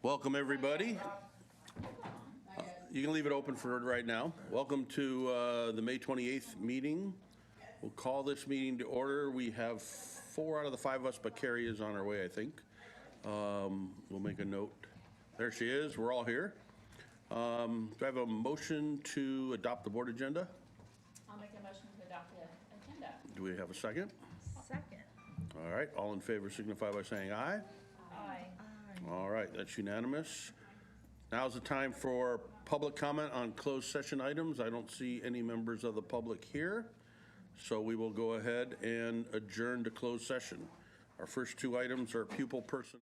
Welcome, everybody. You can leave it open for right now. Welcome to the May 28th meeting. We'll call this meeting to order. We have 4 out of the 5 of us, but Carrie is on her way, I think. We'll make a note. There she is. We're all here. Do I have a motion to adopt the board agenda? I'll make a motion to adopt the agenda. Do we have a second? Second. All right. All in favor signify by saying aye. Aye. All right, that's unanimous. Now's the time for public comment on closed session items. I don't see any members of the public here, so we will go ahead and adjourn to closed session. Our first 2 items are pupil person.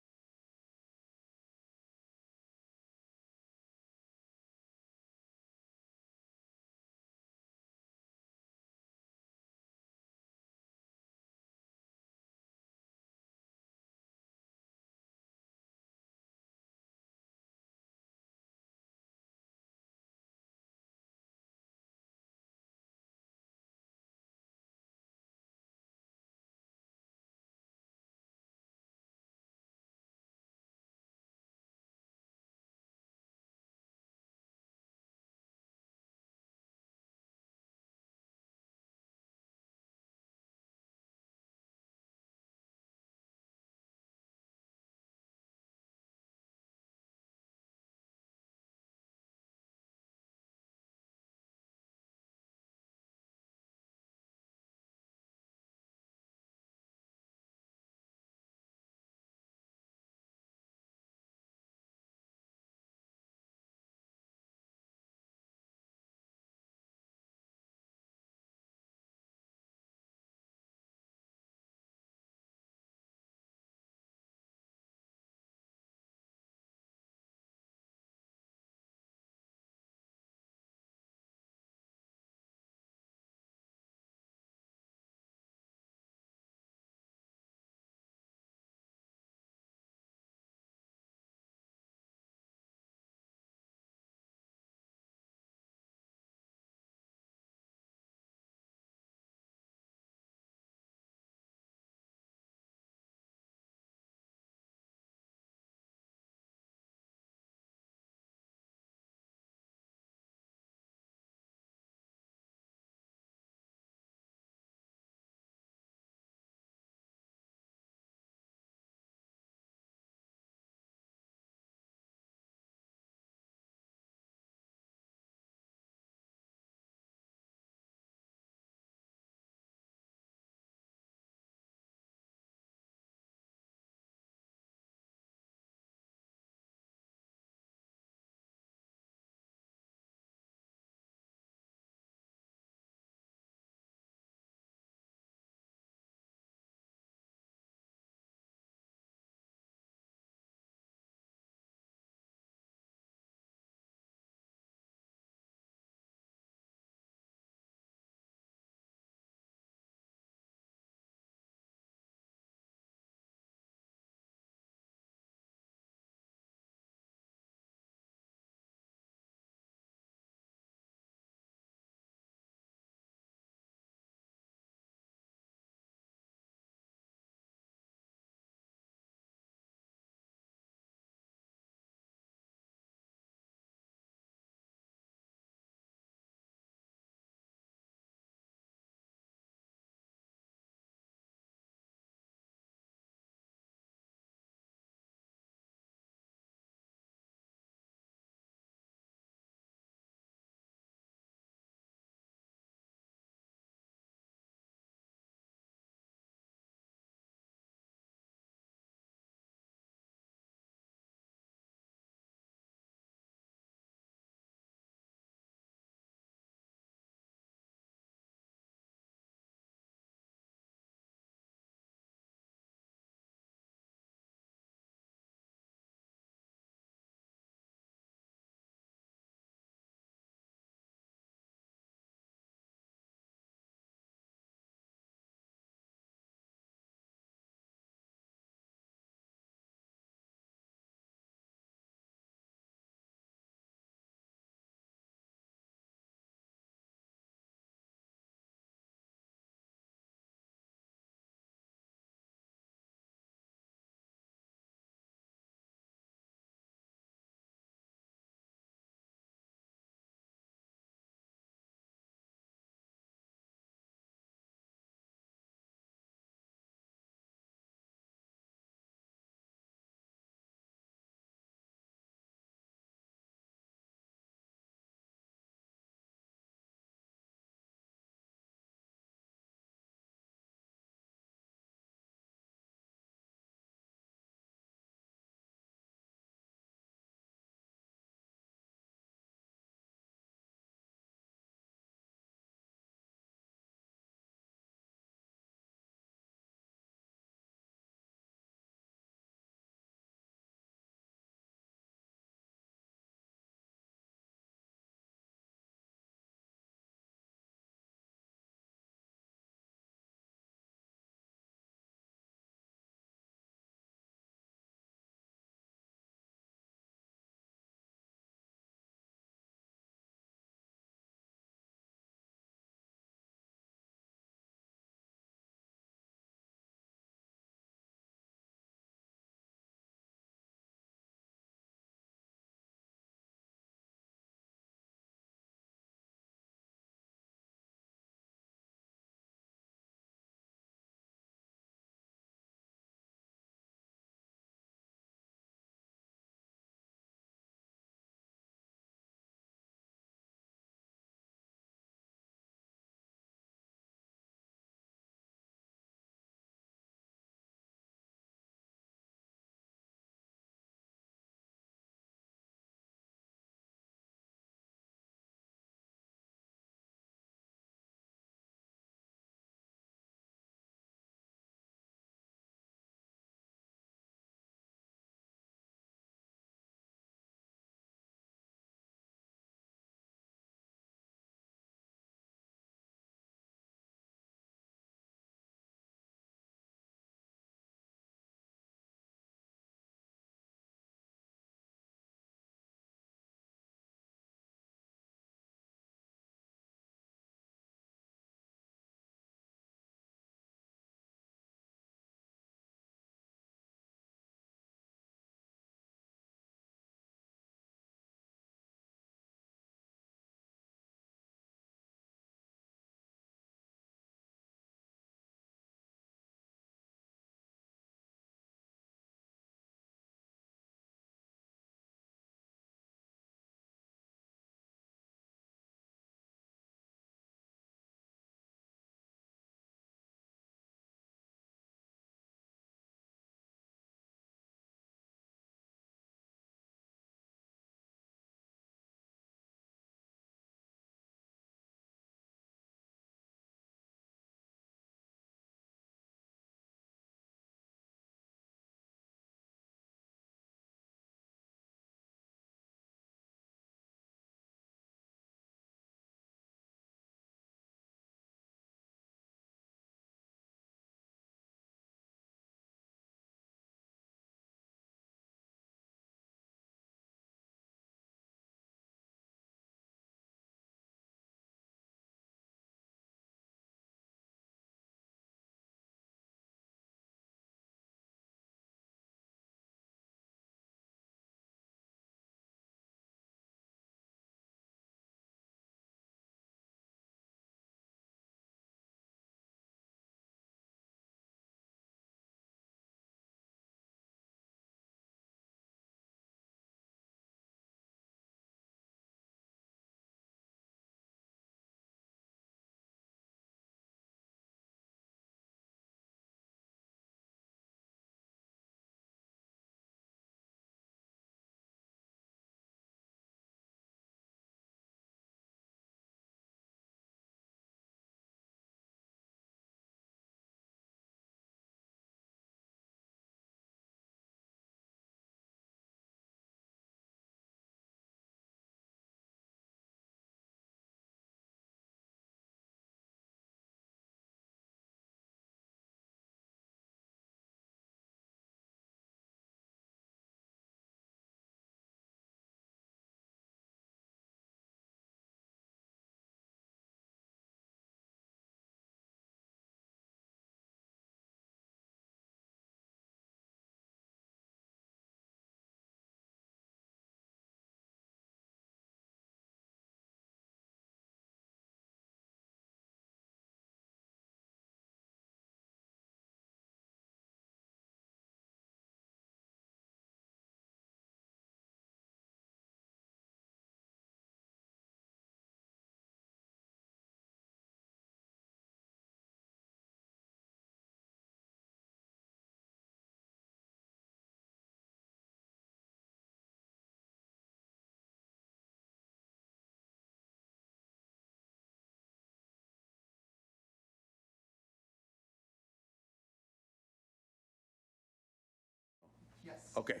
Okay.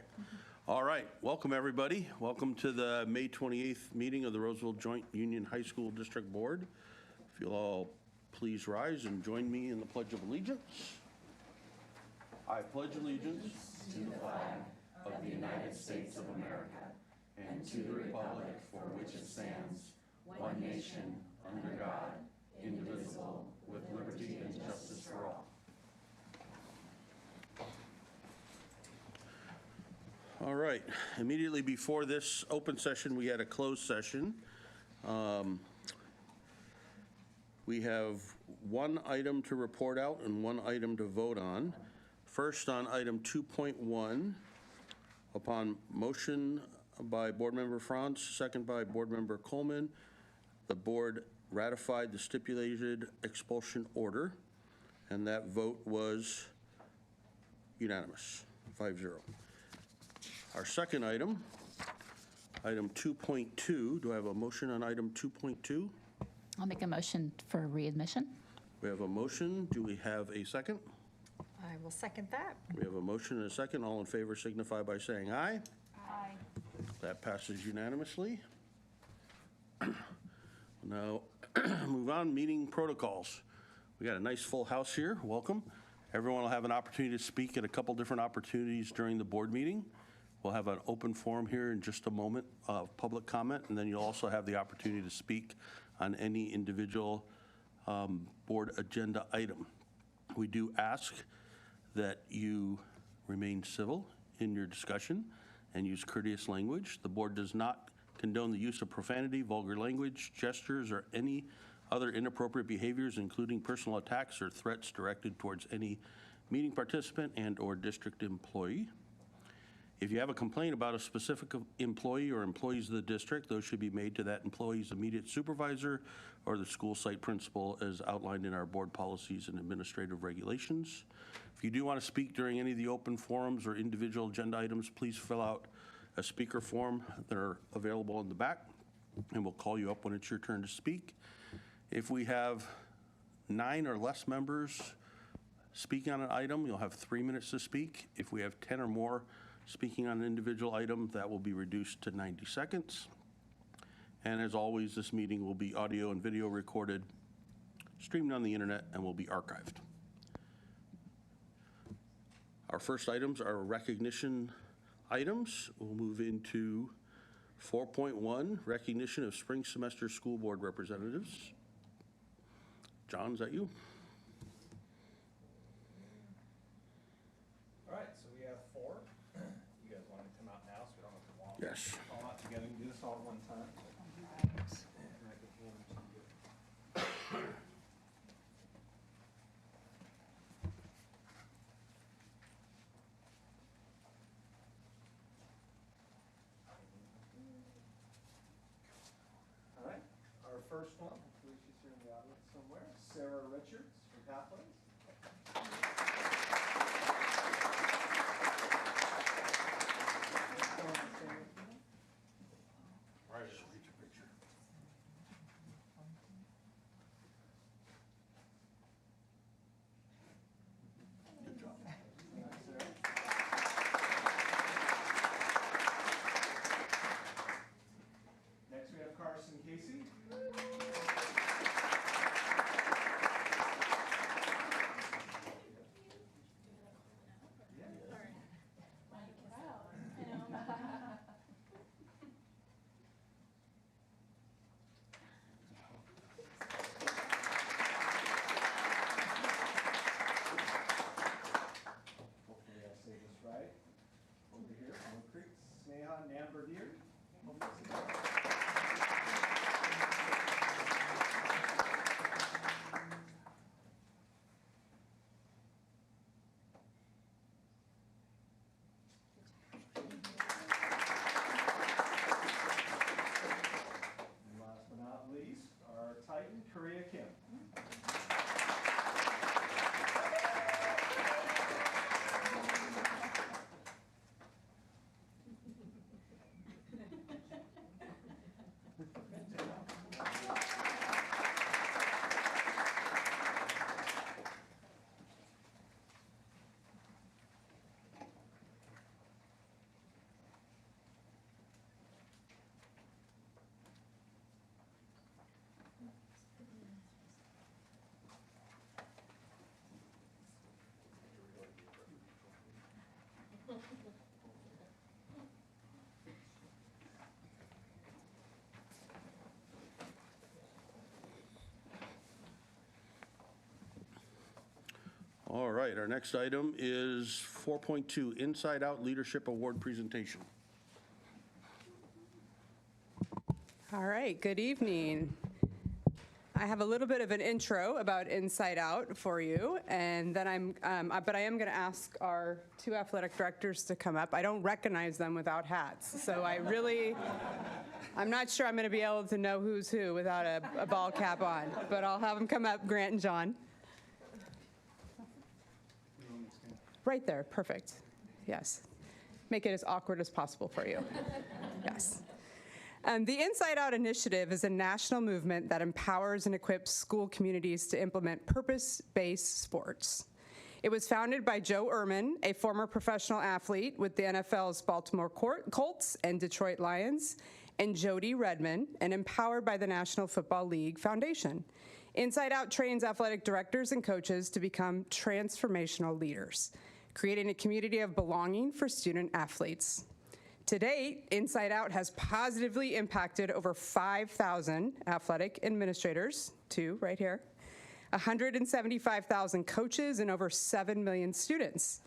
All right. Welcome, everybody. Welcome to the May 28th meeting of the Roseville Joint Union High School District Board. If you'll all please rise and join me in the Pledge of Allegiance. I pledge allegiance to the flag of the United States of America and to the republic for which it stands, one nation, under God, indivisible, with liberty and justice for all. All right. Immediately before this open session, we had a closed session. We have one item to report out and one item to vote on. First, on item 2.1, upon motion by Board Member Franz, second by Board Member Coleman, the board ratified the stipulated expulsion order, and that vote was unanimous, 5-0. Our second item, item 2.2, do I have a motion on item 2.2? I'll make a motion for readmission. We have a motion. Do we have a second? I will second that. We have a motion and a second. All in favor signify by saying aye. Aye. That passes unanimously. Now, move on, meeting protocols. We got a nice full house here. Welcome. Everyone will have an opportunity to speak at a couple different opportunities during the board meeting. We'll have an open forum here in just a moment of public comment, and then you'll also have the opportunity to speak on any individual board agenda item. We do ask that you remain civil in your discussion and use courteous language. The board does not condone the use of profanity, vulgar language, gestures, or any other inappropriate behaviors, including personal attacks or threats directed towards any meeting participant and/or district employee. If you have a complaint about a specific employee or employees of the district, those should be made to that employee's immediate supervisor or the school site principal as outlined in our board policies and administrative regulations. If you do want to speak during any of the open forums or individual agenda items, please fill out a speaker form that are available in the back, and we'll call you up when it's your turn to speak. If we have 9 or less members speaking on an item, you'll have 3 minutes to speak. If we have 10 or more speaking on an individual item, that will be reduced to 90 seconds. And as always, this meeting will be audio and video recorded, streamed on the internet, and will be archived. Our first items are recognition items. We'll move into 4.1, recognition of spring semester school board representatives. John, is that you? All right, so we have 4. You guys want to come out now so we don't have to walk? Yes. All out together. We can do this all at one time. And I can hand them to you. All right, our first one, hopefully she's here in the audience somewhere, Sarah Richards from Pathways. Good job. Next we have Carson Casey. All right, our next item is 4.2, Inside Out Leadership Award Presentation. All right, good evening. I have a little bit of an intro about Inside Out for you, and then but I am going to ask our two athletic directors to come up. I don't recognize them without hats, so I'm not sure I'm going to be able to know who's who without a ball cap on, but I'll have them come up, Grant and John. Right there, perfect. Yes. Make it as awkward as possible for you. Yes. The Inside Out initiative is a national movement that empowers and equips school communities to implement purpose-based sports. It was founded by Joe Ehrman, a former professional athlete with the NFL's Baltimore Colts and Detroit Lions, and Jody Redman, and empowered by the National Football League Foundation. Inside Out trains athletic directors and coaches to become transformational leaders, creating a community of belonging for student athletes. To date, Inside Out has positively impacted over 5,000 athletic administrators, two right here, 175,000 coaches, and over 7 million students.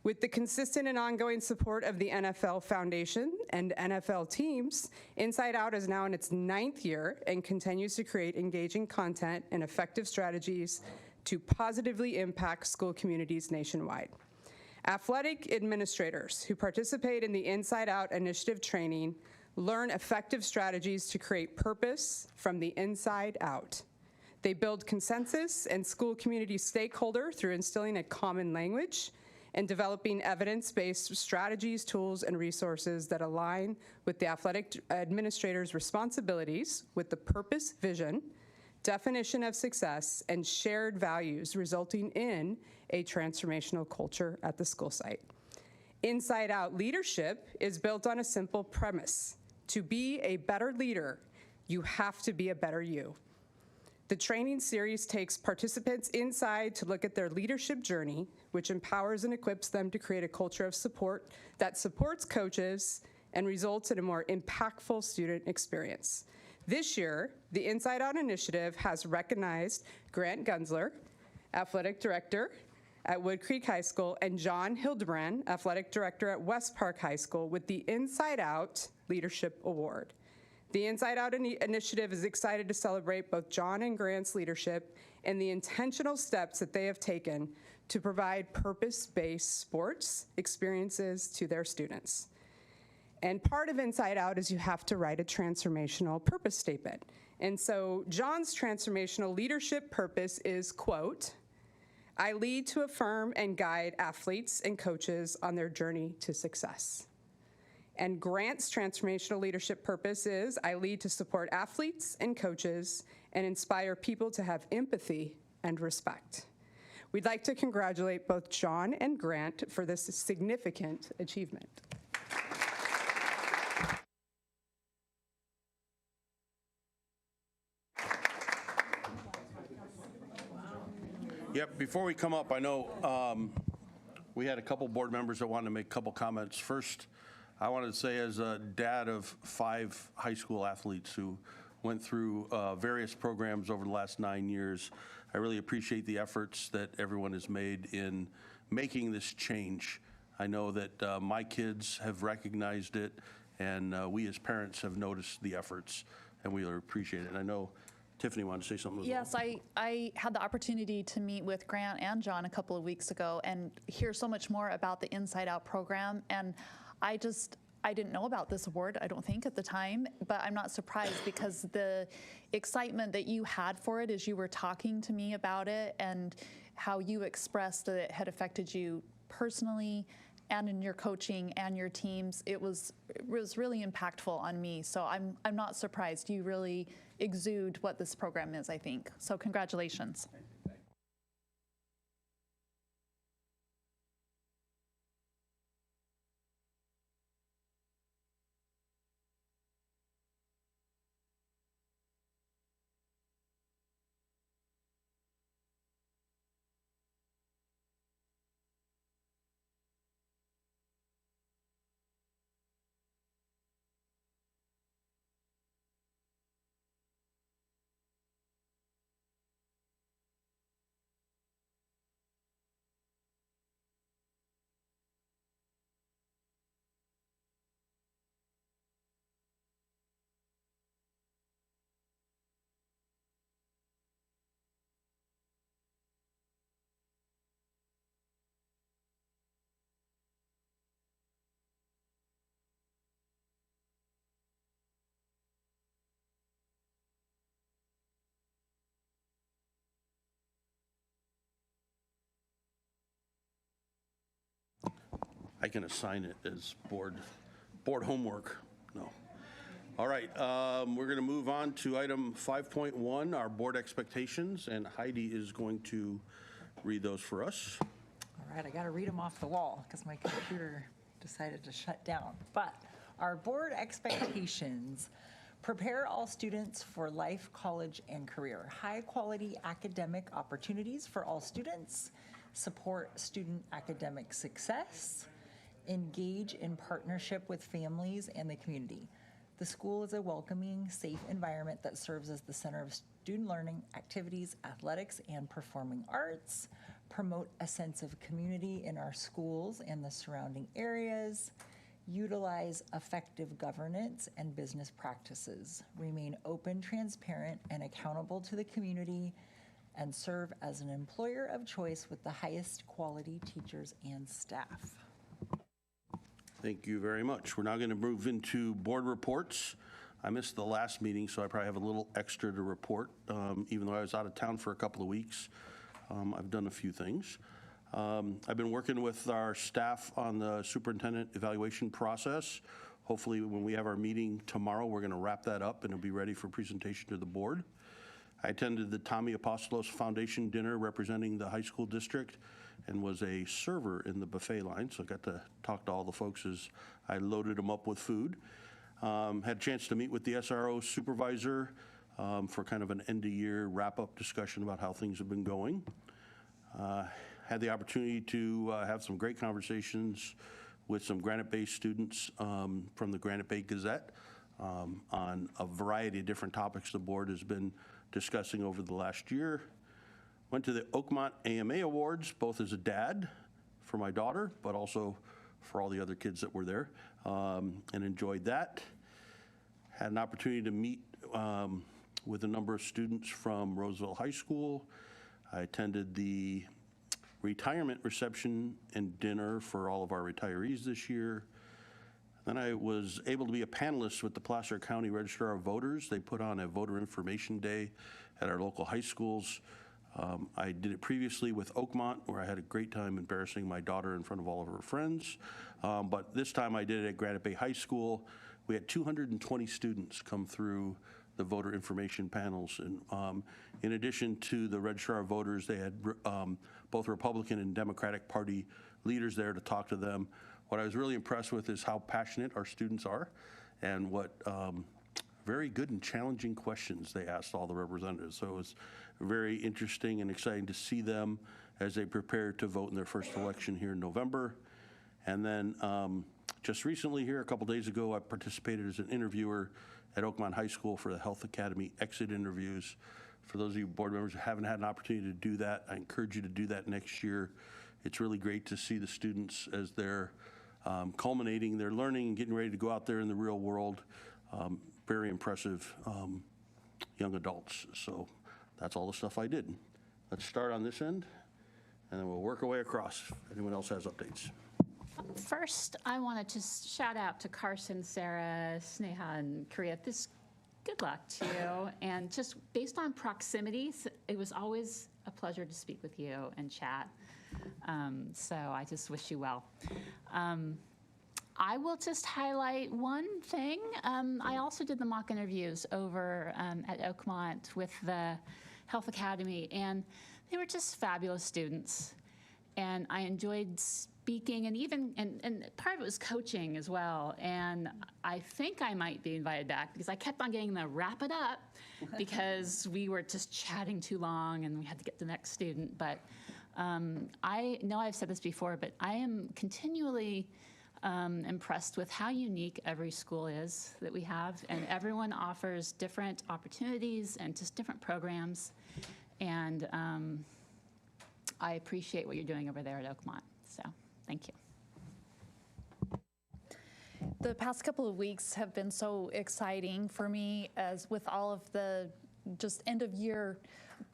With the consistent and ongoing support of the NFL Foundation and NFL teams, Inside Out is now in its 9th year and continues to create engaging content and effective strategies to positively impact school communities nationwide. Athletic administrators who participate in the Inside Out initiative training learn effective strategies to create purpose from the inside out. They build consensus and school community stakeholder through instilling a common language and developing evidence-based strategies, tools, and resources that align with the athletic administrator's responsibilities with the purpose, vision, definition of success, and shared values, resulting in a transformational culture at the school site. Inside Out leadership is built on a simple premise. To be a better leader, you have to be a better you. The training series takes participants inside to look at their leadership journey, which empowers and equips them to create a culture of support that supports coaches and results in a more impactful student experience. This year, the Inside Out initiative has recognized Grant Gunsler, athletic director at Wood Creek High School, and John Hildebrand, athletic director at West Park High School, with the Inside Out Leadership Award. The Inside Out initiative is excited to celebrate both John and Grant's leadership and the intentional steps that they have taken to provide purpose-based sports experiences to their students. And part of Inside Out is you have to write a transformational purpose statement. And so John's transformational leadership purpose is, quote, "I lead to affirm and guide athletes and coaches on their journey to success." And Grant's transformational leadership purpose is, "I lead to support athletes and coaches and inspire people to have empathy and respect." We'd like to congratulate both John and Grant for this significant achievement. Yep, before we come up, I know we had a couple board members that wanted to make a couple comments. First, I wanted to say, as a dad of 5 high school athletes who went through various programs over the last 9 years, I really appreciate the efforts that everyone has made in making this change. I know that my kids have recognized it, and we as parents have noticed the efforts, and we really appreciate it. And I know Tiffany wanted to say something as well. Yes, I had the opportunity to meet with Grant and John a couple of weeks ago and hear so much more about the Inside Out program. And I didn't know about this award, I don't think, at the time, but I'm not surprised because the excitement that you had for it as you were talking to me about it and how you expressed that it had affected you personally and in your coaching and your teams, it was really impactful on me. So I'm not surprised. You really exude what this program is, I think. So congratulations. I can assign it as board homework. No. All right, we're going to move on to item 5.1, our board expectations, and Heidi is going to read those for us. All right, I got to read them off the wall because my computer decided to shut down. But our board expectations: prepare all students for life, college, and career. High-quality academic opportunities for all students. Support student academic success. Engage in partnership with families and the community. The school is a welcoming, safe environment that serves as the center of student learning, activities, athletics, and performing arts. Promote a sense of community in our schools and the surrounding areas. Utilize effective governance and business practices. Remain open, transparent, and accountable to the community, and serve as an employer of choice with the highest quality teachers and staff. Thank you very much. We're now going to move into board reports. I missed the last meeting, so I probably have a little extra to report. Even though I was out of town for a couple of weeks, I've done a few things. I've been working with our staff on the superintendent evaluation process. Hopefully, when we have our meeting tomorrow, we're going to wrap that up and it'll be ready for presentation to the board. I attended the Tommy Apostolos Foundation dinner representing the high school district and was a server in the buffet line, so I got to talk to all the folks as I loaded them up with food. Had a chance to meet with the SRO supervisor for kind of an end-of-year wrap-up discussion about how things have been going. Had the opportunity to have some great conversations with some Granite Bay students from the Granite Bay Gazette on a variety of different topics the board has been discussing over the last year. Went to the Oakmont AMA Awards, both as a dad for my daughter, but also for all the other kids that were there, and enjoyed that. Had an opportunity to meet with a number of students from Roseville High School. I attended the retirement reception and dinner for all of our retirees this year. Then I was able to be a panelist with the Placer County Registrar of Voters. They put on a voter information day at our local high schools. I did it previously with Oakmont, where I had a great time embarrassing my daughter in front of all of her friends. But this time I did it at Granite Bay High School. We had 220 students come through the voter information panels. And in addition to the Registrar of Voters, they had both Republican and Democratic Party leaders there to talk to them. What I was really impressed with is how passionate our students are and what very good and challenging questions they asked all the representatives. So it was very interesting and exciting to see them as they prepare to vote in their first election here in November. And then just recently here, a couple days ago, I participated as an interviewer at Oakmont High School for the Health Academy exit interviews. For those of you board members who haven't had an opportunity to do that, I encourage you to do that next year. It's really great to see the students as they're culminating their learning and getting ready to go out there in the real world. Very impressive young adults. So that's all the stuff I did. Let's start on this end, and then we'll work our way across. If anyone else has updates. First, I want to just shout out to Carson, Sarah, Sneha, and Kriya. Good luck to you. And just based on proximities, it was always a pleasure to speak with you and chat. So I just wish you well. I will just highlight one thing. I also did the mock interviews over at Oakmont with the Health Academy, and they were just fabulous students. And I enjoyed speaking, and part of it was coaching as well. And I think I might be invited back because I kept on getting the wrap it up because we were just chatting too long and we had to get to the next student. But I know I've said this before, but I am continually impressed with how unique every school is that we have, and everyone offers different opportunities and just different programs, and I appreciate what you're doing over there at Oakmont, so thank you. The past couple of weeks have been so exciting for me, as with all of the just end of year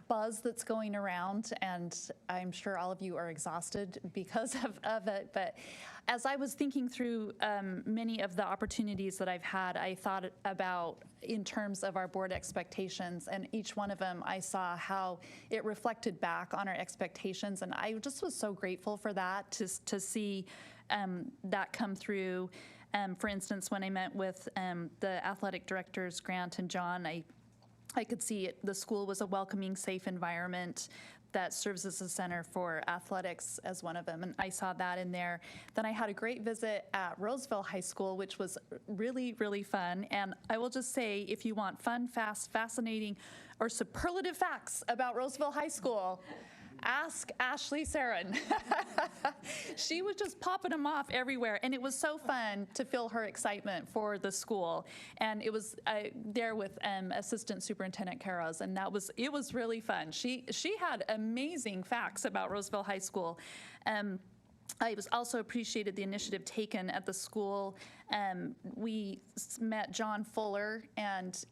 buzz that's going around, and I'm sure all of you are exhausted because of it. But as I was thinking through many of the opportunities that I've had, I thought about in terms of our board expectations, and each one of them I saw how it reflected back on our expectations, and I just was so grateful for that, to see that come through. For instance, when I met with the athletic directors, Grant and John, I could see the school was a welcoming, safe environment that serves as a center for athletics as one of them, and I saw that in there. Then I had a great visit at Roseville High School, which was really, really fun. And I will just say, if you want fun, fast, fascinating, or superlative facts about Roseville High School, ask Ashley Sarin. She was just popping them off everywhere, and it was so fun to feel her excitement for the school. And it was there with Assistant Superintendent Karas, and it was really fun. She had amazing facts about Roseville High School. I was also appreciated the initiative taken at the school. We met John Fuller and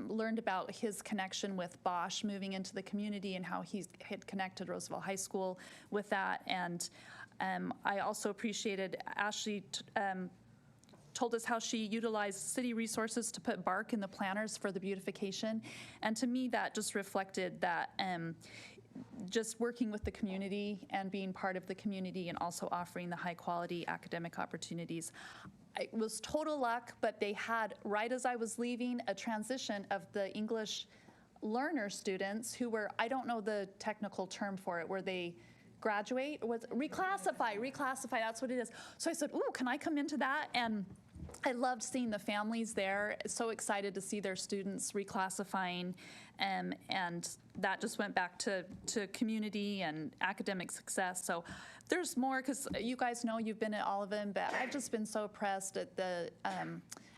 learned about his connection with Bosch moving into the community and how he had connected Roseville High School with that. And I also appreciated Ashley told us how she utilized city resources to put bark in the planters for the beautification. And to me, that just reflected that just working with the community and being part of the community and also offering the high quality academic opportunities. It was total luck, but they had, right as I was leaving, a transition of the English learner students who were, I don't know the technical term for it, where they graduate, or reclassify, that's what it is. So I said, ooh, can I come into that? And I loved seeing the families there, so excited to see their students reclassifying, and that just went back to community and academic success. So there's more, because you guys know you've been at all of them, but I've just been so impressed at the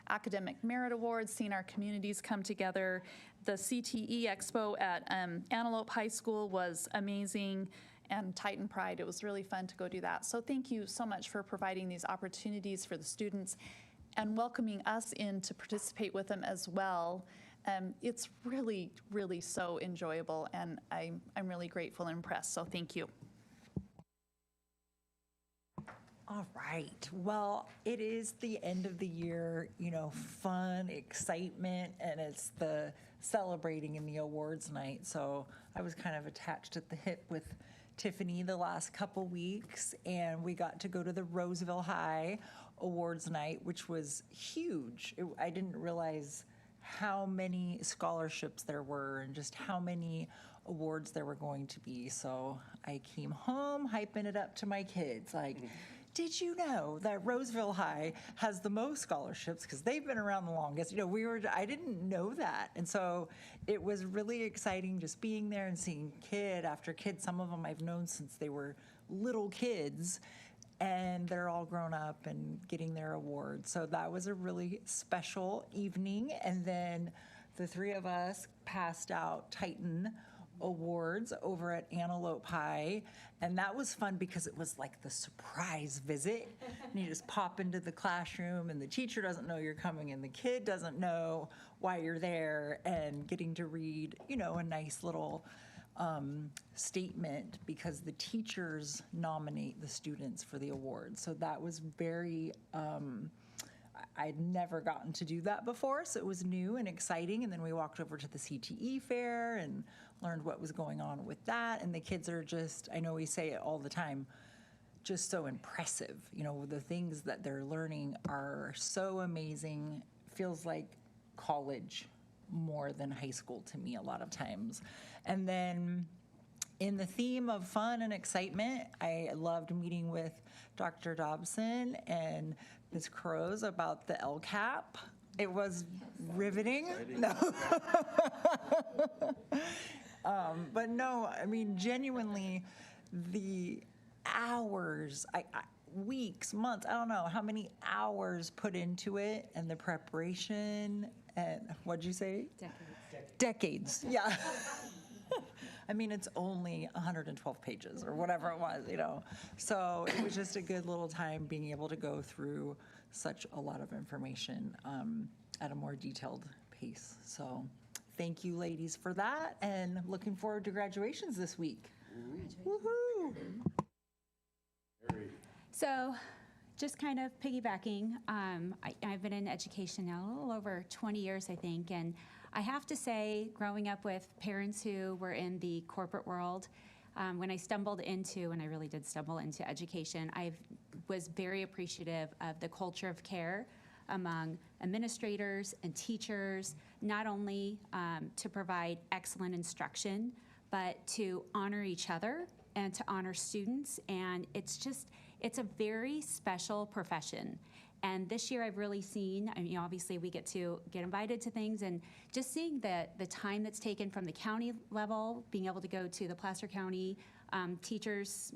Academic Merit Awards, seeing our communities come together. The CTE Expo at Antelope High School was amazing, and Titan Pride, it was really fun to go do that. So thank you so much for providing these opportunities for the students and welcoming us in to participate with them as well. It's really, really so enjoyable, and I'm really grateful and impressed, so thank you. All right. Well, it is the end of the year, fun, excitement, and it's the celebrating in the awards night. So I was kind of attached at the hip with Tiffany the last couple weeks, and we got to go to the Roseville High Awards night, which was huge. I didn't realize how many scholarships there were and just how many awards there were going to be. So I came home hyping it up to my kids, like, did you know that Roseville High has the most scholarships because they've been around the longest? I didn't know that. And so it was really exciting just being there and seeing kid after kid. Some of them I've known since they were little kids, and they're all grown up and getting their awards. So that was a really special evening. And then the three of us passed out Titan awards over at Antelope High, and that was fun because it was like the surprise visit, and you just pop into the classroom and the teacher doesn't know you're coming and the kid doesn't know why you're there, and getting to read a nice little statement because the teachers nominate the students for the award. So that was very I'd never gotten to do that before, so it was new and exciting. And then we walked over to the CTE fair and learned what was going on with that. And the kids are just, I know we say it all the time, just so impressive. The things that they're learning are so amazing. Feels like college more than high school to me a lot of times. And then in the theme of fun and excitement, I loved meeting with Dr. Dobson and Ms. Crows about the LCAP. It was riveting. No. But no, I mean, genuinely, the hours, weeks, months, I don't know how many hours put into it, and the preparation, and what'd you say? Decades. Yeah. I mean, it's only 112 pages or whatever it was, So it was just a good little time being able to go through such a lot of information at a more detailed pace. So thank you, ladies, for that, and looking forward to graduations this week. Woohoo! So just kind of piggybacking, I've been in education now a little over 20 years, I think, and I have to say, growing up with parents who were in the corporate world, when I stumbled into, and I really did stumble into education, I was very appreciative of the culture of care among administrators and teachers, not only to provide excellent instruction, but to honor each other and to honor students. And it's a very special profession. And this year I've really seen, I mean, obviously we get invited to things, and just seeing the time that's taken from the county level, being able to go to the Placer County Teachers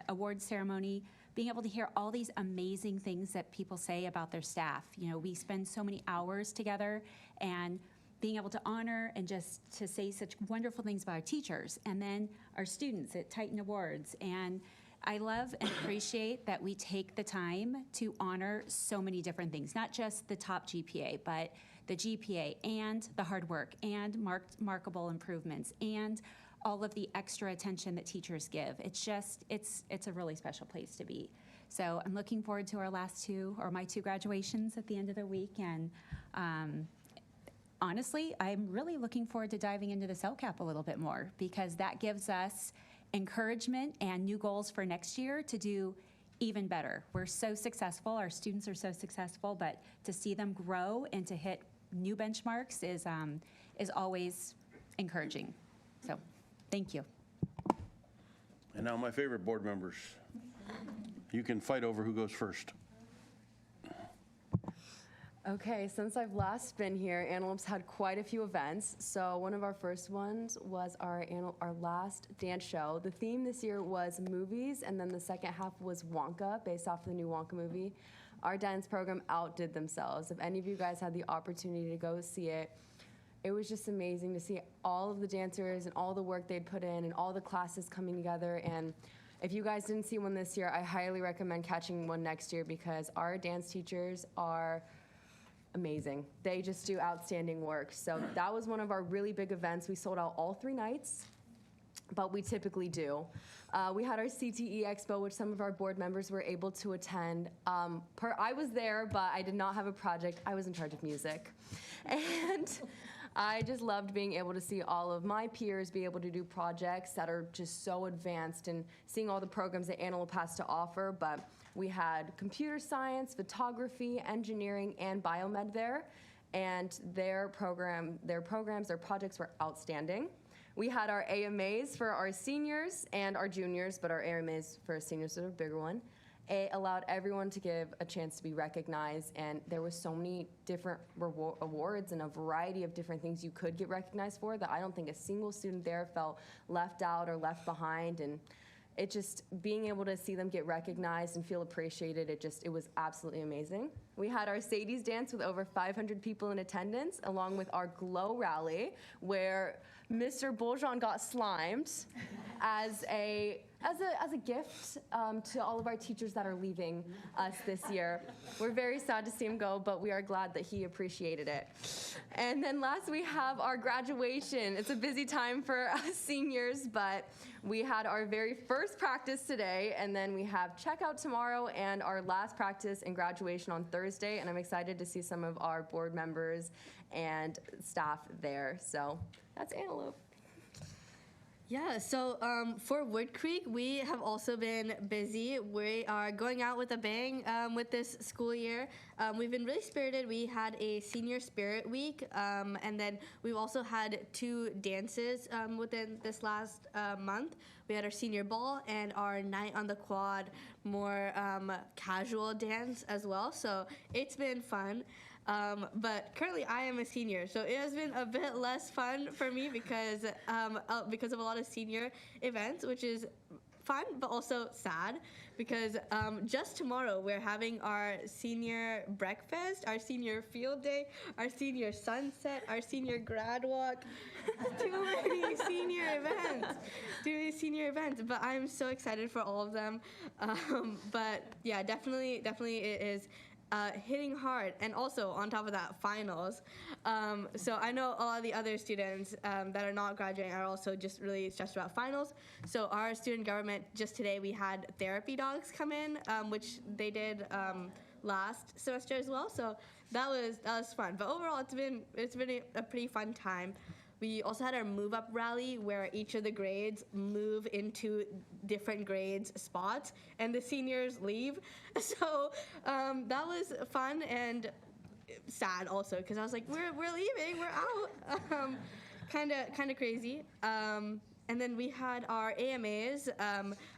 Award Ceremony, being able to hear all these amazing things that people say about their staff. You know, we spend so many hours together, and being able to honor and just to say such wonderful things about our teachers, and then our students at Titan Awards. And I love and appreciate that we take the time to honor so many different things, not just the top GPA, but the GPA and the hard work and markable improvements and all of the extra attention that teachers give. It's just, it's a really special place to be. So I'm looking forward to our my two graduations at the end of the week. And honestly, I'm really looking forward to diving into the CELCAP a little bit more, because that gives us encouragement and new goals for next year to do even better. We're so successful, our students are so successful, but to see them grow and to hit new benchmarks is always encouraging. So, thank you. And now my favorite board members. You can fight over who goes first. Okay, since I've last been here, Antelopes had quite a few events. So one of our first ones was our last dance show. The theme this year was movies, and then the second half was Wonka, based off the new Wonka movie. Our dance program outdid themselves. If any of you guys had the opportunity to go see it, it was just amazing to see all of the dancers and all the work they'd put in and all the classes coming together. And if you guys didn't see one this year, I highly recommend catching one next year, because our dance teachers are amazing. They just do outstanding work. So that was one of our really big events. We sold out all 3 nights, but we typically do. We had our CTE Expo, which some of our board members were able to attend. I was there, but I did not have a project. I was in charge of music. And I just loved being able to see all of my peers be able to do projects that are just so advanced, and seeing all the programs that Antelope has to offer. But we had computer science, photography, engineering, and biomed there, and their projects were outstanding. We had our AMAs for our seniors and our juniors, but our AMAs for our seniors are a bigger one. It allowed everyone to give a chance to be recognized, and there was so many different awards and a variety of different things you could get recognized for that I don't think a single student there felt left out or left behind. And it just, being able to see them get recognized and feel appreciated, it was absolutely amazing. We had our Sadie's dance with over 500 people in attendance, along with our Glow rally, where Mr. Boljon got slimed as a gift to all of our teachers that are leaving us this year. We're very sad to see him go, but we are glad that he appreciated it. And then last, we have our graduation. It's a busy time for us seniors, but we had our very first practice today, and then we have checkout tomorrow and our last practice and graduation on Thursday, and I'm excited to see some of our board members and staff there. So that's Antelope. Yeah, so for Wood Creek, we have also been busy. We are going out with a bang with this school year. We've been really spirited. We had a senior spirit week, and then we've also had 2 dances within this last month. We had our senior ball and our night on the quad, more casual dance as well. So it's been fun. But currently I am a senior, so it has been a bit less fun for me because of a lot of senior events, which is fun but also sad, because just tomorrow we're having our senior breakfast, our senior field day, our senior sunset, our senior grad walk. Too many senior events, but I'm so excited for all of them. But yeah, definitely it is hitting hard, and also on top of that, finals. So I know a lot of the other students that are not graduating are also just really stressed about finals. So our student government, just today we had therapy dogs come in, which they did last semester as well. So that was fun. But overall, it's been a pretty fun time. we also had our move up rally where each of the grades move into different grades spots and the seniors leave. So that was fun and sad also because I was like, we're leaving, we're out. Kind of crazy. And then we had our AMAs,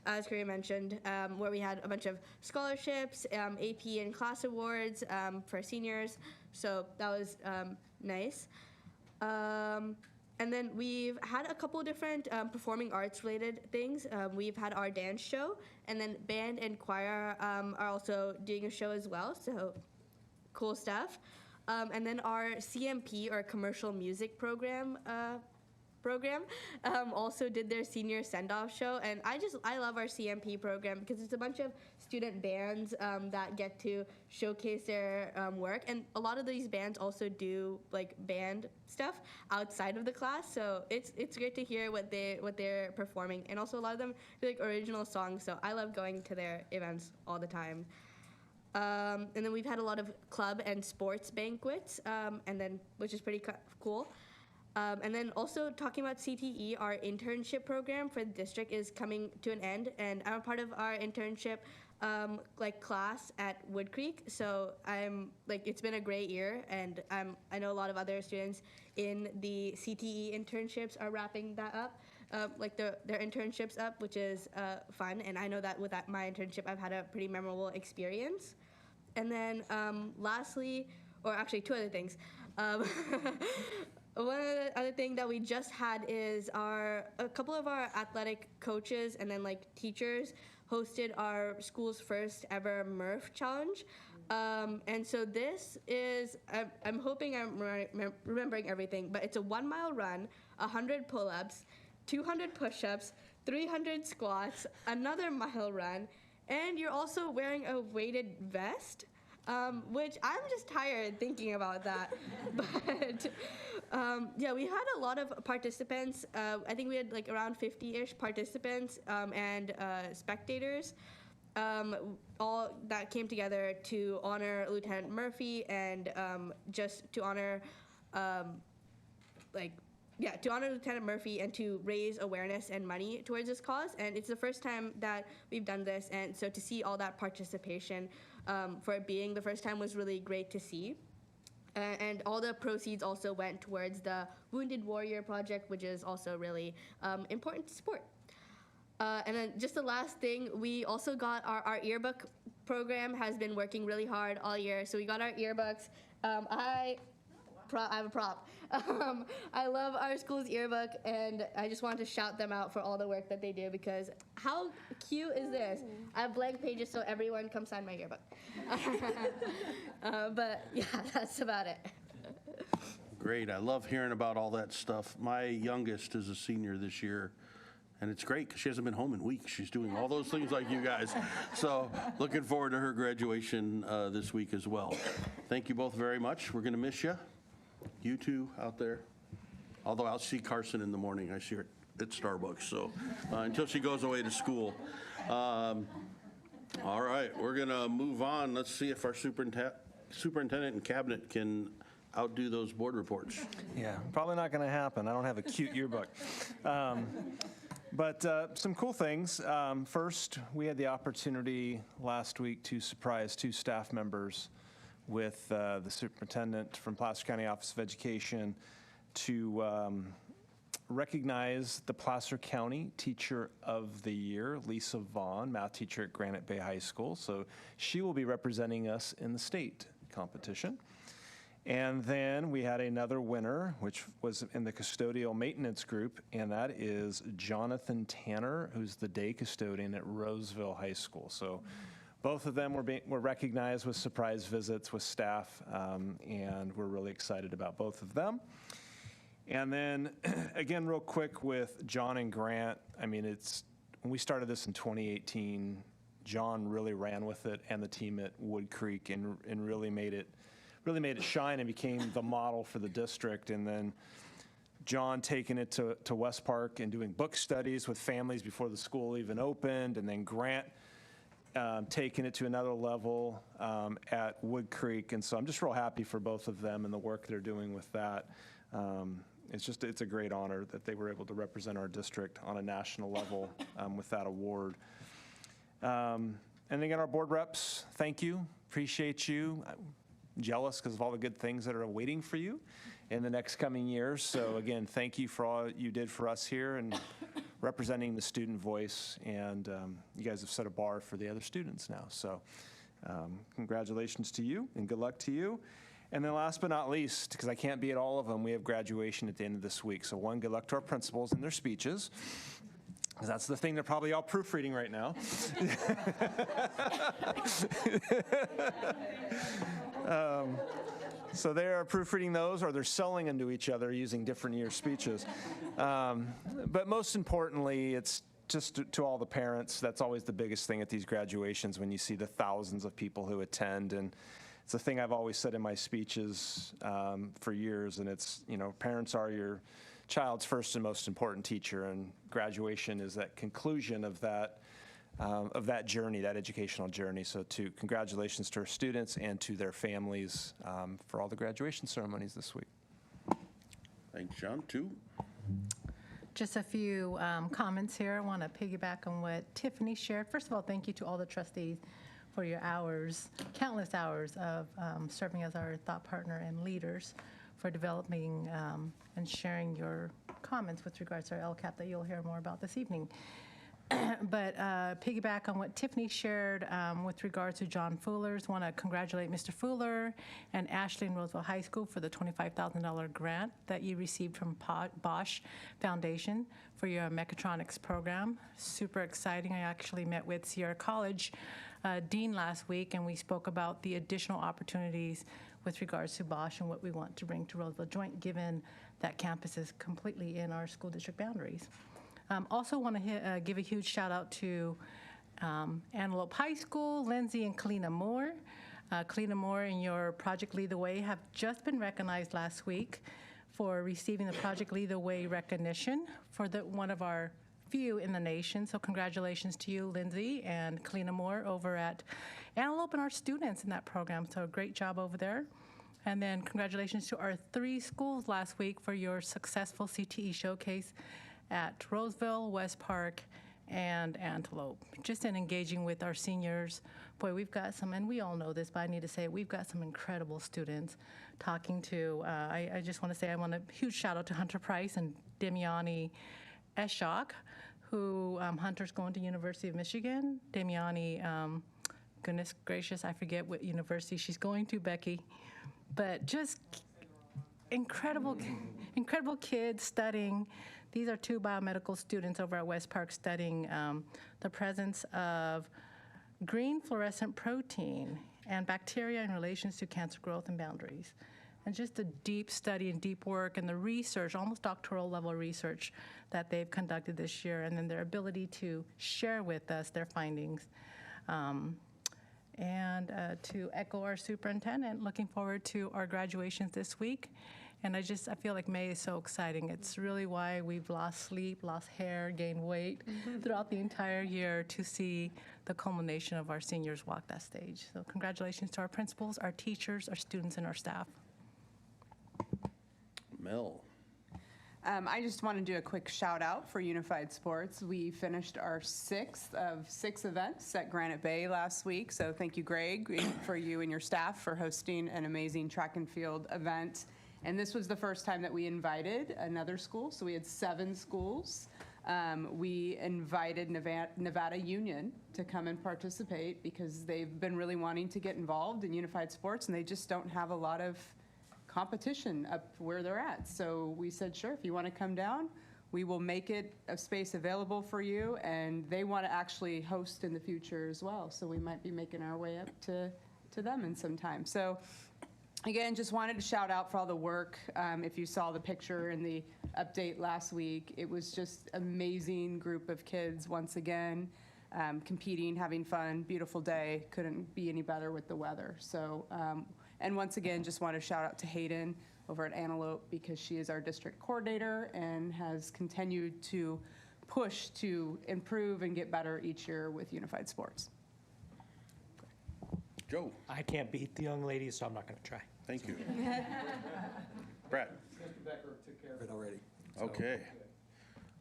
as Korea mentioned, where we had a bunch of scholarships, AP and class awards for seniors. So that was nice. And then we've had a couple different performing arts related things. We've had our dance show, and then band and choir are also doing a show as well. So cool stuff. And then our CMP, or commercial music program also did their senior send-off show, and I love our CMP program because it's a bunch of student bands that get to showcase their work, and a lot of these bands also do like band stuff outside of the class, so it's great to hear what they're performing, and also a lot of them do like original songs, so I love going to their events all the time. And then we've had a lot of club and sports banquets, and then which is pretty cool. And then also talking about CTE, our internship program for the district is coming to an end, and I'm a part of our internship class at Wood Creek. So it's been a great year, and I know a lot of other students in the CTE internships are wrapping that up, their internships up, which is fun. And I know that with my internship, I've had a pretty memorable experience. And then lastly, or actually two other things. One other thing that we just had is a couple of our athletic coaches and then teachers hosted our school's first ever Murph challenge. And so this is, I'm hoping I'm remembering everything, but it's a 1 mile run, 100 pull-ups, 200 push-ups, 300 squats, another mile run, and you're also wearing a weighted vest. Which I'm just tired thinking about that. But yeah, we had a lot of participants. I think we had around 50-ish participants and spectators, all that came together to honor Lieutenant Murphy and just to honor, to honor Lieutenant Murphy and to raise awareness and money towards this cause. And it's the first time that we've done this, and so to see all that participation for it being the first time was really great to see. And all the proceeds also went towards the Wounded Warrior Project, which is also really important to support. And then just the last thing, we also got our yearbook program has been working really hard all year. So we got our yearbooks. I have a prop. I love our school's yearbook, and I just wanted to shout them out for all the work that they do, because how cute is this? I have blank pages so everyone come sign my yearbook. But yeah, that's about it. Great. I love hearing about all that stuff. My youngest is a senior this year, and it's great because she hasn't been home in weeks. She's doing all those things like you guys. So looking forward to her graduation this week as well. Thank you both very much. We're going to miss you. You two out there. Although I'll see Carson in the morning. I see her at Starbucks. So until she goes away to school. All right, we're going to move on. Let's see if our superintendent and cabinet can outdo those board reports. Yeah, probably not going to happen. I don't have a cute yearbook. But some cool things. First, we had the opportunity last week to surprise 2 staff members with the superintendent from Placer County Office of Education to recognize the Placer County Teacher of the Year, Lisa Vaughn, math teacher at Granite Bay High School. So she will be representing us in the state competition. And then we had another winner, which was in the custodial maintenance group, and that is Jonathan Tanner, who's the day custodian at Roseville High School. So both of them were recognized with surprise visits with staff, and we're really excited about both of them. And then, again, real quick with John and Grant, I mean, when we started this in 2018, John really ran with it, and the team at Wood Creek, and really made it shine and became the model for the district. And then John taking it to West Park and doing book studies with families before the school even opened, and then Grant taking it to another level at Wood Creek. And so I'm just real happy for both of them and the work they're doing with that. it's a great honor that they were able to represent our district on a national level with that award. And again, our board reps, thank you, appreciate you. I'm jealous because of all the good things that are waiting for you in the next coming years. So again, thank you for all you did for us here and representing the student voice. And you guys have set a bar for the other students now. So congratulations to you and good luck to you. And then last but not least, because I can't be at all of them, we have graduation at the end of this week. So one, good luck to our principals and their speeches. Because that's the thing they're probably all proofreading right now. So they're proofreading those, or they're selling them to each other using different year speeches. But most importantly, it's just to all the parents. That's always the biggest thing at these graduations, when you see the thousands of people who attend. And it's a thing I've always said in my speeches for years, and it's, parents are your child's first and most important teacher, and graduation is that conclusion of that journey, that educational journey. So congratulations to our students and to their families for all the graduation ceremonies this week. Thanks, John. 2. Just a few comments here. I want to piggyback on what Tiffany shared. First of all, thank you to all the trustees for your hours, countless hours of serving as our thought partner and leaders for developing and sharing your comments with regards to our LCAP that you'll hear more about this evening. But piggyback on what Tiffany shared with regard to John Fuller's, want to congratulate Mr. Fuller and Ashley in Roseville High School for the $25,000 grant that you received from Bosch Foundation for your mechatronics program. Super exciting. I actually met with Sierra College Dean last week, and we spoke about the additional opportunities with regards to Bosch and what we want to bring to Roseville Joint, given that campus is completely in our school district boundaries. Also want to give a huge shout out to Antelope High School, Lindsay and Kalina Moore. Kalina Moore and your Project Lead the Way have just been recognized last week for receiving the Project Lead the Way recognition for one of our few in the nation. So congratulations to you, Lindsay and Kalina Moore over at Antelope and our students in that program. So great job over there. And then congratulations to our 3 schools last week for your successful CTE showcase at Roseville, West Park, and Antelope. Just in engaging with our seniors. Boy, we've got some, and we all know this, but I need to say it, we've got some incredible students talking to, I just want to say I want a huge shout out to Hunter Price and Demiani Eshok, who Hunter's going to University of Michigan. Demiani, goodness gracious, I forget what university she's going to, Becky. But just incredible kids studying. These are 2 biomedical students over at West Park studying the presence of green fluorescent protein and bacteria in relations to cancer growth and boundaries. And just the deep study and deep work and the research, almost doctoral level research that they've conducted this year, and then their ability to share with us their findings. And to echo our superintendent, looking forward to our graduations this week. And I feel like May is so exciting. It's really why we've lost sleep, lost hair, gained weight throughout the entire year to see the culmination of our seniors walk that stage. So congratulations to our principals, our teachers, our students, and our staff. Mel. I just want to do a quick shout out for Unified Sports. We finished our 6th of 6 events at Granite Bay last week. So thank you, Greg, for you and your staff for hosting an amazing track and field event. And this was the first time that we invited another school. So we had 7 schools. We invited Nevada Union to come and participate because they've been really wanting to get involved in Unified Sports, and they just don't have a lot of competition up where they're at. So we said, sure, if you want to come down, we will make it a space available for you. And they want to actually host in the future as well. So we might be making our way up to them in some time. So again, just wanted to shout out for all the work. If you saw the picture in the update last week, it was just amazing group of kids once again, competing, having fun, beautiful day. Couldn't be any better with the weather. So, and once again, just want to shout out to Hayden over at Antelope because she is our district coordinator and has continued to push to improve and get better each year with Unified Sports. Joe. I can't beat the young ladies, so I'm not going to try. Thank you. Brad. Mr. Becker took care of it already. Okay.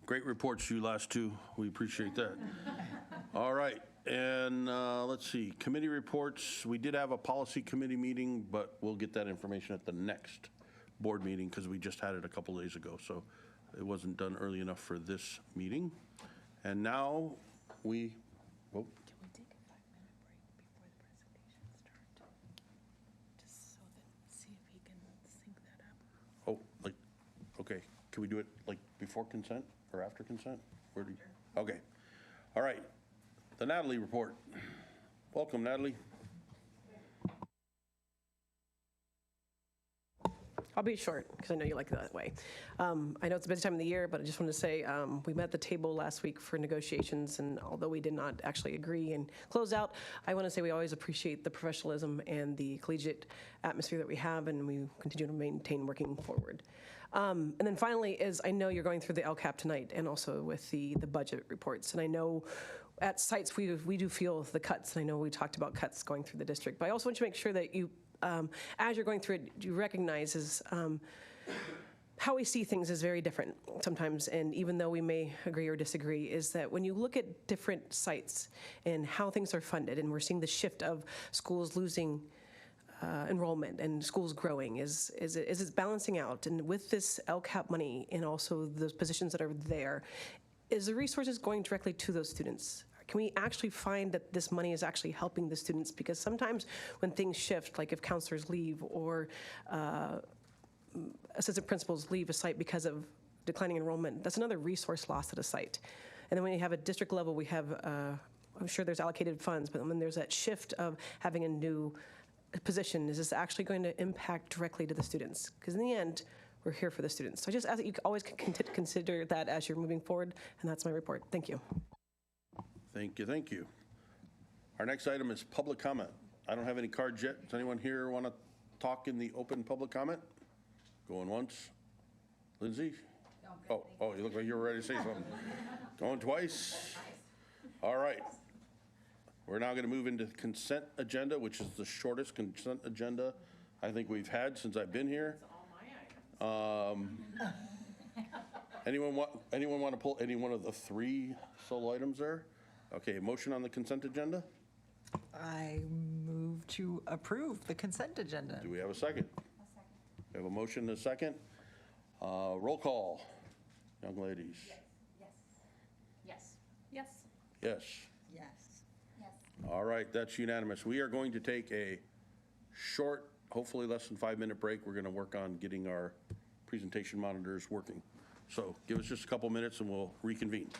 Great reports, you last two. We appreciate that. All right, and let's see, committee reports. We did have a policy committee meeting, but we'll get that information at the next board meeting because we just had it a couple days ago, so it wasn't done early enough for this meeting. And now we, oh, Can we take a 5-minute break before the presentation starts? Just so that, see if he can sync that up. oh, like, okay, can we do it like before consent or after consent? Where do you, okay, all right. The Natalie report. Welcome, Natalie. I'll be short because I know you like it that way. I know it's a busy time of the year, but I just want to say we met at the table last week for negotiations, and although we did not actually agree and close out, I want to say we always appreciate the professionalism and the collegiate atmosphere that we have, and we continue to maintain working forward. And then finally is I know you're going through the LCAP tonight and also with the budget reports, and I know at sites we do feel the cuts, and I know we talked about cuts going through the district, but I also want you to make sure that you as you're going through it, you recognize is how we see things is very different sometimes, and even though we may agree or disagree, is that when you look at different sites and how things are funded, and we're seeing the shift of schools losing enrollment and schools growing, is it balancing out? And with this LCAP money and also the positions that are there, is the resources going directly to those students? Can we actually find that this money is actually helping the students? Because sometimes when things shift, like if counselors leave or assistant principals leave a site because of declining enrollment, that's another resource lost at a site. And then when you have a district level, we have, I'm sure there's allocated funds, but when there's that shift of having a new position, is this actually going to impact directly to the students? Because in the end, we're here for the students. So I just ask that you always consider that as you're moving forward, and that's my report. Thank you. Thank you, thank you. Our next item is public comment. I don't have any cards yet. Does anyone here want to talk in the open public comment? Going once. Lindsay? Oh, you look like you were ready to say something. Going twice? All right. We're now going to move into the consent agenda, which is the shortest consent agenda I think we've had since I've been here. Anyone want to pull any one of the 3 solo items there? Okay, motion on the consent agenda? I move to approve the consent agenda. Do we have a second? We have a motion and a second. Roll call, young ladies. Yes. Yes. Yes. Yes. All right, that's unanimous. We are going to take a short, hopefully less than 5-minute break. We're going to work on getting our presentation monitors working. So give us just a couple minutes and we'll reconvene.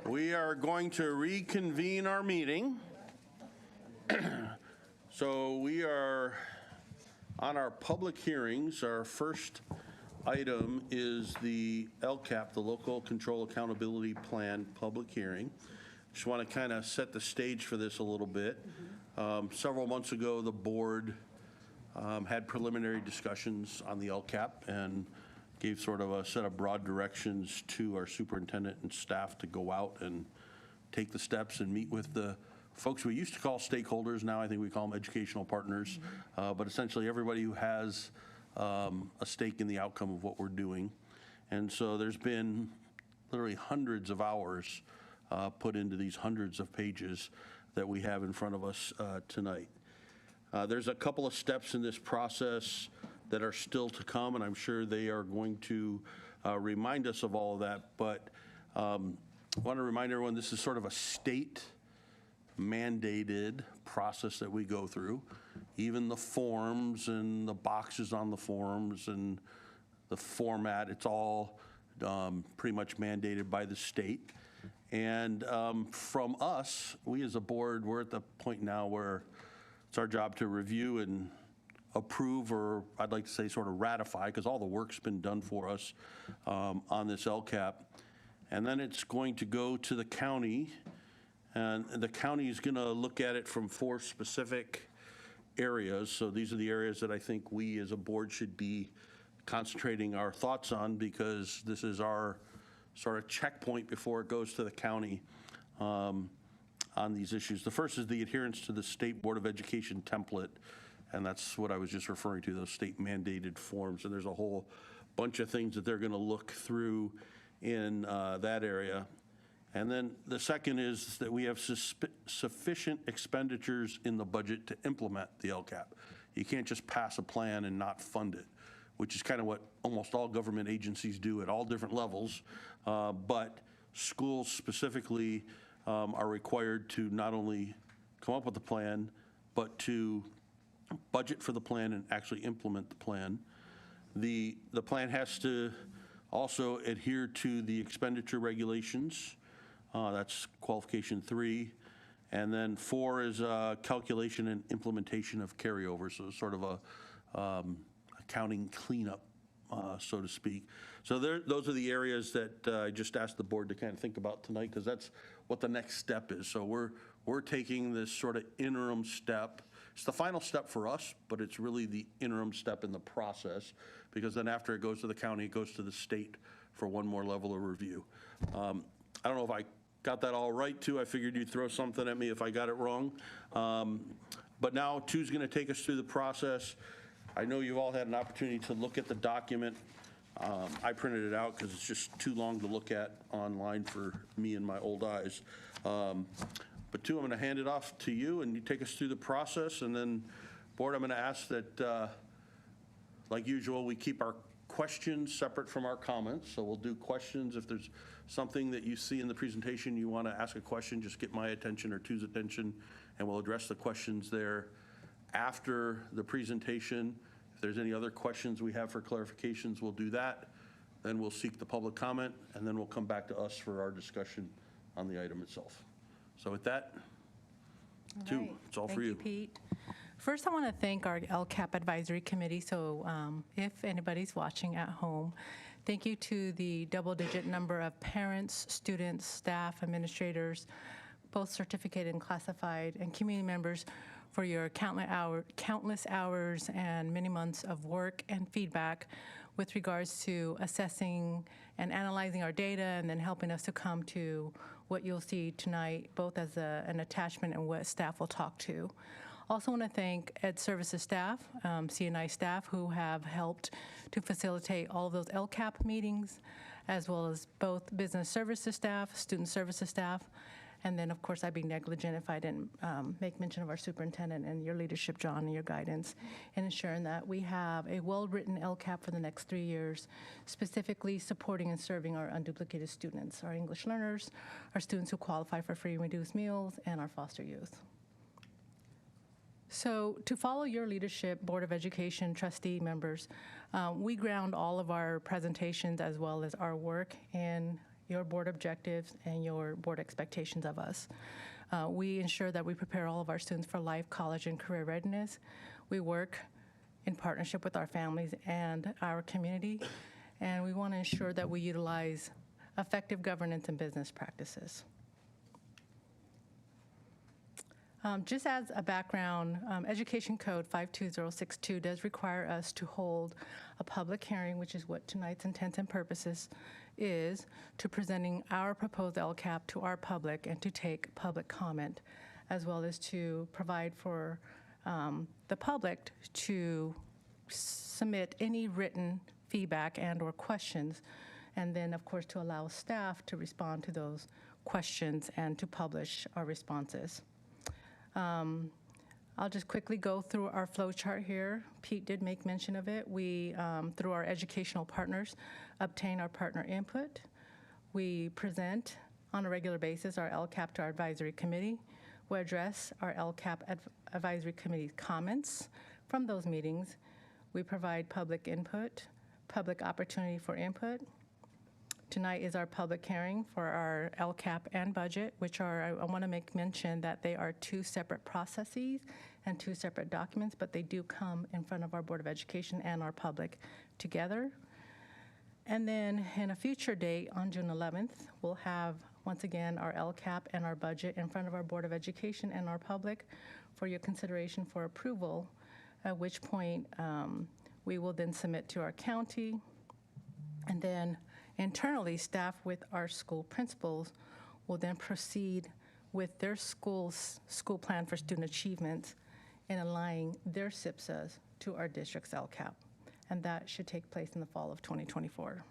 We are going to reconvene our meeting. So we are on our public hearings. Our first item is the LCAP, the Local Control Accountability Plan public hearing. Just want to kind of set the stage for this a little bit. Several months ago, the board had preliminary discussions on the LCAP and gave sort of a set of broad directions to our superintendent and staff to go out and take the steps and meet with the folks we used to call stakeholders. Now I think we call them educational partners, but essentially everybody who has a stake in the outcome of what we're doing. And so there's been literally hundreds of hours put into these hundreds of pages that we have in front of us tonight. There's a couple of steps in this process that are still to come, and I'm sure they are going to remind us of all of that. But I want to remind everyone this is sort of a state mandated process that we go through. Even the forms and the boxes on the forms and the format, it's all pretty much mandated by the state. And from us, we as a board, we're at the point now where it's our job to review and approve, or I'd like to say sort of ratify, because all the work's been done for us on this LCAP. And then it's going to go to the county, and the county is going to look at it from 4 specific areas. So these are the areas that I think we as a board should be concentrating our thoughts on, because this is our sort of checkpoint before it goes to the county on these issues. The first is the adherence to the State Board of Education template, and that's what I was just referring to, those state mandated forms. And there's a whole bunch of things that they're going to look through in that area. And then the second is that we have sufficient expenditures in the budget to implement the LCAP. You can't just pass a plan and not fund it, which is kind of what almost all government agencies do at all different levels. But schools specifically are required to not only come up with a plan, but to budget for the plan and actually implement the plan. The plan has to also adhere to the expenditure regulations. That's qualification 3. And then 4 is calculation and implementation of carryover. So sort of a accounting cleanup, so to speak. So those are the areas that I just asked the board to kind of think about tonight, because that's what the next step is. So we're taking this sort of interim step. It's the final step for us, but it's really the interim step in the process, because then after it goes to the county, it goes to the state for one more level of review. I don't know if I got that all right, too. I figured you'd throw something at me if I got it wrong. But now 2's going to take us through the process. I know you've all had an opportunity to look at the document. I printed it out because it's just too long to look at online for me and my old eyes. But 2, I'm going to hand it off to you, and you take us through the process. And then, board, I'm going to ask that, like usual, we keep our questions separate from our comments. So we'll do questions. If there's something that you see in the presentation you want to ask a question, just get my attention or 2's attention, and we'll address the questions there after the presentation. If there's any other questions we have for clarifications, we'll do that. Then we'll seek the public comment, and then we'll come back to us for our discussion on the item itself. So with that, 2, it's all for you. Thank you, Pete. First, I want to thank our LCAP Advisory Committee. So if anybody's watching at home, thank you to the double-digit number of parents, students, staff, administrators, both certificated and classified, and community members for your countless hours and many months of work and feedback with regards to assessing and analyzing our data, and then helping us to come to what you'll see tonight, both as an attachment and what staff will talk to. Also want to thank Ed Services staff, CNI staff, who have helped to facilitate all of those LCAP meetings, as well as both business services staff, student services staff. And then, of course, I'd be negligent if I didn't make mention of our superintendent and your leadership, John, and your guidance in ensuring that we have a well-written LCAP for the next 3 years, specifically supporting and serving our unduplicated students, our English learners, our students who qualify for free and reduced meals, and our foster youth. So to follow your leadership, Board of Education trustee members, we ground all of our presentations as well as our work in your board objectives and your board expectations of us. We ensure that we prepare all of our students for life, college, and career readiness. We work in partnership with our families and our community, and we want to ensure that we utilize effective governance and business practices. Just as a background, Education Code 52062 does require us to hold a public hearing, which is what tonight's intents and purposes is, to presenting our proposed LCAP to our public and to take public comment, as well as to provide for the public to submit any written feedback and or questions, and then of course to allow staff to respond to those questions and to publish our responses. I'll just quickly go through our flow chart here. Pete did make mention of it. We, through our educational partners, obtain our partner input. We present on a regular basis our LCAP to our advisory committee. We address our LCAP advisory committee comments from those meetings. We provide public input, public opportunity for input. Tonight is our public hearing for our LCAP and budget, which are, I want to make mention that they are two separate processes and two separate documents, but they do come in front of our Board of Education and our public together. And then in a future date, on June 11th, we'll have, once again, our LCAP and our budget in front of our Board of Education and our public for your consideration for approval, at which point we will then submit to our county. And then internally, staff with our school principals will then proceed with their school plan for student achievement and aligning their SIPSAs to our district's LCAP. And that should take place in the fall of 2024.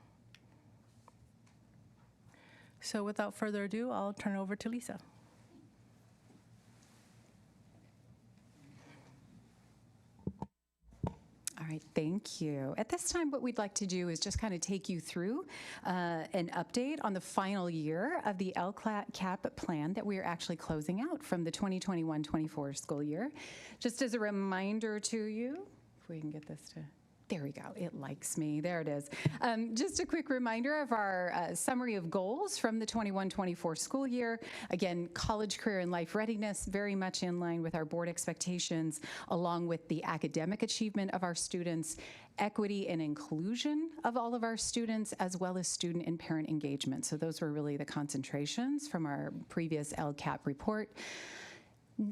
So without further ado, I'll turn it over to Lisa. All right, thank you. At this time, what we'd like to do is just kind of take you through an update on the final year of the LCAP plan that we are actually closing out from the 2021-24 school year. Just as a reminder to you, if we can get this to... There we go. It likes me. There it is. Just a quick reminder of our summary of goals from the 21-24 school year. Again, college, career, and life readiness, very much in line with our board expectations, along with the academic achievement of our students, equity and inclusion of all of our students, as well as student and parent engagement. So those were really the concentrations from our previous LCAP report.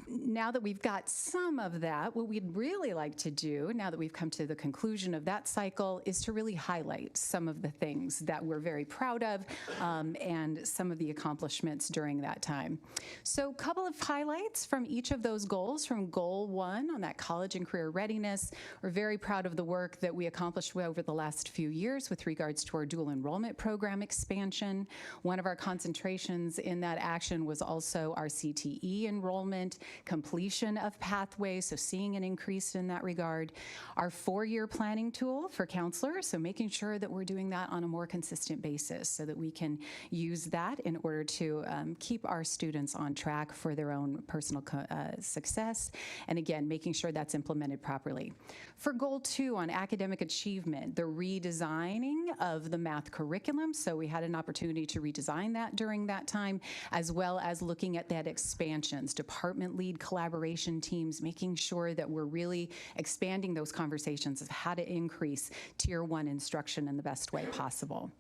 Now that we've got some of that, what we'd really like to do, now that we've come to the conclusion of that cycle, is to really highlight some of the things that we're very proud of and some of the accomplishments during that time. So a couple of highlights from each of those goals. From goal 1 on that college and career readiness, we're very proud of the work that we accomplished over the last few years with regards to our dual enrollment program expansion. One of our concentrations in that action was also our CTE enrollment, completion of pathways, so seeing an increase in that regard. Our 4-year planning tool for counselors, so making sure that we're doing that on a more consistent basis so that we can use that in order to keep our students on track for their own personal success. And again, making sure that's implemented properly. For goal 2 on academic achievement, the redesigning of the math curriculum. So we had an opportunity to redesign that during that time, as well as looking at that expansions, department lead collaboration teams, making sure that we're really expanding those conversations of how to increase Tier 1 instruction in the best way possible.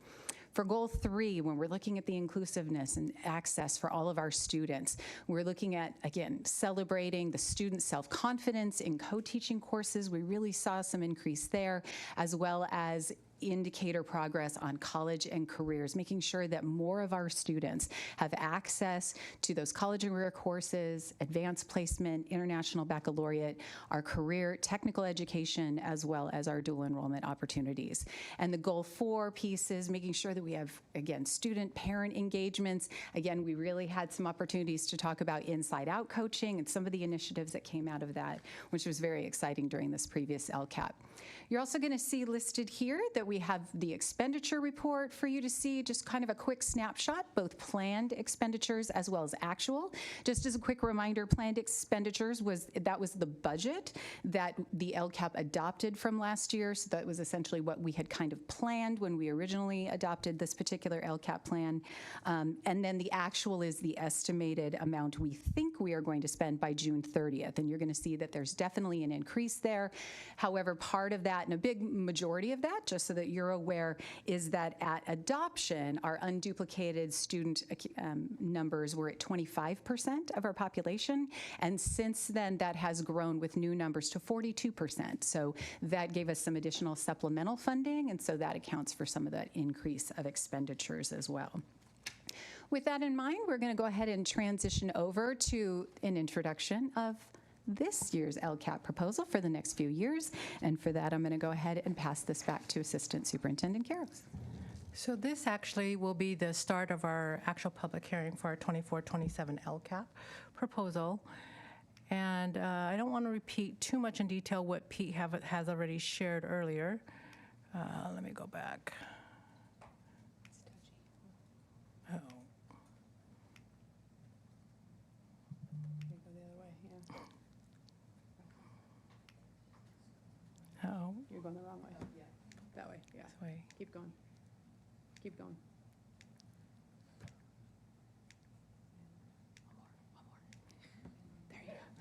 For goal 3, when we're looking at the inclusiveness and access for all of our students, we're looking at, again, celebrating the student self-confidence in co-teaching courses. We really saw some increase there, as well as indicator progress on college and careers, making sure that more of our students have access to those college and career courses, advanced placement, international baccalaureate, our career technical education, as well as our dual enrollment opportunities. And the goal 4 piece is making sure that we have, again, student-parent engagements. Again, we really had some opportunities to talk about inside-out coaching and some of the initiatives that came out of that, which was very exciting during this previous LCAP. You're also going to see listed here that we have the expenditure report for you to see, just kind of a quick snapshot, both planned expenditures as well as actual. Just as a quick reminder, planned expenditures was the budget that the LCAP adopted from last year. So that was essentially what we had kind of planned when we originally adopted this particular LCAP plan. And then the actual is the estimated amount we think we are going to spend by June 30th. And you're going to see that there's definitely an increase there. However, part of that, and a big majority of that, just so that you're aware, is that at adoption, our unduplicated student numbers were at 25% of our population. And since then, that has grown with new numbers to 42%. So that gave us some additional supplemental funding. And so that accounts for some of that increase of expenditures as well. With that in mind, we're going to go ahead and transition over to an introduction of this year's LCAP proposal for the next few years. And for that, I'm going to go ahead and pass this back to Assistant Superintendent Karros. So this actually will be the start of our actual public hearing for our 24-27 LCAP proposal. And I don't want to repeat too much in detail what Pete has already shared earlier. Let me go back. Oh. Oh. You're going the wrong way. Yeah. That way, yeah. This way. Keep going. Keep going.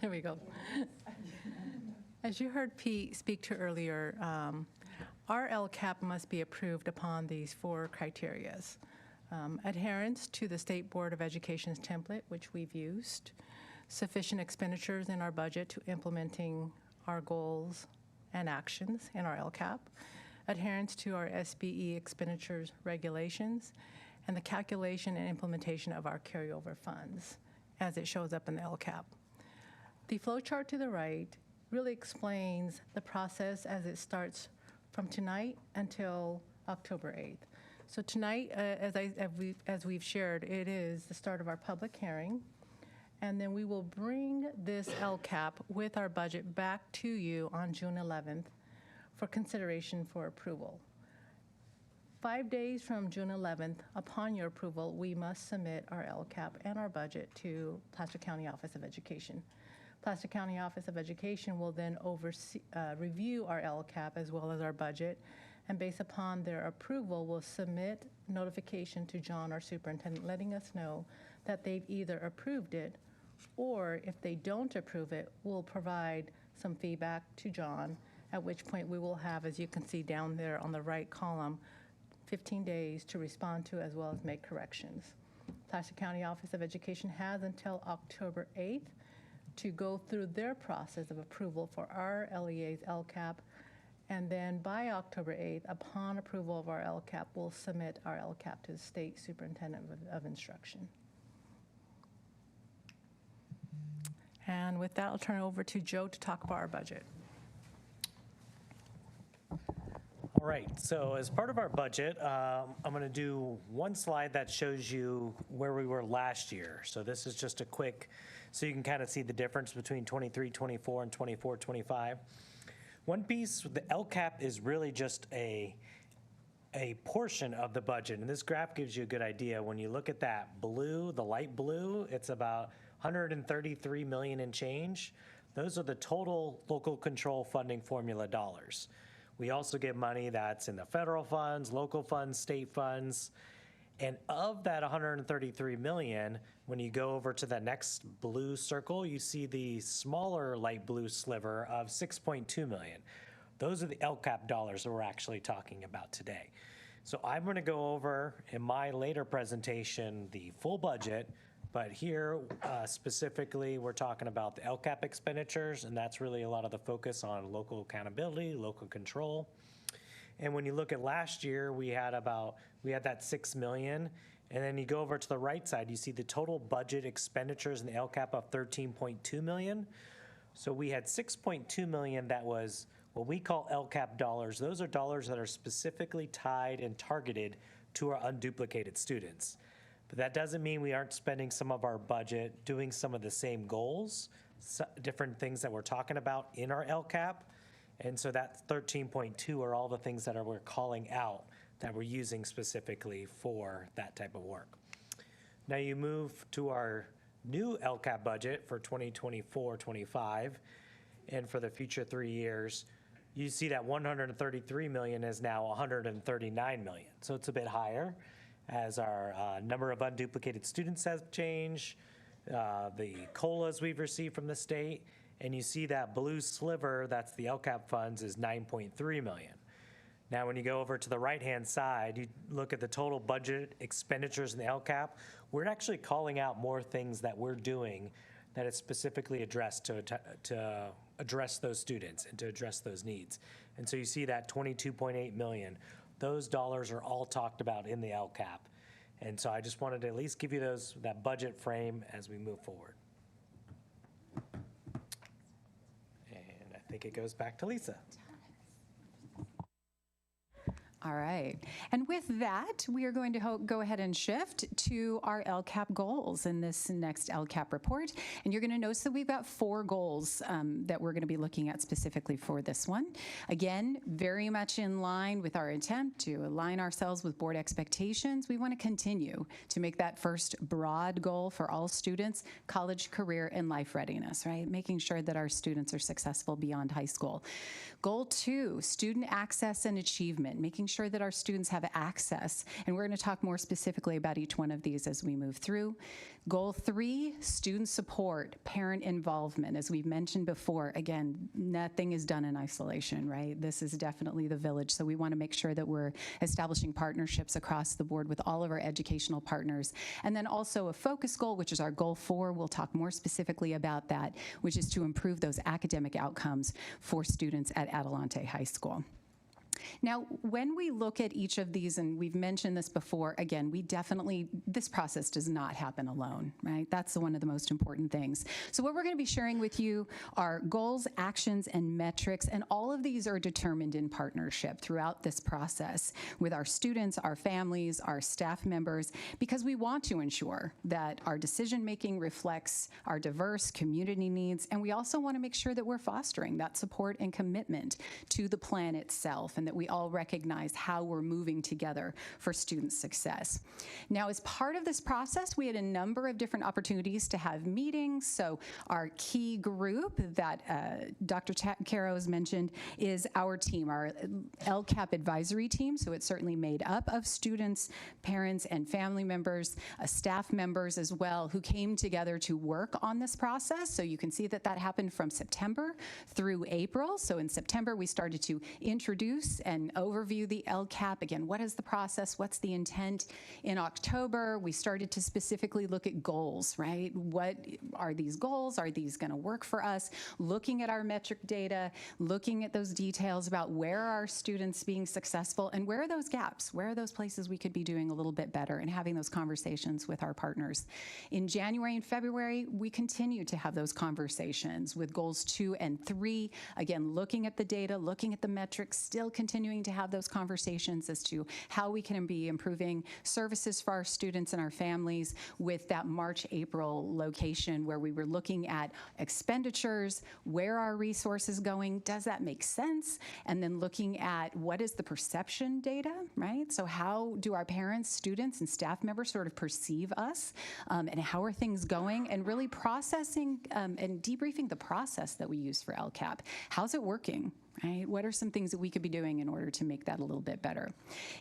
There we go. As you heard Pete speak to earlier, our LCAP must be approved upon these 4 criterias. Adherence to the State Board of Education's template, which we've used, sufficient expenditures in our budget to implementing our goals and actions in our LCAP, adherence to our SBE expenditures regulations, and the calculation and implementation of our carryover funds as it shows up in the LCAP. The flow chart to the right really explains the process as it starts from tonight until October 8th. So tonight, as we've shared, it is the start of our public hearing, and then we will bring this LCAP with our budget back to you on June 11th for consideration for approval. 5 days from June 11th, upon your approval, we must submit our LCAP and our budget to Placer County Office of Education. Placer County Office of Education will then review our LCAP as well as our budget, and based upon their approval, will submit notification to John, our superintendent, letting us know that they've either approved it, or if they don't approve it, we'll provide some feedback to John, at which point we will have, as you can see down there on the right column, 15 days to respond to as well as make corrections. Placer County Office of Education has until October 8th to go through their process of approval for our LEA's LCAP, and then by October 8th, upon approval of our LCAP, we'll submit our LCAP to the State Superintendent of Instruction. And with that, I'll turn it over to Joe to talk about our budget. All right, so as part of our budget, I'm going to do one slide that shows you where we were last year. So this is just a quick, so you can kind of see the difference between 23-24 and 24-25. One piece, the LCAP is really just a portion of the budget, and this graph gives you a good idea. When you look at that blue, the light blue, it's about 133 million and change. Those are the total local control funding formula dollars. We also get money that's in the federal funds, local funds, state funds. And of that 133 million, when you go over to the next blue circle, you see the smaller light blue sliver of 6.2 million. Those are the LCAP dollars that we're actually talking about today. So I'm going to go over in my later presentation the full budget, but here specifically we're talking about the LCAP expenditures, and that's really a lot of the focus on local accountability, local control. And when you look at last year, we had that 6 million, and then you go over to the right side, you see the total budget expenditures in the LCAP of 13.2 million. So we had 6.2 million that was what we call LCAP dollars. Those are dollars that are specifically tied and targeted to our unduplicated students. But that doesn't mean we aren't spending some of our budget doing some of the same goals, different things that we're talking about in our LCAP. And so that 13.2 are all the things that we're calling out that we're using specifically for that type of work. Now you move to our new LCAP budget for 2024-25, and for the future 3 years, you see that 133 million is now 139 million. So it's a bit higher as our number of unduplicated students has changed, the COLAs we've received from the state, and you see that blue sliver, that's the LCAP funds, is 9.3 million. Now, when you go over to the right-hand side, you look at the total budget expenditures in the LCAP, we're actually calling out more things that we're doing that is specifically addressed to address those students and to address those needs. And so you see that 22.8 million. Those dollars are all talked about in the LCAP. And so I just wanted to at least give you that budget frame as we move forward. And I think it goes back to Lisa. All right. And with that, we are going to go ahead and shift to our LCAP goals in this next LCAP report. And you're going to notice that we've got 4 goals that we're going to be looking at specifically for this one. Again, very much in line with our attempt to align ourselves with board expectations. We want to continue to make that first broad goal for all students, college, career, and life readiness, right? Making sure that our students are successful beyond high school. Goal 2, student access and achievement, making sure that our students have access. And we're going to talk more specifically about each one of these as we move through. Goal 3, student support, parent involvement. As we've mentioned before, again, nothing is done in isolation, right? This is definitely the village. So we want to make sure that we're establishing partnerships across the board with all of our educational partners. And then also a focus goal, which is our goal 4. We'll talk more specifically about that, which is to improve those academic outcomes for students at Adelante High School. Now, when we look at each of these, and we've mentioned this before, again, this process does not happen alone, right? That's one of the most important things. So what we're going to be sharing with you are goals, actions, and metrics, and all of these are determined in partnership throughout this process with our students, our families, our staff members, because we want to ensure that our decision-making reflects our diverse community needs, and we also want to make sure that we're fostering that support and commitment to the plan itself, and that we all recognize how we're moving together for student success. Now, as part of this process, we had a number of different opportunities to have meetings. So our key group that Dr. Caro has mentioned is our team, our LCAP advisory team. So it's certainly made up of students, parents, and family members, staff members as well, who came together to work on this process. So you can see that that happened from September through April. So in September, we started to introduce and overview the LCAP. Again, what is the process? What's the intent? In October, we started to specifically look at goals, right? What are these goals? Are these going to work for us? Looking at our metric data, looking at those details about where are our students being successful and where are those gaps? Where are those places we could be doing a little bit better, and having those conversations with our partners. In January and February, we continue to have those conversations with goals 2 and 3. Again, looking at the data, looking at the metrics, still continuing to have those conversations as to how we can be improving services for our students and our families, with that March, April location where we were looking at expenditures, where are resources going, does that make sense? And then looking at what is the perception data, right? So how do our parents, students, and staff members sort of perceive us, and how are things going, and really processing and debriefing the process that we use for LCAP. How's it working? Right? What are some things that we could be doing in order to make that a little bit better?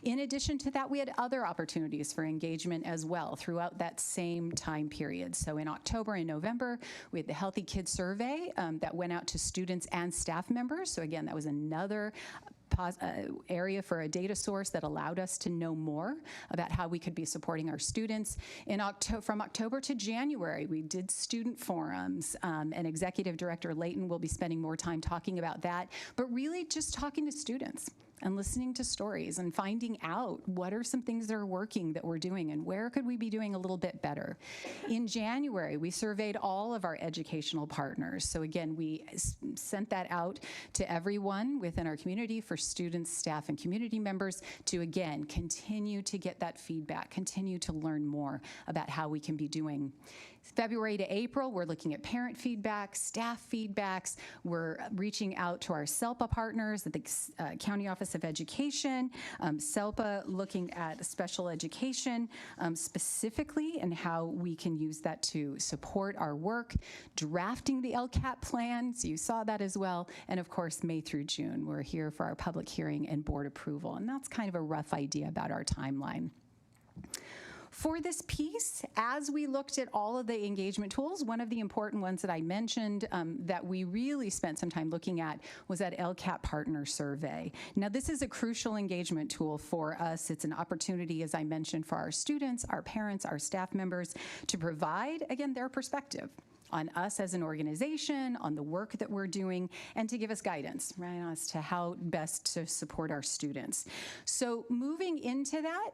In addition to that, we had other opportunities for engagement as well throughout that same time period. So in October and November, we had the Healthy Kids Survey that went out to students and staff members. So again, that was another area for a data source that allowed us to know more about how we could be supporting our students. From October to January, we did student forums, and Executive Director Layton will be spending more time talking about that, but really just talking to students and listening to stories and finding out what are some things that are working that we're doing and where could we be doing a little bit better. In January, we surveyed all of our educational partners. So again, we sent that out to everyone within our community for students, staff, and community members to, again, continue to get that feedback, continue to learn more about how we can be doing. February to April, we're looking at parent feedback, staff feedbacks. We're reaching out to our SELPA partners at the County Office of Education, SELPA looking at special education specifically and how we can use that to support our work, drafting the LCAP plan, so you saw that as well, and of course, May through June, we're here for our public hearing and board approval, and that's kind of a rough idea about our timeline. For this piece, as we looked at all of the engagement tools, one of the important ones that I mentioned that we really spent some time looking at was that LCAP partner survey. Now, this is a crucial engagement tool for us. It's an opportunity, as I mentioned, for our students, our parents, our staff members to provide, again, their perspective on us as an organization, on the work that we're doing, and to give us guidance, right, as to how best to support our students. So moving into that,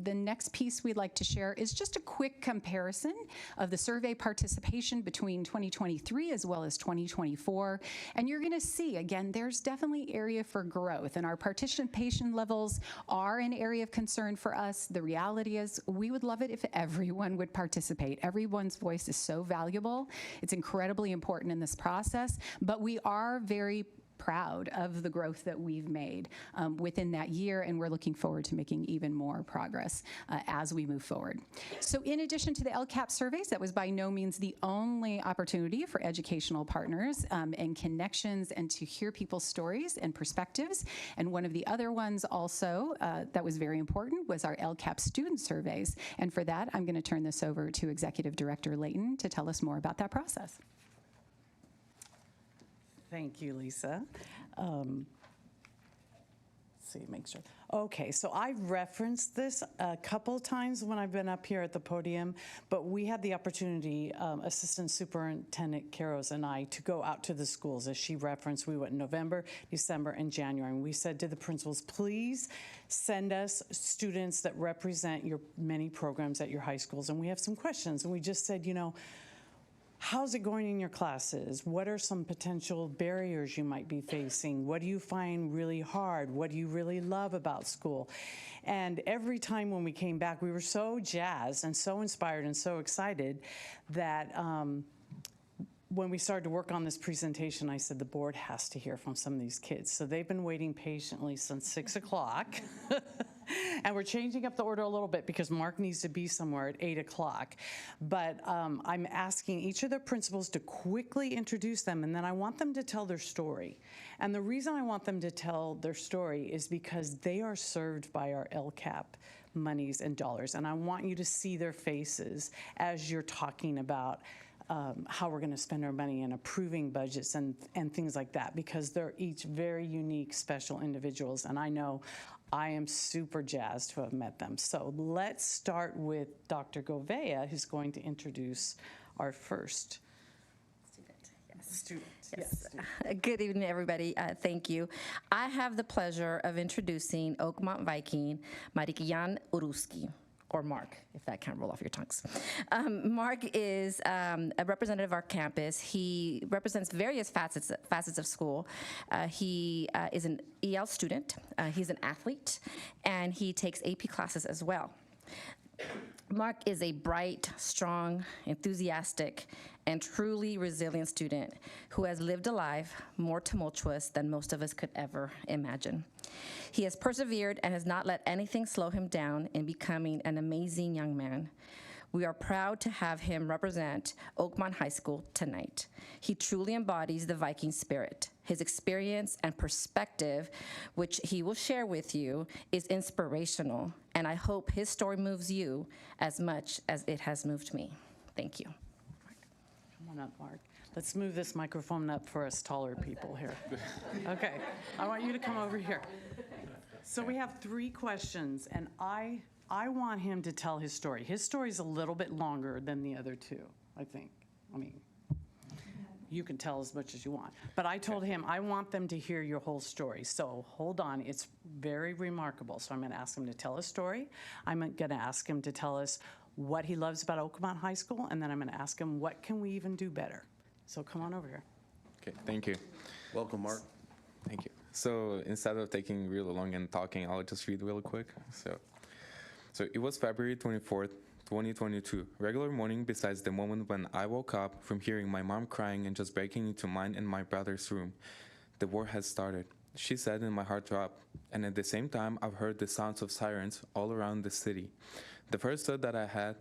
the next piece we'd like to share is just a quick comparison of the survey participation between 2023 as well as 2024. And you're gonna see, again, there's definitely area for growth, and our participation levels are an area of concern for us. The reality is we would love it if everyone would participate. Everyone's voice is so valuable. It's incredibly important in this process, but we are very proud of the growth that we've made within that year, and we're looking forward to making even more progress as we move forward. So in addition to the LCAP surveys, that was by no means the only opportunity for educational partners and connections and to hear people's stories and perspectives. And one of the other ones also that was very important was our LCAP student surveys. And for that, I'm going to turn this over to Executive Director Layton to tell us more about that process. Thank you, Lisa. Let's see, make sure. Okay, so I've referenced this a couple times when I've been up here at the podium, but we had the opportunity, Assistant Superintendent Caros and I, to go out to the schools. As she referenced, we went in November, December, and January, and we said to the principals, please send us students that represent your many programs at your high schools, and we have some questions. And we just said, you know, how's it going in your classes? What are some potential barriers you might be facing? What do you find really hard? What do you really love about school? And every time when we came back, we were so jazzed and so inspired and so excited that when we started to work on this presentation, I said the board has to hear from some of these kids. So they've been waiting patiently since 6 o'clock. And we're changing up the order a little bit because Mark needs to be somewhere at 8 o'clock. But I'm asking each of the principals to quickly introduce them, and then I want them to tell their story. And the reason I want them to tell their story is because they are served by our LCAP monies and dollars. And I want you to see their faces as you're talking about how we're going to spend our money and approving budgets and things like that, because they're each very unique, special individuals. And I know I am super jazzed to have met them. So let's start with Dr. Govea, who's going to introduce our first student. Yes. Good evening, everybody. Thank you. I have the pleasure of introducing Oakmont Viking Marikian Uruski, or Mark, if that can't roll off your tongues. Mark is a representative of our campus. He represents various facets of school. He is an EL student, he's an athlete, and he takes AP classes as well. Mark is a bright, strong, enthusiastic, and truly resilient student who has lived a life more tumultuous than most of us could ever imagine. He has persevered and has not let anything slow him down in becoming an amazing young man. We are proud to have him represent Oakmont High School tonight. He truly embodies the Viking spirit. His experience and perspective, which he will share with you, is inspirational, and I hope his story moves you as much as it has moved me. Thank you. Come on up, Mark. Let's move this microphone up for us taller people here. Okay, I want you to come over here. So we have 3 questions, and I want him to tell his story. His story is a little bit longer than the other 2, I think. I mean, you can tell as much as you want. But I told him, I want them to hear your whole story. So hold on, it's very remarkable. So I'm going to ask him to tell a story. I'm going to ask him to tell us what he loves about Oakmont High School, and then I'm going to ask him, what can we even do better? So come on over here. Okay, thank you. Welcome, Mark. Thank you. So instead of taking really long and talking, I'll just read real quick. So it was February 24th, 2022. Regular morning besides the moment when I woke up from hearing my mom crying and just breaking into mine and my brother's room. The war has started. She said, and my heart dropped. And at the same time, I've heard the sounds of sirens all around the city. The first thought that I had,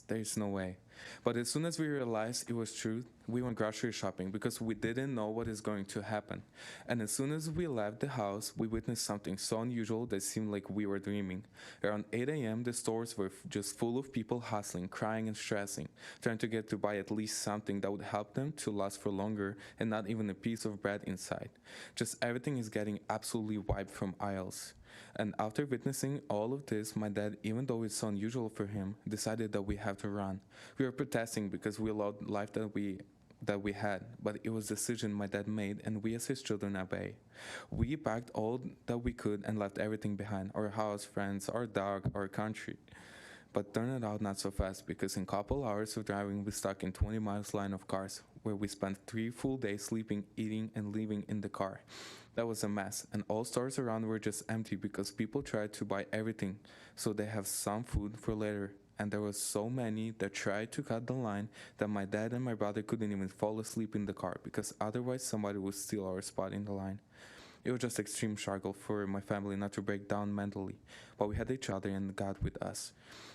there's no way. But as soon as we realized it was true, we went grocery shopping because we didn't know what is going to happen. And as soon as we left the house, we witnessed something so unusual that seemed like we were dreaming. Around 8 a.m., the stores were just full of people hustling, crying, and stressing, trying to get to buy at least something that would help them to last for longer and not even a piece of bread inside. Just everything is getting absolutely wiped from aisles. And after witnessing all of this, my dad, even though it's so unusual for him, decided that we have to run. We were protesting because we loved life that we had, but it was a decision my dad made, and we as his children obey. We packed all that we could and left everything behind, our house, friends, our dog, our country. But turned it out not so fast, because in a couple hours of driving, we stuck in 20 miles line of cars, where we spent 3 full days sleeping, eating, and living in the car. That was a mess, and all stores around were just empty because people tried to buy everything so they have some food for later. And there was so many that tried to cut the line that my dad and my brother couldn't even fall asleep in the car because otherwise somebody would steal our spot in the line. It was just extreme struggle for my family not to break down mentally, but we had each other and God with us.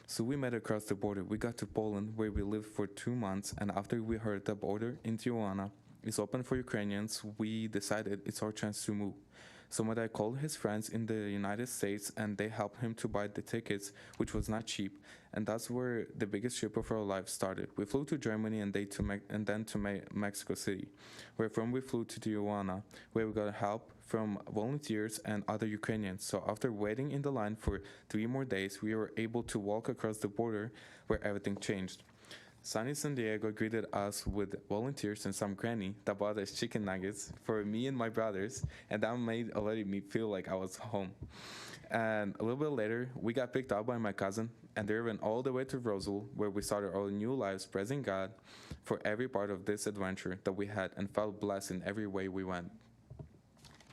So we met across the border. We got to Poland, where we lived for 2 months, and after we heard the border in Tijuana is open for Ukrainians, we decided it's our chance to move. So my dad called his friends in the United States, and they helped him to buy the tickets, which was not cheap. And that's where the biggest trip of our life started. We flew to Germany and then to Mexico City, where from we flew to Tijuana, where we got help from volunteers and other Ukrainians. So after waiting in the line for 3 more days, we were able to walk across the border, where everything changed. Sunny San Diego greeted us with volunteers and some granny that bought us chicken nuggets for me and my brothers, and that made already me feel like I was home. And a little bit later, we got picked up by my cousin, and they went all the way to Roswell, where we started our new lives, praising God for every part of this adventure that we had, and felt blessed in every way we went.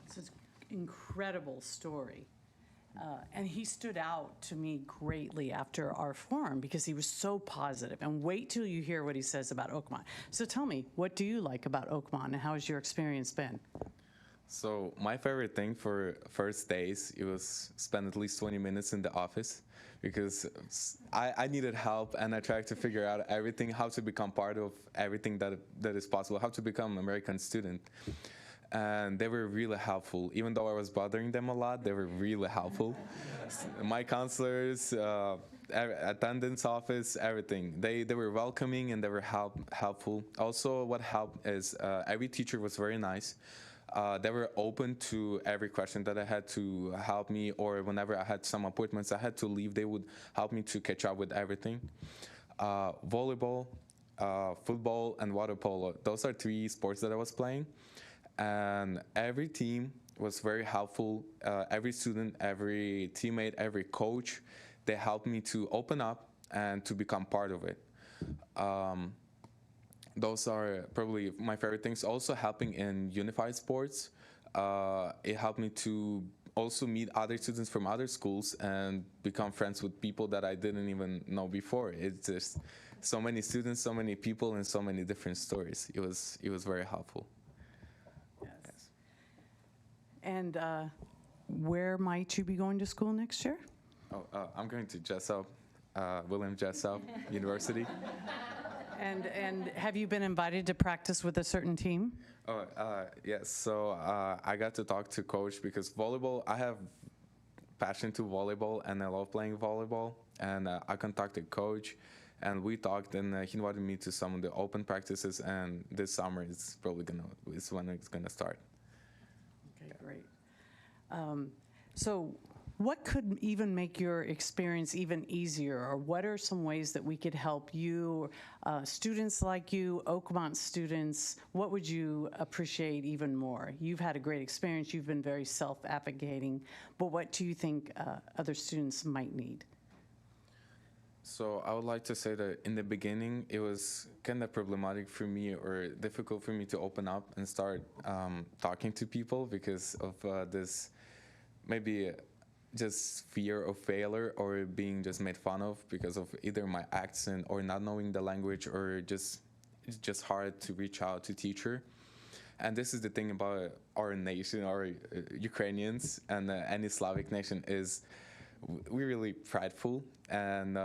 It's an incredible story. And he stood out to me greatly after our forum because he was so positive. And wait till you hear what he says about Oakmont. So tell me, what do you like about Oakmont, and how has your experience been? So my favorite thing for first days, it was spend at least 20 minutes in the office, because I needed help, and I tried to figure out everything, how to become part of everything that is possible, how to become an American student. And they were really helpful. Even though I was bothering them a lot, they were really helpful. My counselors, attendance office, everything. They were welcoming, and they were helpful. Also, what helped is every teacher was very nice. They were open to every question that I had to help me, or whenever I had some appointments I had to leave, they would help me to catch up with everything. Volleyball, football, and water polo. Those are 3 sports that I was playing. And every team was very helpful. Every student, every teammate, every coach, they helped me to open up and to become part of it. Those are probably my favorite things. Also helping in unified sports. It helped me to also meet other students from other schools and become friends with people that I didn't even know before. It's just so many students, so many people, and so many different stories. It was very helpful. And where might you be going to school next year? I'm going to Jessup, William Jessup University. And have you been invited to practice with a certain team? Yes. So I got to talk to coach because volleyball, I have passion to volleyball, and I love playing volleyball. And I contacted coach, and we talked, and he invited me to some of the open practices. And this summer is probably is when it's gonna start. Okay, great. So What could even make your experience even easier, or what are some ways that we could help you, students like you, Oakmont students? What would you appreciate even more? You've had a great experience. You've been very self-advocating, but what do you think other students might need? So I would like to say that in the beginning, it was kind of problematic for me or difficult for me to open up and start talking to people because of this maybe just fear of failure or being just made fun of because of either my accent or not knowing the language, or it's just hard to reach out to teacher. And this is the thing about our nation, our Ukrainians and any Slavic nation, is we're really prideful, and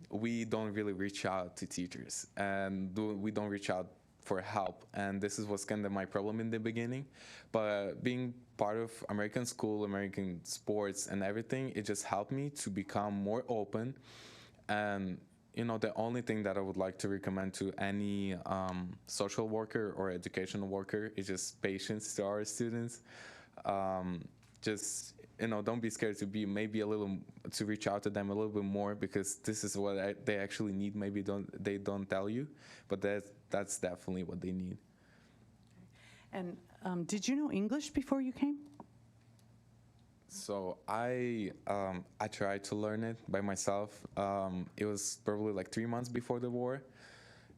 we don't really reach out to teachers, and we don't reach out for help. And this was kind of my problem in the beginning. But being part of American school, American sports and everything, it just helped me to become more open. And the only thing that I would like to recommend to any social worker or educational worker is just patience to our students. Just don't be scared to be maybe to reach out to them a little bit more, because this is what they actually need. Maybe they don't tell you, but that's definitely what they need. And did you know English before you came? So I tried to learn it by myself. It was probably like 3 months before the war.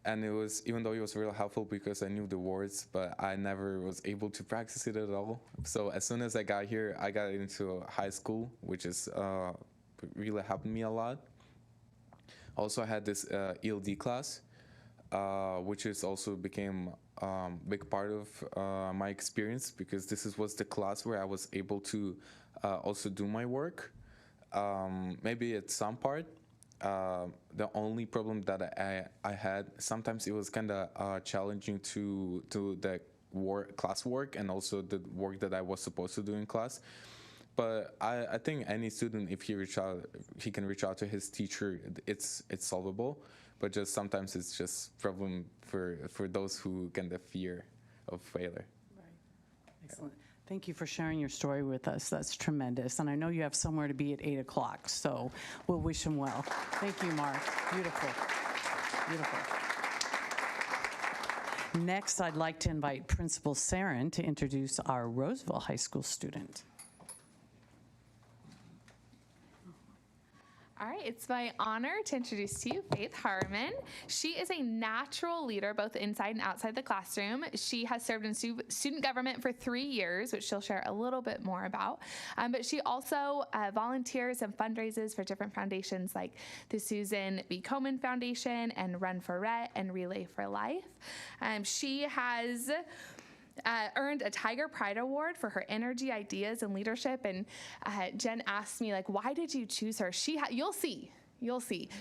And it was, even though it was really helpful because I knew the words, but I never was able to practice it at all. So as soon as I got here, I got into high school, which is really helped me a lot. Also, I had this ELD class, which is also became a big part of my experience, because was the class where I was able to also do my work. Maybe at some part. The only problem that I had, sometimes it was kind of challenging to the class work and also the work that I was supposed to do in class. But I think any student, if he can reach out to his teacher, it's solvable. But just sometimes it's just problem for those who get the fear of failure. Right. Excellent. Thank you for sharing your story with us. That's tremendous. And I know you have somewhere to be at 8 o'clock, so we'll wish him well. Thank you, Mark. Beautiful. Beautiful. Next, I'd like to invite Principal Sarin to introduce our Roseville High School student. All right, it's my honor to introduce to you Faith Harmon. She is a natural leader both inside and outside the classroom. She has served in student government for 3 years, which she'll share a little bit more about. But she also volunteers and fundraises for different foundations like the Susan B. Komen Foundation and Run for Rhett and Relay for Life. She has earned a Tiger Pride Award for her energy, ideas, and leadership. And Jen asked me, why did you choose her? You'll see.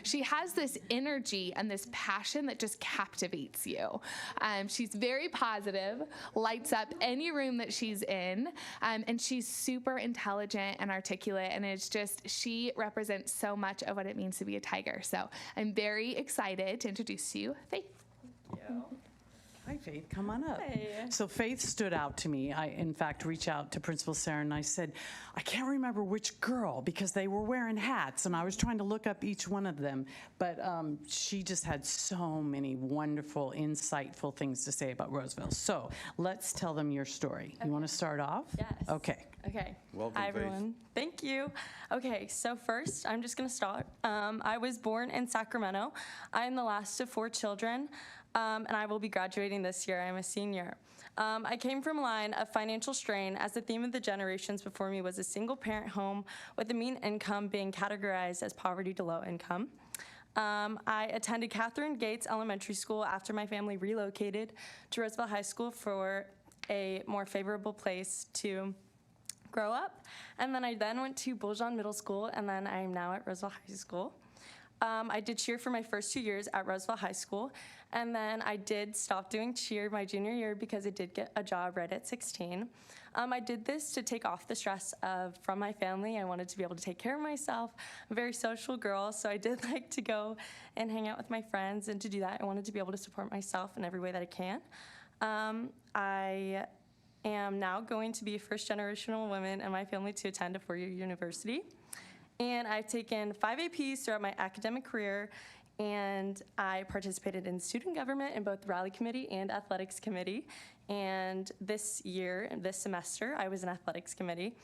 She has this energy and this passion that just captivates you. She's very positive, lights up any room that she's in, and she's super intelligent and articulate, and she represents so much of what it means to be a Tiger. So I'm very excited to introduce to you Faith. Thank you. Hi, Faith. Come on up. Hey. So Faith stood out to me. I, in fact, reached out to Principal Sarah and I said, I can't remember which girl because they were wearing hats, and I was trying to look up each one of them. But she just had so many wonderful, insightful things to say about Roseville. So let's tell them your story. Okay. You want to start off? Yes. Okay. Okay. Welcome, Hi, everyone. Thank you. Okay, so first, I'm just going to start. I was born in Sacramento. I'm the last of 4 children. And I will be graduating this year. I'm a senior. I came from a line of financial strain, as the theme of the generations before me was a single-parent home with the mean income being categorized as poverty to low income. I attended Catherine Gates Elementary School after my family relocated to Roseville High School for a more favorable place to grow up. And then I went to Buljan Middle School, and then I am now at Roseville High School. I did cheer for my first 2 years at Roseville High School, and then I did stop doing cheer my junior year because I did get a job right at 16. I did this to take off the stress from my family. I wanted to be able to take care of myself. I'm a very social girl, so I did like to go and hang out with my friends, and to do that, I wanted to be able to support myself in every way that I can. I am now going to be a first-generational woman in my family to attend a four-year university. And I've taken 5 APs throughout my academic career, and I participated in student government in both rally committee and athletics committee. And this semester, I was in athletics committee.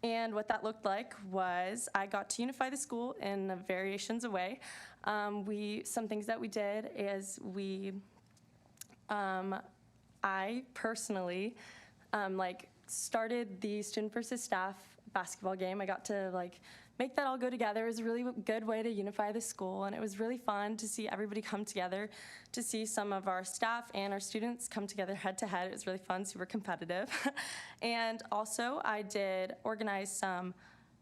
And what that looked like was I got to unify the school in variations of way. Some things that we did is I personally started the student versus staff basketball game. I got to make that all go together. It was a really good way to unify the school, and it was really fun to see everybody come together, to see some of our staff and our students come together head to head. It was really fun, super competitive. And also I did organize some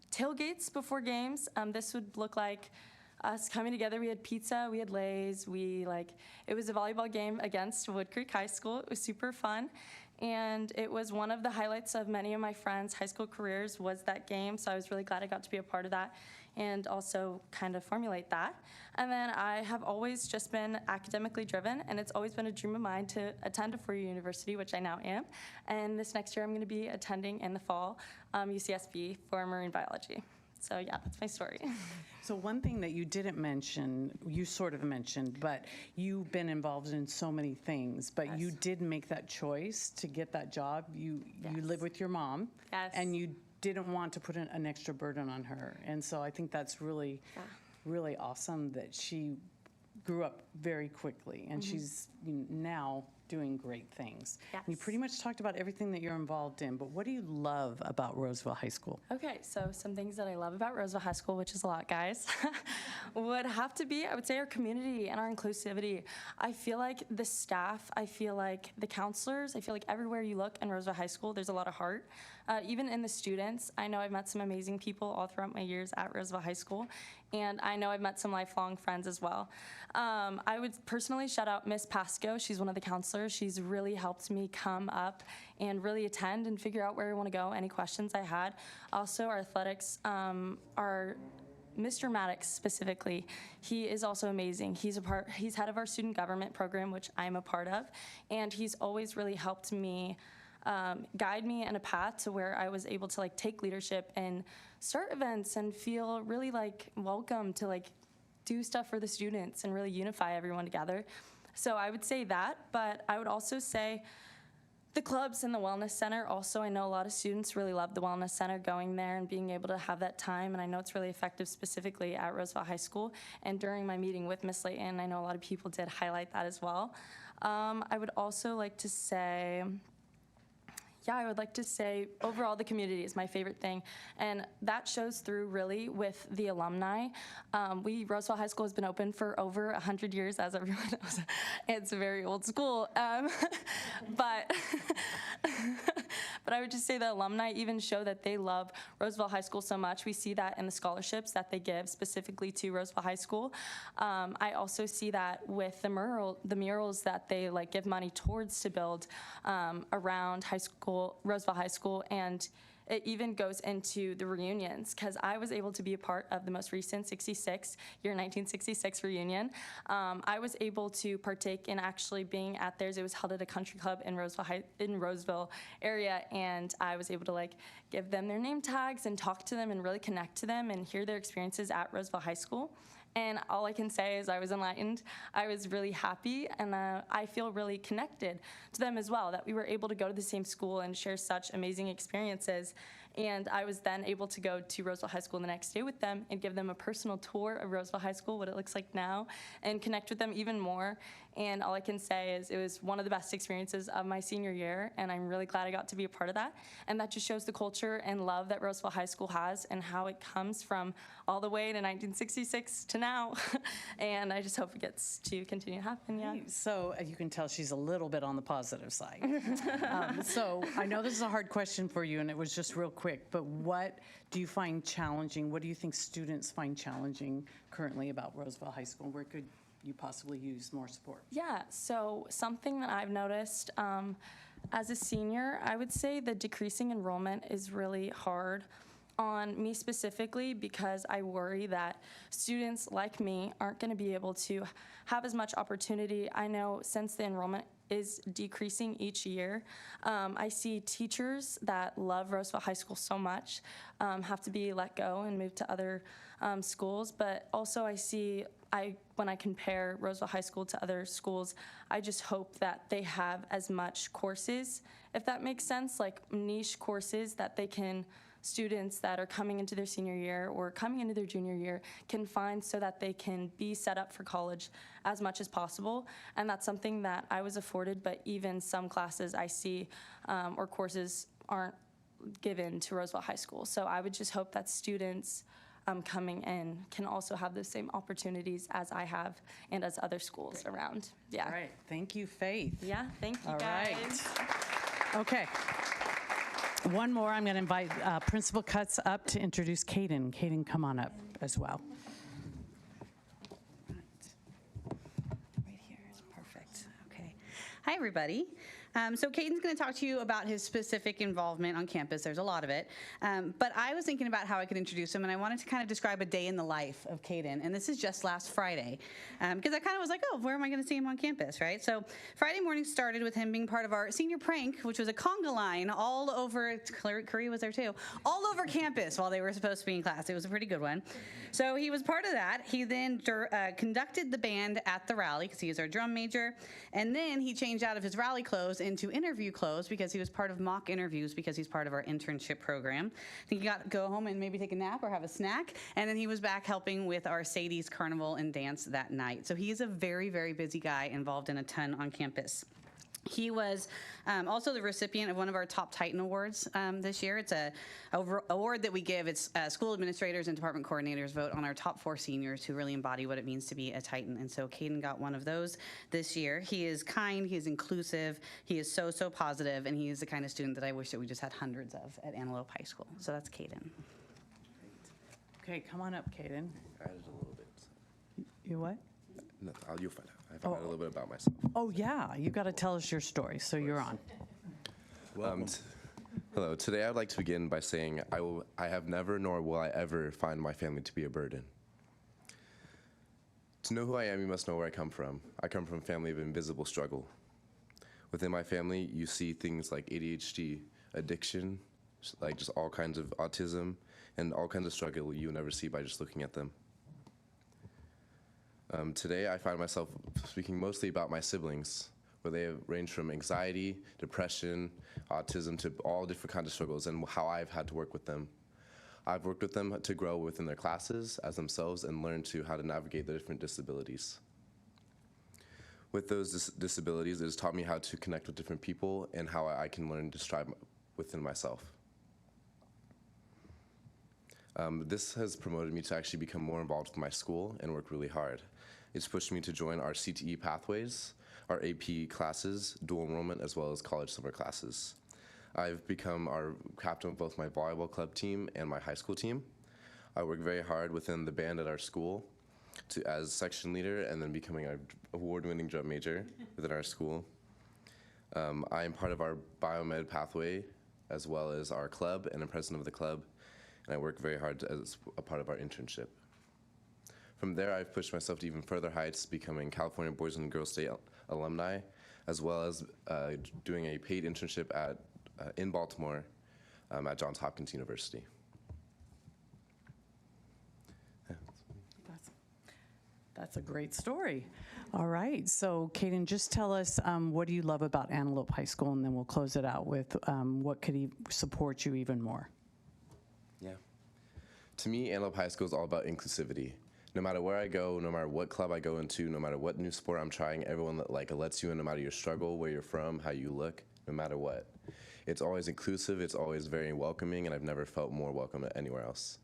tailgates before games. This would look like us coming together. We had pizza, we had Lay's, it was a volleyball game against Wood Creek High School. It was super fun. And it was one of the highlights of many of my friends' high school careers was that game, so I was really glad I got to be a part of that and also kind of formulate that. And then I have always just been academically driven, and it's always been a dream of mine to attend a four-year university, which I now am. And this next year I'm going to be attending in the fall UCSB for marine biology. So yeah, that's my story. So one thing that you didn't mention, you sort of mentioned, but you've been involved in so many things, but you did make that choice to get that job. You live with your mom, and you didn't want to put an extra burden on her. And so I think that's really, really awesome that she grew up very quickly, and she's now doing great things. Yes. You pretty much talked about everything that you're involved in, but what do you love about Roseville High School? Okay, so some things that I love about Roseville High School, which is a lot, guys, would have to be, I would say, our community and our inclusivity. I feel like the staff, I feel like the counselors, I feel like everywhere you look in Roseville High School, there's a lot of heart. Even in the students, I know I've met some amazing people all throughout my years at Roseville High School, and I know I've met some lifelong friends as well. I would personally shout out Miss Pasco. She's one of the counselors. She's really helped me come up and really attend and figure out where I want to go, any questions I had. Also, our athletics, our Mr. Maddox specifically, he is also amazing. He's head of our student government program, which I'm a part of, and he's always really helped me guide me in a path to where I was able to take leadership and start events and feel really welcome to do stuff for the students and really unify everyone together. So I would say that, but I would also say the clubs and the wellness center. Also, I know a lot of students really love the wellness center, going there and being able to have that time, and I know it's really effective specifically at Roseville High School. And during my meeting with Miss Layton, I know a lot of people did highlight that as well. I would also like to say, I would like to say overall the community is my favorite thing, and that shows through really with the alumni. Roseville High School has been open for over 100 years, as everyone knows. It's a very old school, but I would just say the alumni even show that they love Roseville High School so much. We see that in the scholarships that they give specifically to Roseville High School. I also see that with the murals that they give money towards to build around Roseville High School, and it even goes into the reunions, because I was able to be a part of the most recent 1966 reunion. I was able to partake in actually being at theirs. It was held at a country club in Roseville area, and I was able to give them their name tags and talk to them and really connect to them and hear their experiences at Roseville High School. And all I can say is I was enlightened. I was really happy, and I feel really connected to them as well, that we were able to go to the same school and share such amazing experiences. And I was then able to go to Roseville High School the next day with them and give them a personal tour of Roseville High School, what it looks like now, and connect with them even more. And all I can say is it was one of the best experiences of my senior year, and I'm really glad I got to be a part of that. And that just shows the culture and love that Roseville High School has and how it comes from all the way to 1966 to now. And I just hope it gets to continue to happen, yeah. So you can tell she's a little bit on the positive side. So I know this is a hard question for you, and it was just real quick, but what do you find challenging? What do you think students find challenging currently about Roseville High School? Where could you possibly use more support? Yeah, so something that I've noticed as a senior, I would say the decreasing enrollment is really hard on me specifically because I worry that students like me aren't going to be able to have as much opportunity. I know since the enrollment is decreasing each year, I see teachers that love Roosevelt High School so much have to be let go and move to other schools, but also I see when I compare Roosevelt High School to other schools, I just hope that they have as much courses, if that makes sense, like niche courses that students that are coming into their senior year or coming into their junior year can find so that they can be set up for college as much as possible. And that's something that I was afforded, but even some classes I see or courses aren't given to Roosevelt High School. So I would just hope that students coming in can also have those same opportunities as I have and as other schools around. Yeah. All right. Thank you, Faith. Yeah, thank you, All guys. right. Okay. One more. I'm going to invite Principal Cutts up to introduce Caden. Caden, come on up as well. Right here is perfect. Okay. Hi, everybody. So Caden's going to talk to you about his specific involvement on campus. There's a lot of it. But I was thinking about how I could introduce him, and I wanted to kind of describe a day in the life of Caden. And this is just last Friday. Because I kind of was like, oh, where am I going to see him on campus, right? So Friday morning started with him being part of our senior prank, which was a conga line all over, Curry was there too, all over campus while they were supposed to be in class. It was a pretty good one. So he was part of that. He then conducted the band at the rally, because he is our drum major. And then he changed out of his rally clothes into interview clothes because he was part of mock interviews because he's part of our internship program. I think he got to go home and maybe take a nap or have a snack, and then he was back helping with our Sadie's Carnival and dance that night. So he is a very, very busy guy involved in a ton on campus. He was also the recipient of one of our Top Titan Awards this year. It's a award that we give. It's school administrators and department coordinators vote on our top 4 seniors who really embody what it means to be a Titan. And so Caden got one of those this year. He is kind, he is inclusive, he is so, so positive, and he is the kind of student that I wish that we just had hundreds of at Antelope High School. So that's Caden. Okay, come on up, Caden. I added a little bit. You what? No, you'll find out. I found out a little bit about myself. Oh, yeah. You got to tell us your story, so you're on. Hello. Today I'd like to begin by saying I have never nor will I ever find my family to be a burden. To know who I am, you must know where I come from. I come from a family of invisible struggle. Within my family, you see things like ADHD, addiction, like just all kinds of autism, and all kinds of struggle you never see by just looking at them. Today, I find myself speaking mostly about my siblings, where they range from anxiety, depression, autism, to all different kinds of struggles, and how I've had to work with them. I've worked with them to grow within their classes as themselves and learn how to navigate the different disabilities. With those disabilities, it has taught me how to connect with different people and how I can learn to strive within myself. This has promoted me to actually become more involved with my school and work really hard. It's pushed me to join our CTE pathways, our AP classes, dual enrollment, as well as college summer classes. I've become our captain of both my volleyball club team and my high school team. I work very hard within the band at our school as section leader and then becoming our award-winning drum major within our school. I am part of our biomed pathway as well as our club, and I'm president of the club, and I work very hard as a part of our internship. From there, I've pushed myself to even further heights, becoming California Boys and Girls State alumni, as well as doing a paid internship in Baltimore at Johns Hopkins University. That's a great story. All right, so Caden, just tell us what do you love about Antelope High School, and then we'll close it out with what could support you even more. Yeah. To me, Antelope High School is all about inclusivity. No matter where I go, no matter what club I go into, no matter what new sport I'm trying, everyone lets you in, no matter your struggle, where you're from, how you look, no matter what. It's always inclusive, it's always very welcoming, and I've never felt more welcome anywhere else.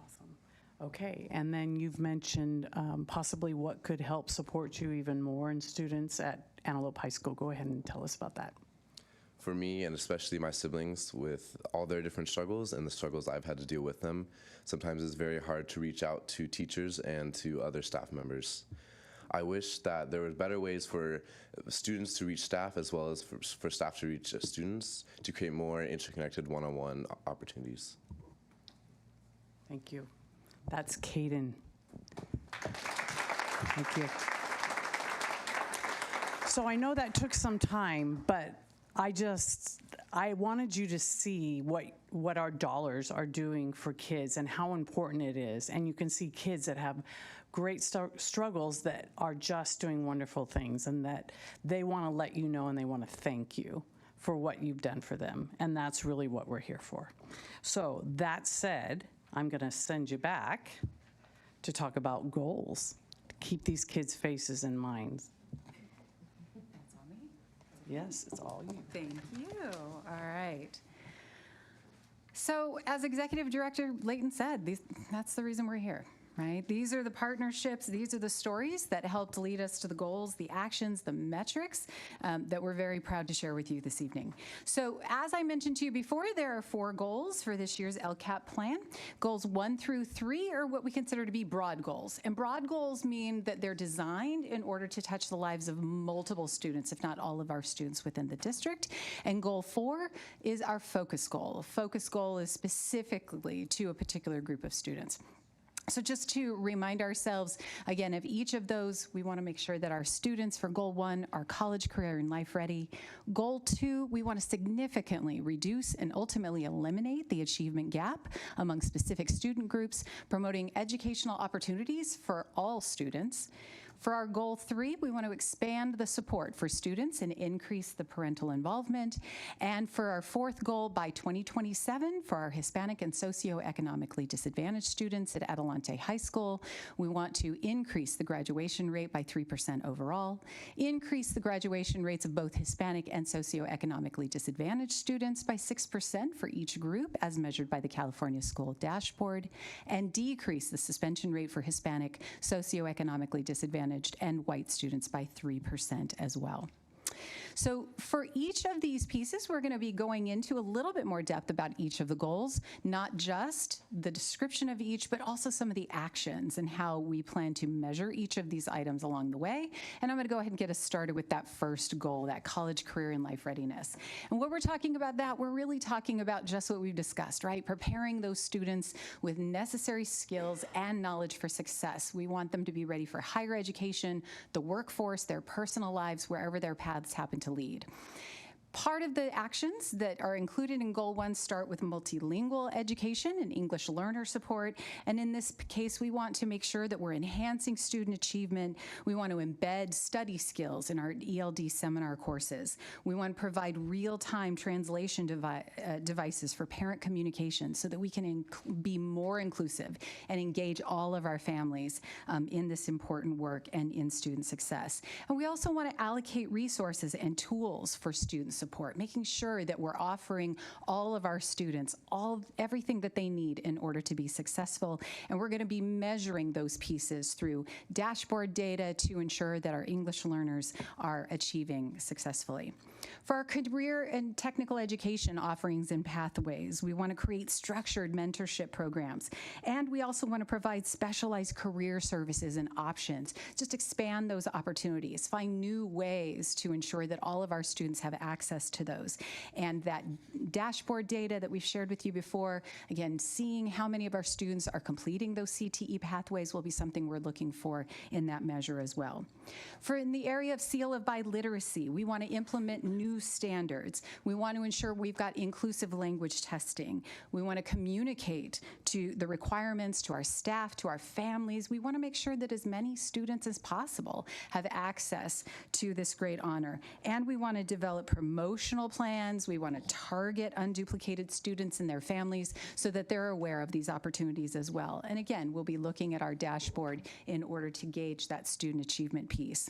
Awesome. Okay, and then you've mentioned possibly what could help support you even more in students at Antelope High School. Go ahead and tell us about that. For me, and especially my siblings, with all their different struggles and the struggles I've had to deal with them, sometimes it's very hard to reach out to teachers and to other staff members. I wish that there were better ways for students to reach staff as well as for staff to reach students to create more interconnected one-on-one opportunities. Thank you. That's Caden. Thank you. So I know that took some time, but I wanted you to see what our dollars are doing for kids and how important it is. And you can see kids that have great struggles that are just doing wonderful things, and that they want to let you know and they want to thank you for what you've done for them. And that's really what we're here for. So that said, I'm going to send you back to talk about goals, to keep these kids' faces in mind. That's on me? Yes, it's all you. Thank you. All right. So as Executive Director Layton said, that's the reason we're here. Right? These are the partnerships, these are the stories that helped lead us to the goals, the actions, the metrics that we're very proud to share with you this evening. So as I mentioned to you before, there are 4 goals for this year's LCAP plan. Goals 1 through 3 are what we consider to be broad goals. And broad goals mean that they're designed in order to touch the lives of multiple students, if not all of our students within the district. And goal 4 is our focus goal. A focus goal is specifically to a particular group of students. So just to remind ourselves, again, of each of those, we want to make sure that our students for Goal 1 are college, career, and life ready. Goal 2, we want to significantly reduce and ultimately eliminate the achievement gap among specific student groups, promoting educational opportunities for all students. For our Goal 3, we want to expand the support for students and increase the parental involvement. And for our 4th goal, by 2027, for our Hispanic and socioeconomically disadvantaged students at Adelante High School, we want to increase the graduation rate by 3% overall, increase the graduation rates of both Hispanic and socioeconomically disadvantaged students by 6% for each group, as measured by the California School Dashboard, and decrease the suspension rate for Hispanic, socioeconomically disadvantaged and white students by 3% as well. So for each of these pieces, we're going to be going into a little bit more depth about each of the goals, not just the description of each, but also some of the actions and how we plan to measure each of these items along the way. And I'm going to go ahead and get us started with that first goal, that college, career, and life readiness. And what we're talking about that, we're really talking about just what we've discussed, right? Preparing those students with necessary skills and knowledge for success. We want them to be ready for higher education, the workforce, their personal lives, wherever their paths happen to lead. Part of the actions that are included in Goal 1 start with multilingual education and English learner support. And in this case, we want to make sure that we're enhancing student achievement. We want to embed study skills in our ELD seminar courses. We want to provide real-time translation devices for parent communication so that we can be more inclusive and engage all of our families in this important work and in student success. And we also want to allocate resources and tools for student support, making sure that we're offering all of our students everything that they need in order to be successful. And we're going to be measuring those pieces through dashboard data to ensure that our English learners are achieving successfully. For our career and technical education offerings and pathways, we want to create structured mentorship programs. And we also want to provide specialized career services and options. Just expand those opportunities, find new ways to ensure that all of our students have access to those. And that dashboard data that we've shared with you before, again, seeing how many of our students are completing those CTE pathways will be something we're looking for in that measure as well. For in the area of seal of biliteracy, we want to implement new standards. We want to ensure we've got inclusive language testing. We want to communicate to the requirements to our staff, to our families. We want to make sure that as many students as possible have access to this great honor. And we want to develop promotional plans. We want to target unduplicated students and their families so that they're aware of these opportunities as well. And again, we'll be looking at our dashboard in order to gauge that student achievement piece.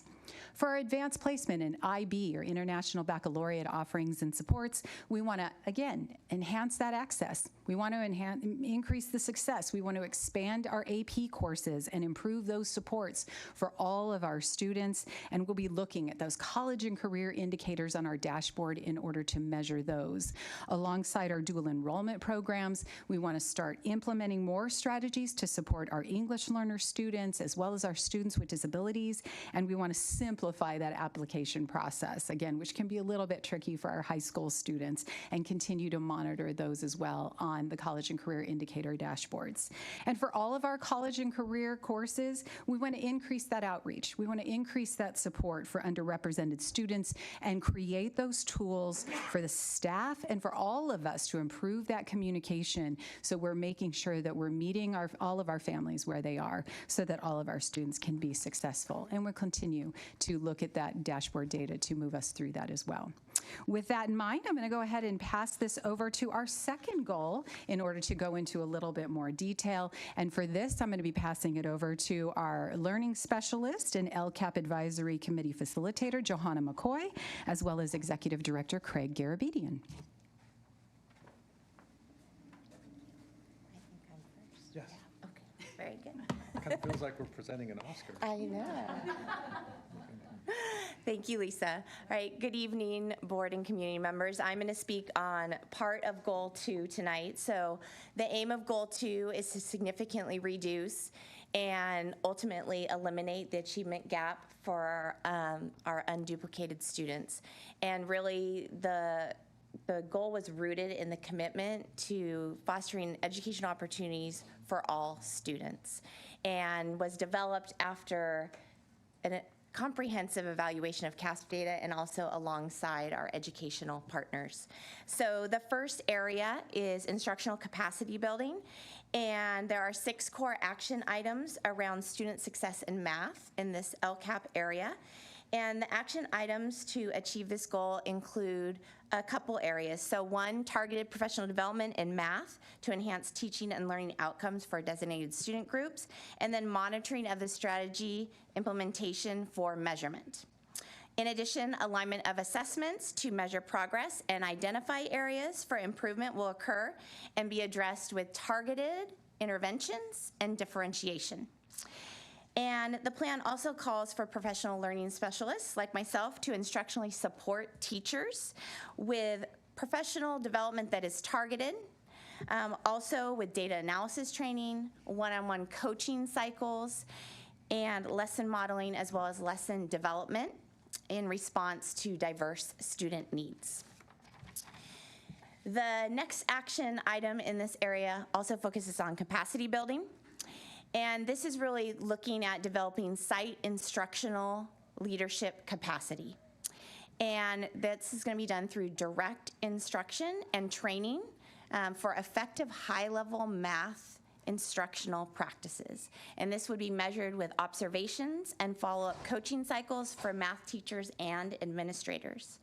For our advanced placement in IB, or International Baccalaureate offerings and supports, we want to, again, enhance that access. We want to increase the success. We want to expand our AP courses and improve those supports for all of our students. And we'll be looking at those college and career indicators on our dashboard dashboard in order to measure those. Alongside our dual enrollment programs, we want to start implementing more strategies to support our English learner students as well as our students with disabilities, and we want to simplify that application process, again, which can be a little bit tricky for our high school students, and continue to monitor those as well on the College and Career Indicator dashboards. And for all of our college and career courses, we want to increase that outreach. We want to increase that support for underrepresented students and create those tools for the staff and for all of us to improve that communication, so we're making sure that we're meeting all of our families where they are, so that all of our students can be successful. And we'll continue to look at that dashboard data to move us through that as well. With that in mind, I'm going to go ahead and pass this over to our second goal in order to go into a little bit more detail. And for this, I'm going to be passing it over to our learning specialist and LCAP Advisory Committee facilitator, Johanna McCoy, as well as Executive Director Craig Garabedian. Yes. Okay, very good. Kind of feels like we're presenting an Oscar. I know. Thank you, Lisa. All right, good evening, board and community members. I'm going to speak on part of Goal 2 tonight. So the aim of Goal 2 is to significantly reduce and ultimately eliminate the achievement gap for our unduplicated students. And really, the goal was rooted in the commitment to fostering educational opportunities for all students, and was developed after a comprehensive evaluation of CASP data and also alongside our educational partners. So the first area is instructional capacity building, and there are 6 core action items around student success in math in this LCAP area. And the action items to achieve this goal include a couple areas. So one, targeted professional development in math to enhance teaching and learning outcomes for designated student groups, and then monitoring of the strategy implementation for measurement. In addition, alignment of assessments to measure progress and identify areas for improvement will occur and be addressed with targeted interventions and differentiation. And the plan also calls for professional learning specialists like myself to instructionally support teachers with professional development that is targeted, also with data analysis training, one-on-one coaching cycles, and lesson modeling, as well as lesson development in response to diverse student needs. The next action item in this area also focuses on capacity building. And this is really looking at developing site instructional leadership capacity. And this is going to be done through direct instruction and training for effective high-level math instructional practices. And this would be measured with observations and follow-up coaching cycles for math teachers and administrators.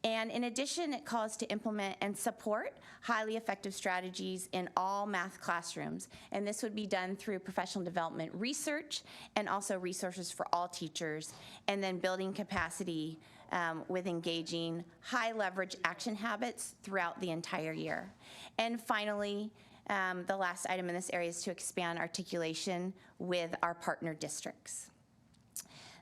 And in addition, it calls to implement and support highly effective strategies in all math classrooms. And this would be done through professional development research and also resources for all teachers, and then building capacity with engaging high leverage action habits throughout the entire year. And finally, the last item in this area is to expand articulation with our partner districts.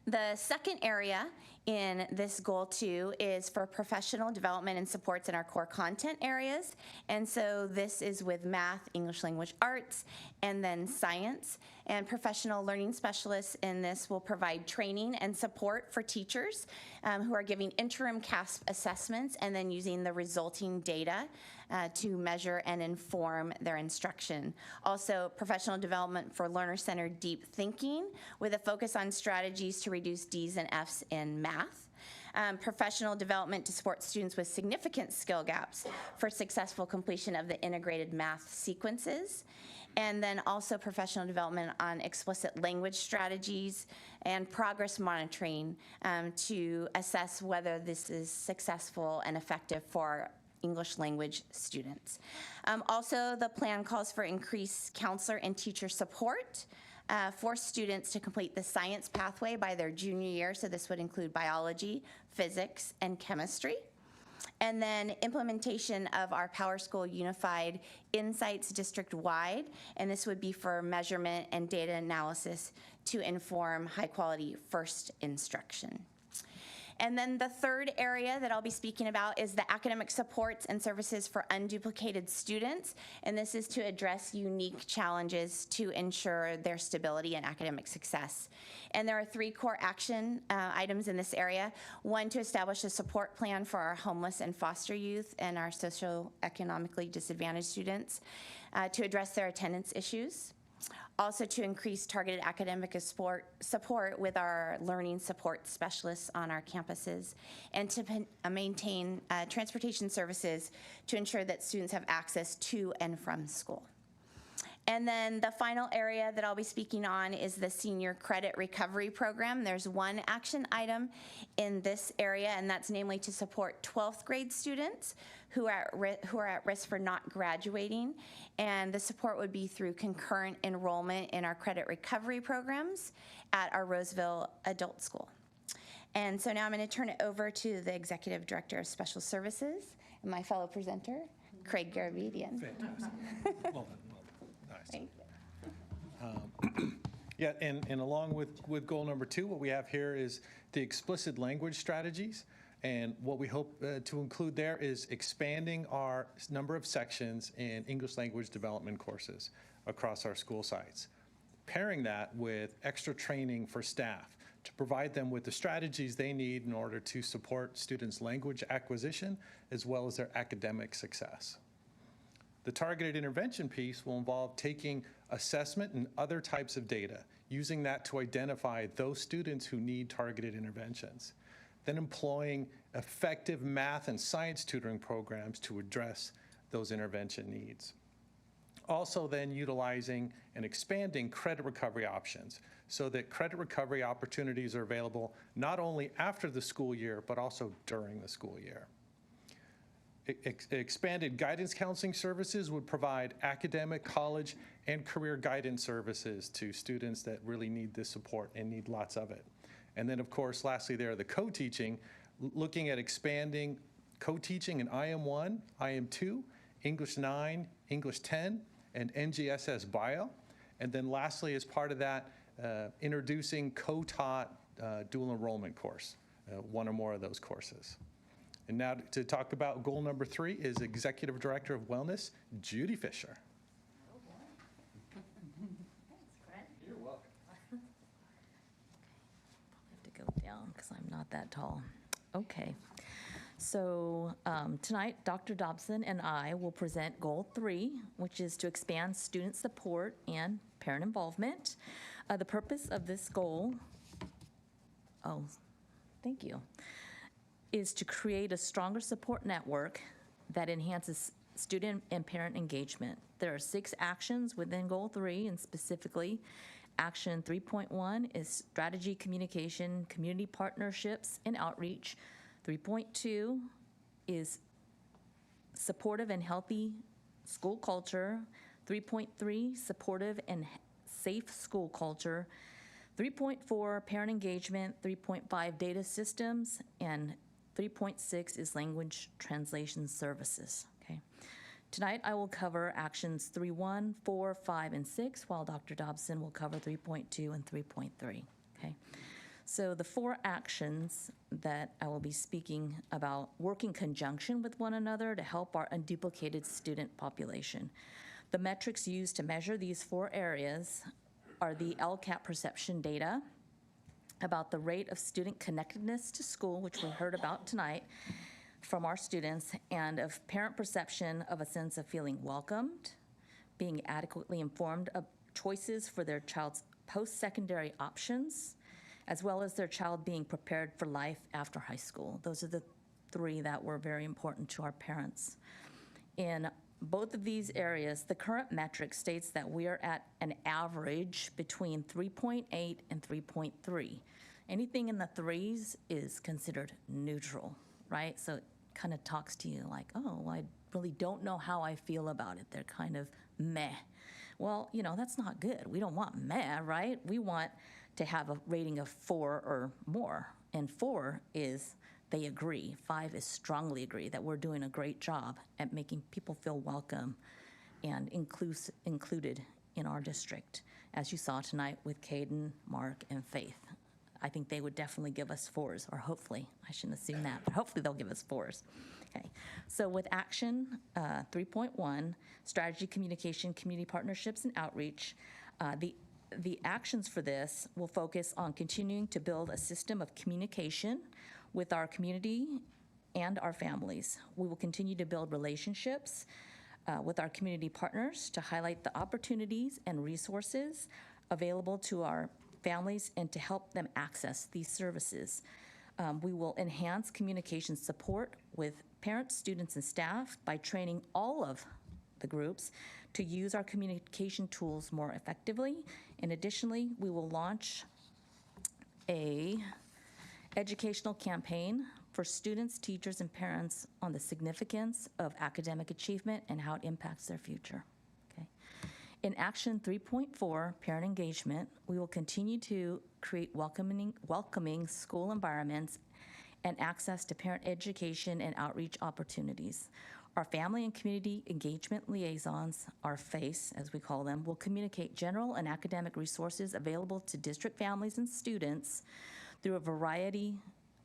The second area in this goal 2 is for professional development and supports in our core content areas. And so this is with math, English language arts, and then science. And professional learning specialists in this will provide training and support for teachers who are giving interim CASP assessments and then using the resulting data to measure and inform their instruction. Also, professional development for learner-centered deep thinking with a focus on strategies to reduce D's and F's in math. Professional development to support students with significant skill gaps for successful completion of the integrated math sequences. And then also professional development on explicit language strategies and progress monitoring to assess whether this is successful and effective for English language students. Also, the plan calls for increased counselor and teacher support for students to complete the science pathway by their junior year. So this would include biology, physics, and chemistry. And then implementation of our PowerSchool Unified Insights district-wide, and this would be for measurement and data analysis to inform high-quality first instruction. And then the third area that I'll be speaking about is the academic supports and services for unduplicated students. And this is to address unique challenges to ensure their stability and academic success. And there are 3 core action items in this area. 1, to establish a support plan for our homeless and foster youth and our socioeconomically disadvantaged students to address their attendance issues. Also to increase targeted academic support with our learning support specialists on our campuses, and to maintain transportation services to ensure that students have access to and from school. And then the final area that I'll be speaking on is the Senior Credit Recovery Program. There's 1 action item in this area, and that's namely to support 12th grade students who are at risk for not graduating. And the support would be through concurrent enrollment in our credit recovery programs at our Roseville Adult School. And so now I'm going to turn it over to the Executive Director of Special Services and my fellow presenter, Craig Garabedian. Fantastic. Well done. Nice. Thank you. Yeah, and along with goal number 2, what we have here is the explicit language strategies. And what we hope to include there is expanding our number of sections in English language development courses across our school sites. Pairing that with extra training for staff to provide them with the strategies they need in order to support students' language acquisition as well as their academic success. The targeted intervention piece will involve taking assessment and other types of data, using that to identify those students who need targeted interventions, then employing effective math and science tutoring programs to address those intervention needs. Also then utilizing and expanding credit recovery options so that credit recovery opportunities are available not only after the school year, but also during the school year. Expanded guidance counseling services would provide academic, college, and career guidance services to students that really need this support and need lots of it. And then, of course, lastly there, the co-teaching, looking at expanding co-teaching in IM1, IM2, English 9, English 10, and NGSS Bio. And then lastly, as part of that, introducing co-taught dual enrollment course, 1 or more of those courses. And now to talk about goal number 3 is Executive Director of Wellness, Judy Fisher. You're welcome. I have to go down because I'm not that tall. Okay. So tonight, Dr. Dobson and I will present goal 3, which is to expand student support and parent involvement. The purpose of this goal, thank you, is to create a stronger support network that enhances student and parent engagement. There are 6 actions within goal 3, and specifically action 3.1 is strategy, communication, community partnerships, and outreach. 3.2 is supportive and healthy school culture. 3.3, supportive and safe school culture. 3.4, parent engagement. 3.5, data systems. And 3.6 is language translation services. Okay. Tonight I will cover actions 3.1, 4, 5, and 6, while Dr. Dobson will cover 3.2 and 3.3. Okay. So the 4 actions that I will be speaking about work in conjunction with one another to help our unduplicated student population. The metrics used to measure these 4 areas are the LCAP perception data about the rate of student connectedness to school, which we heard about tonight from our students, and of parent perception of a sense of feeling welcomed, being adequately informed of choices for their child's post-secondary options, as well as their child being prepared for life after high school. Those are the 3 that were very important to our parents. In both of these areas, the current metric states that we are at an average between 3.8 and 3.3. Anything in the 3s is considered neutral, right? So it kind of talks to you like, oh, I really don't know how I feel about it. They're kind of meh. Well, you know, that's not good. We don't want meh, right? We want to have a rating of 4 or more. And 4 is they agree. 5 is strongly agree that we're doing a great job at making people feel welcome and included in our district, as you saw tonight with Caden, Mark, and Faith. I think they would definitely give us 4s, or hopefully. I shouldn't assume that, but hopefully they'll give us 4s. Okay, so with action 3.1, strategy, communication, community partnerships, and outreach, the actions for this will focus on continuing to build a system of communication with our community and our families. We will continue to build relationships with our community partners to highlight the opportunities and resources available to our families and to help them access these services. We will enhance communication support with parents, students, and staff by training all of the groups to use our communication tools more effectively. And additionally, we will launch a educational campaign for students, teachers, and parents on the significance of academic achievement and how it impacts their future. Okay. In action 3.4, parent engagement, we will continue to create welcoming school environments and access to parent education and outreach opportunities. Our family and community engagement liaisons, our FACE as we call them, will communicate general and academic resources available to district families and students through a variety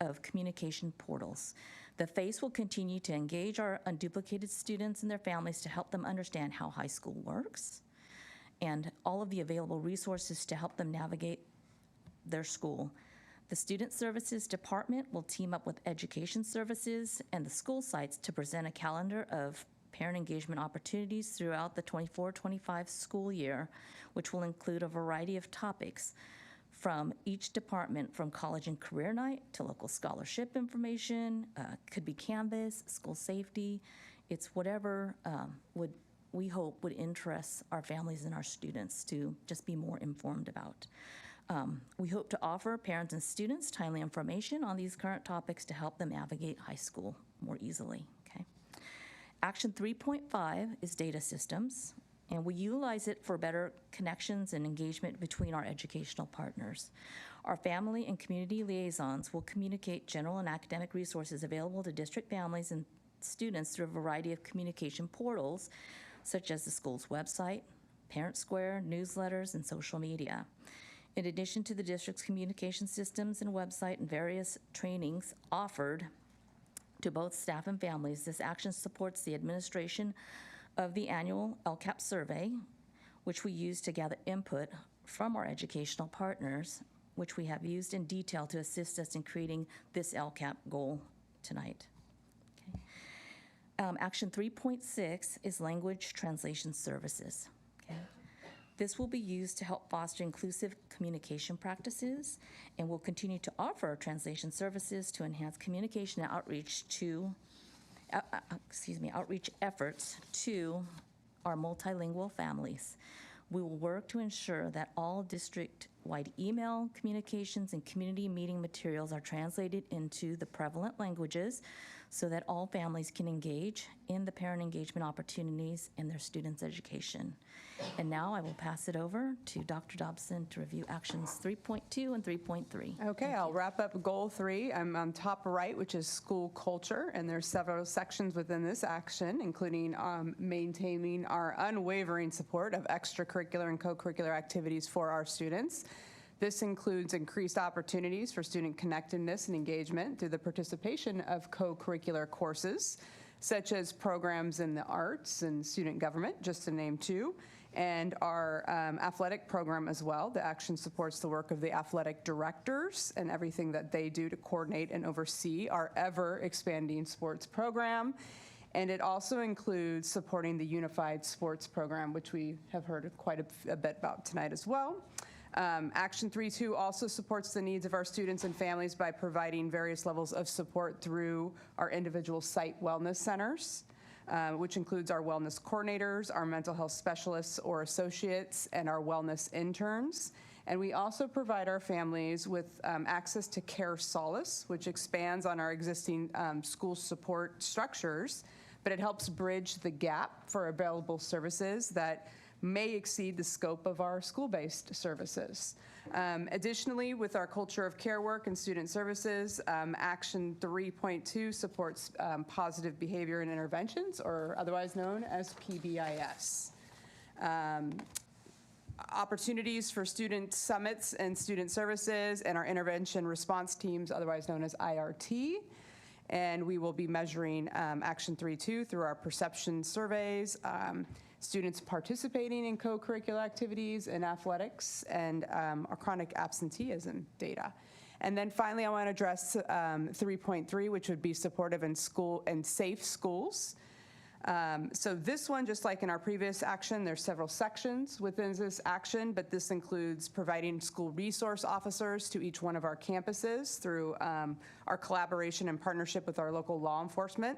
of communication portals. The FACE will continue to engage our unduplicated students and their families to help them understand how high school works and all of the available resources to help them navigate their school. The Student Services Department will team up with Education Services and the school sites to present a calendar of parent engagement opportunities throughout the 24-25 school year, which will include a variety of topics from each department, from college and career night to local scholarship information, could be Canvas, school safety. It's whatever we hope would interest our families and our students to just be more informed about. We hope to offer parents and students timely information on these current topics to help them navigate high school more easily. Okay. Action 3.5 is data systems, and we utilize it for better connections and engagement between our educational partners. Our family and community liaisons will communicate general and academic resources available to district families and students through a variety of communication portals, such as the school's website, Parent Square, newsletters, and social media. In addition to the district's communication systems and website and various trainings offered to both staff and families, this action supports the administration of the annual LCAP survey, which we use to gather input from our educational partners, which we have used in detail to assist us in creating this LCAP goal tonight. Okay. Action 3.6 is language translation services. Okay. This will be used to help foster inclusive communication practices, and will continue to offer translation services to enhance communication and outreach outreach efforts to our multilingual families. We will work to ensure that all district-wide email communications and community meeting materials are translated into the prevalent languages so that all families can engage in the parent engagement opportunities in their students' education. And now I will pass it over to Dr. Dobson to review actions 3.2 and 3.3. Okay, I'll wrap up goal 3. I'm on top right, which is school culture, and there's several sections within this action, including maintaining our unwavering support of extracurricular and co-curricular activities for our students. This includes increased opportunities for student connectedness and engagement through the participation of co-curricular courses, such as programs in the arts and student government, just to name 2, and our athletic program as well. The action supports the work of the athletic directors and everything that they do to coordinate and oversee our ever-expanding sports program. And it also includes supporting the unified sports program, which we have heard quite a bit about tonight as well. Action 3.2 also supports the needs of our students and families by providing various levels of support through our individual site wellness centers, which includes our wellness coordinators, our mental health specialists or associates, and our wellness interns. And we also provide our families with access to Care Solace, which expands on our existing school support structures, but it helps bridge the gap for available services that may exceed the scope of our school-based services. Additionally, with our culture of care work and student services, Action 3.2 supports positive behavior and interventions, or otherwise known as PBIS. opportunities for student summits and student services, and our intervention response teams, otherwise known as IRT. And we will be measuring Action 3.2 through our perception surveys, students participating in co-curricular activities and athletics, and our chronic absenteeism data. And then finally, I want to address 3.3, which would be supportive and safe schools. So this one, just like in our previous action, there's several sections within this action, but this includes providing school resource officers to each one of our campuses through our collaboration and partnership with our local law enforcement,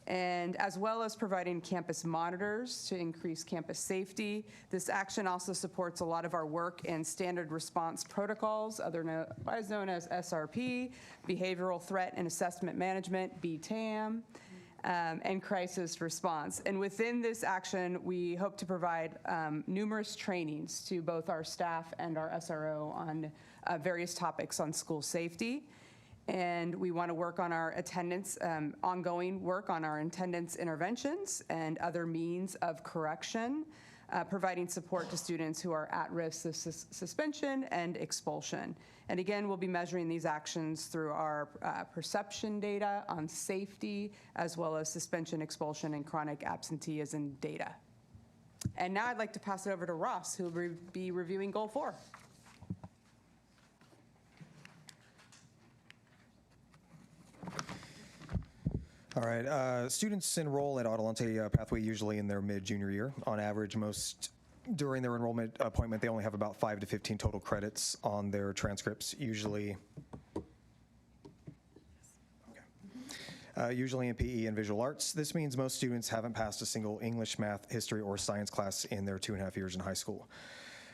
and as well as providing campus monitors to increase campus safety. This action also supports a lot of our work in standard response protocols, otherwise known as SRP, behavioral threat and assessment management, BTAM, and crisis response. And within this action, we hope to provide numerous trainings to both our staff and our SRO on various topics on school safety. And we want to work on our attendance, ongoing work on our attendance interventions and other means of correction, providing support to students who are at risk of suspension and expulsion. And again, we'll be measuring these actions through our perception data on safety, as well as suspension, expulsion, and chronic absenteeism data. And now I'd like to pass it over to Ross, who will be reviewing Goal 4. All right, students enroll at Adelante Pathway usually in their mid-junior year. On average, during their enrollment appointment, they only have about 5 to 15 total credits on their transcripts, usually in PE and visual arts. This means most students haven't passed a single English, math, history, or science class in their 2.5 years in high school.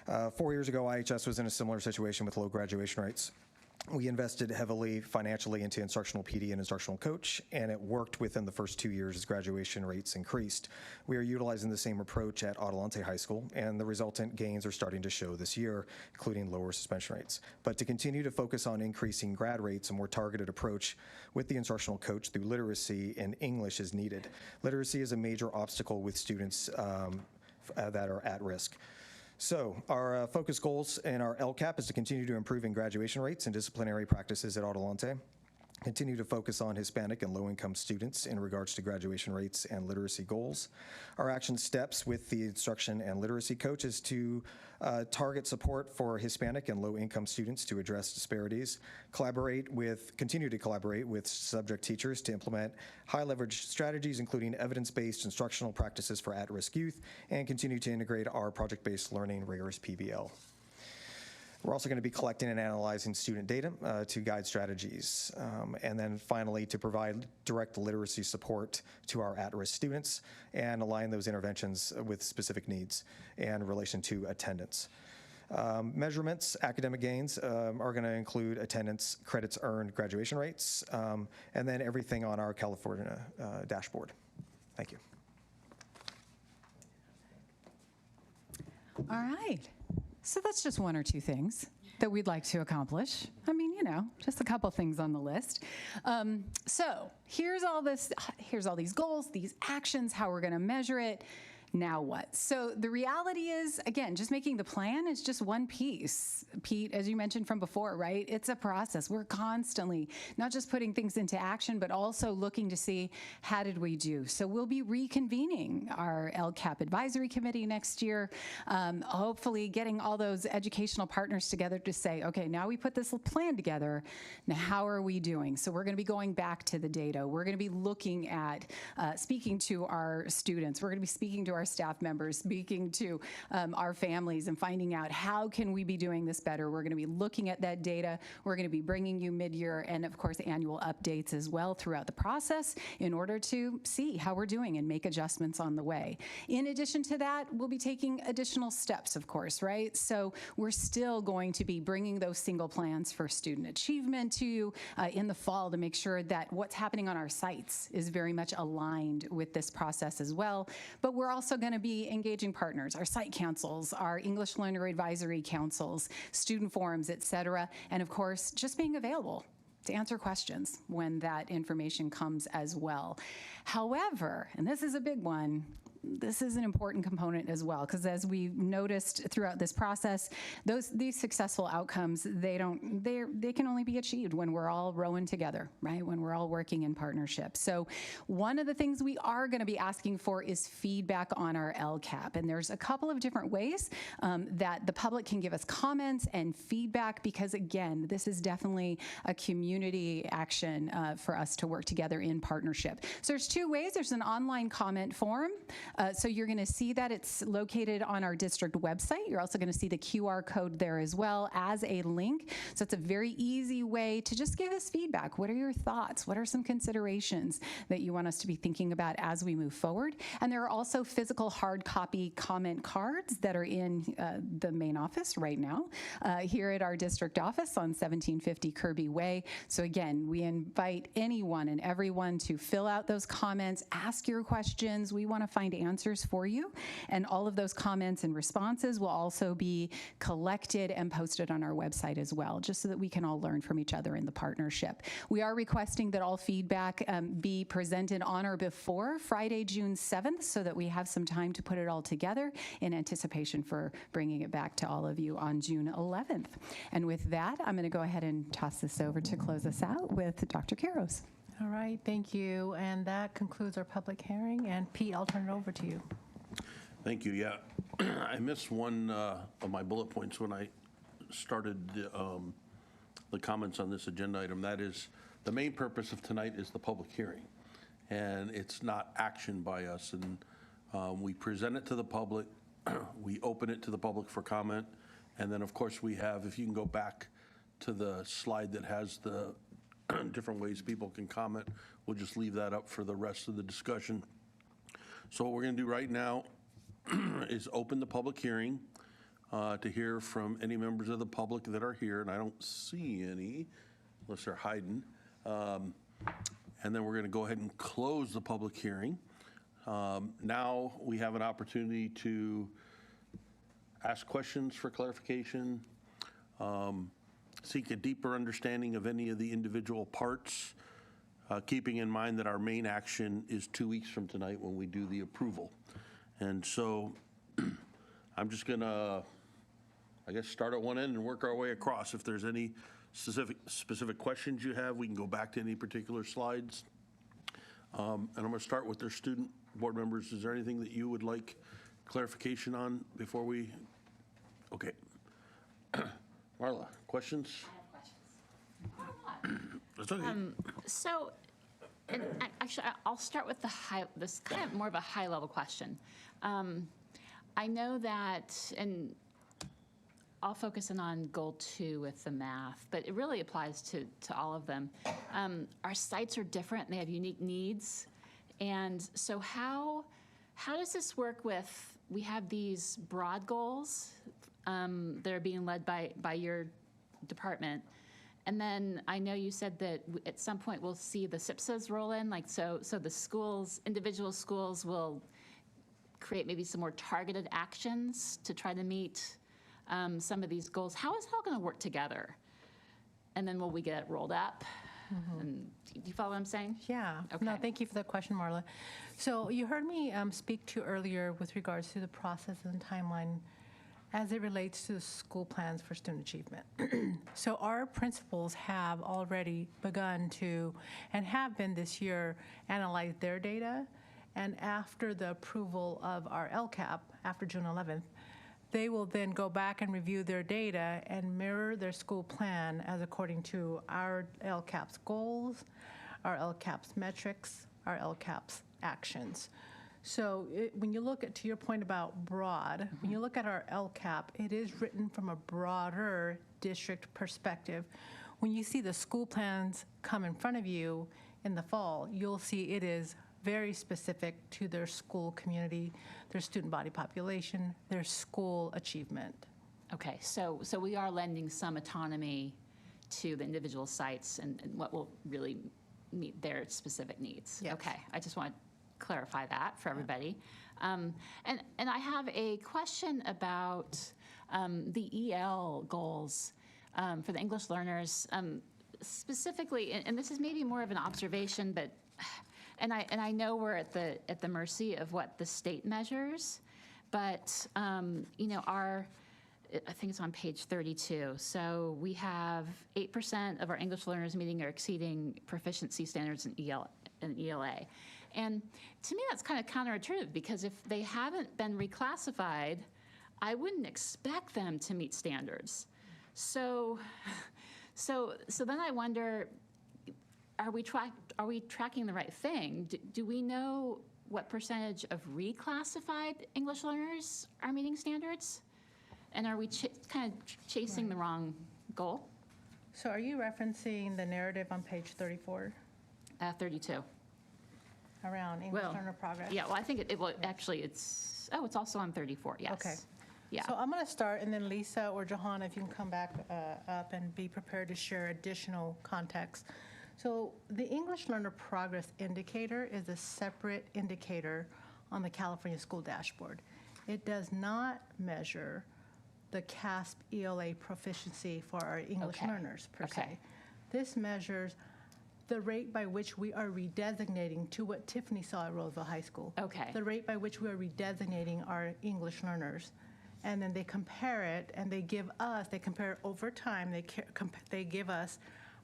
4 years ago, IHS was in a similar situation with low graduation rates. We invested heavily financially into instructional PD and instructional coach, and it worked within the first 2 years as graduation rates increased. We are utilizing the same approach at Adelante High School, and the resultant gains are starting to show this year, including lower suspension rates. But to continue to focus on increasing grad rates, a more targeted approach with the instructional coach through literacy and English is needed. Literacy is a major obstacle with students that are at risk. So our focus goals in our LCAP is to continue to improve in graduation rates and disciplinary practices at Adelante, continue to focus on Hispanic and low-income students in regards to graduation rates and literacy goals. Our action steps with the instruction and literacy coach is to target support for Hispanic and low-income students to address disparities, continue to collaborate with subject teachers to implement high-leverage strategies, including evidence-based instructional practices for at-risk youth, and continue to integrate our project-based learning rigorous PBL. We're also going to be collecting and analyzing student data to guide strategies. And then finally, to provide direct literacy support to our at-risk students and align those interventions with specific needs in relation to attendance. Measurements, academic gains are going to include attendance, credits earned, graduation rates, and then everything on our California dashboard. Thank you. All right. So that's just one or two things that we'd like to accomplish. I mean, just a couple things on the list. So here's all these goals, these actions, how we're going to measure it. Now what? So the reality is, again, just making the plan is just one piece. Pete, as you mentioned from before, right? It's a process. We're constantly not just putting things into action, but also looking to see how did we do. So we'll be reconvening our LCAP advisory committee next year, hopefully getting all those educational partners together to say, okay, now we put this plan together. Now how are we doing? So we're going to be going back to the data. We're going to be looking at speaking to our students. We're going to be speaking to our staff members, speaking to our families and finding out how can we be doing this better. We're going to be looking at that data. We're going to be bringing you mid-year and of course annual updates as well throughout the process in order to see how we're doing and make adjustments on the way. In addition to that, we'll be taking additional steps, of course, right? So we're still going to be bringing those single plans for student achievement to you in the fall to make sure that what's happening on our sites is very much aligned with this process as well. But we're also going to be engaging partners, our site councils, our English learner advisory councils, student forums, et cetera, and of course, just being available to answer questions when that information comes as well. However, and this is a big one, this is an important component as well, because as we noticed throughout this process, these successful outcomes, they can only be achieved when we're all rowing together, right? When we're all working in partnership. So one of the things we are going to be asking for is feedback on our LCAP, and there's a couple of different ways that the public can give us comments and feedback, because again, this is definitely a community action for us to work together in partnership. So there's two ways. There's an online comment form. So you're going to see that it's located on our district website. You're also going to see the QR code there as well as a link. So it's a very easy way to just give us feedback. What are your thoughts? What are some considerations that you want us to be thinking about as we move forward? And there are also physical hard copy comment cards that are in the main office right now here at our district office on 1750 Kirby Way. So again, we invite anyone and everyone to fill out those comments, ask your questions. We want to find answers for you. And all of those comments and responses will also be collected and posted on our website as well, just so that we can all learn from each other in the partnership. We are requesting that all feedback be presented on or before Friday, June 7th, so that we have some time to put it all together in anticipation for bringing it back to all of you on June 11th. And with that, I'm going to go ahead and toss this over to close us out with Dr. Karos. All right, thank you. And that concludes our public hearing. And Pete, I'll turn it over to you. Thank you. Yeah, I missed one of my bullet points when I started the comments on this agenda item. That is, the main purpose of tonight is the public hearing, and it's not action by us. And we present it to the public, we open it to the public for comment, and then of course we have, if you can go back to the slide that has the different ways people can comment, we'll just leave that up for the rest of the discussion. So what we're going to do right now is open the public hearing to hear from any members of the public that are here, and I don't see any unless they're hiding. And then we're going to go ahead and close the public hearing. Now we have an opportunity to ask questions for clarification, seek a deeper understanding of any of the individual parts, keeping in mind that our main action is 2 weeks from tonight when we do the approval. And so I'm just gonna, I guess, start at one end and work our way across. If there's any specific questions you have, we can go back to any particular slides. And I'm gonna start with their student board members. Is there anything that you would like clarification on before we, okay. Marla, questions? I have questions. That's okay. So, and actually, I'll start with this kind of more of a high-level question. I know that, and I'll focus in on goal 2 with the math, but it really applies to all of them. Our sites are different, and they have unique needs. And so how does this work with, we have these broad goals that are being led by your department. And then I know you said that at some point we'll see the SIPSAs roll in, like so the schools, individual schools will create maybe some more targeted actions to try to meet some of these goals. How is it all going to work together? And then will we get it rolled up? Mm-hmm. And do you follow what I'm saying? Yeah. Okay. No, thank you for the question, Marla. So you heard me speak to earlier with regards to the process and timeline as it relates to the school plans for student achievement. So our principals have already begun to, and have been this year, analyze their data. And after the approval of our LCAP, after June 11th, they will then go back and review their data and mirror their school plan as according to our LCAP's goals, our LCAP's metrics, our LCAP's actions. So when you look at, to your point about broad, when you look at our LCAP, it is written from a broader district perspective. When you see the school plans come in front of you in the fall, you'll see it is very specific to their school community, their student body population, their school achievement. Okay, so we are lending some autonomy to the individual sites and what will really meet their specific needs. Yes. Okay, I just want to clarify that for everybody. And I have a question about the EL goals for the English learners, specifically, and this is maybe more of an observation, but And I know we're at the mercy of what the state measures, but you know, I think it's on page 32. So we have 8% of our English learners meeting or exceeding proficiency standards in ELA. And to me, that's kind of counterintuitive, because if they haven't been reclassified, I wouldn't expect them to meet standards. So then I wonder, are we tracking the right thing? Do we know what percentage of reclassified English learners are meeting standards? And are we kind of chasing the wrong goal? So are you referencing the narrative on page 34? 32. Around English learner progress? Yeah, well, I think actually it's also on 34, yes. Okay. Yeah. So I'm going to start, and then Lisa or Johanna, if you can come back up and be prepared to share additional context. So the English Learner Progress Indicator is a separate indicator on the California School Dashboard. It does not measure the CASP ELA proficiency for our English learners, per se. This measures the rate by which we are redesignating to what Tiffany saw at Roseville High School. Okay. The rate by which we are redesignating our English learners. And then they compare it, and they compare it over time, they give us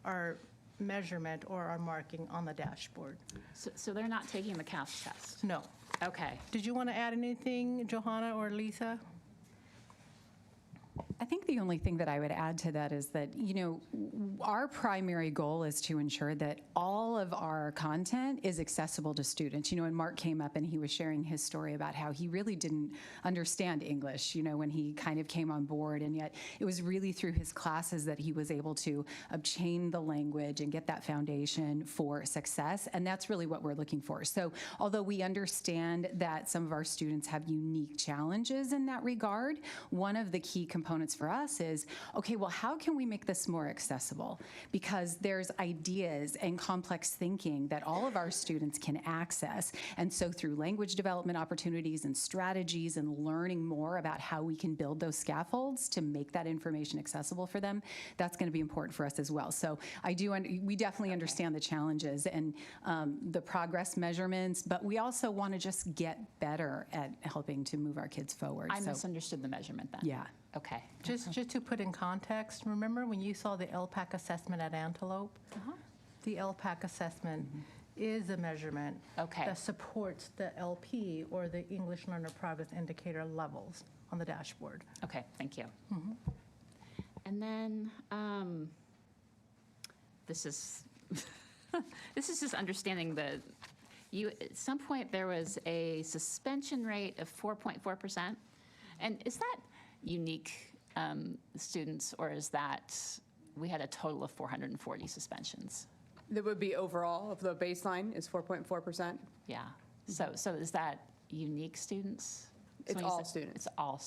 our measurement or our marking on the dashboard. So they're not taking the CASP test? No. Okay. Did you want to add anything, Johanna or Lisa? I think the only thing that I would add to that is that, you know, our primary goal is to ensure that all of our content is accessible to students. You know, and Mark came up and he was sharing his story about how he really didn't understand English, you know, when he kind of came on board, and yet it was really through his classes that he was able to obtain the language and get that foundation for success, and that's really what we're looking for. So although we understand that some of our students have unique challenges in that regard, one of the key components for us is, okay, well, how can we make this more accessible? Because there's ideas and complex thinking that all of our students can access. And so through language development opportunities and strategies and learning more about how we can build those scaffolds to make that information accessible for them, that's going to be important for us as well. So we definitely understand the challenges and the progress measurements, but we also want to just get better at helping to move our kids forward. I misunderstood the measurement then. Yeah. Okay. Just to put in context, remember when you saw the LPAC assessment at Antelope? The LPAC assessment is a measurement that supports the LP, or the English Learner Progress Indicator levels on the dashboard. Okay, thank you. And then this is this is just understanding at some point there was a suspension rate of 4.4%, and is that unique students, or is that we had a total of 440 suspensions? That would be overall of the baseline is 4.4%. Yeah. So is that unique students? So It's when you all said- students. It's all.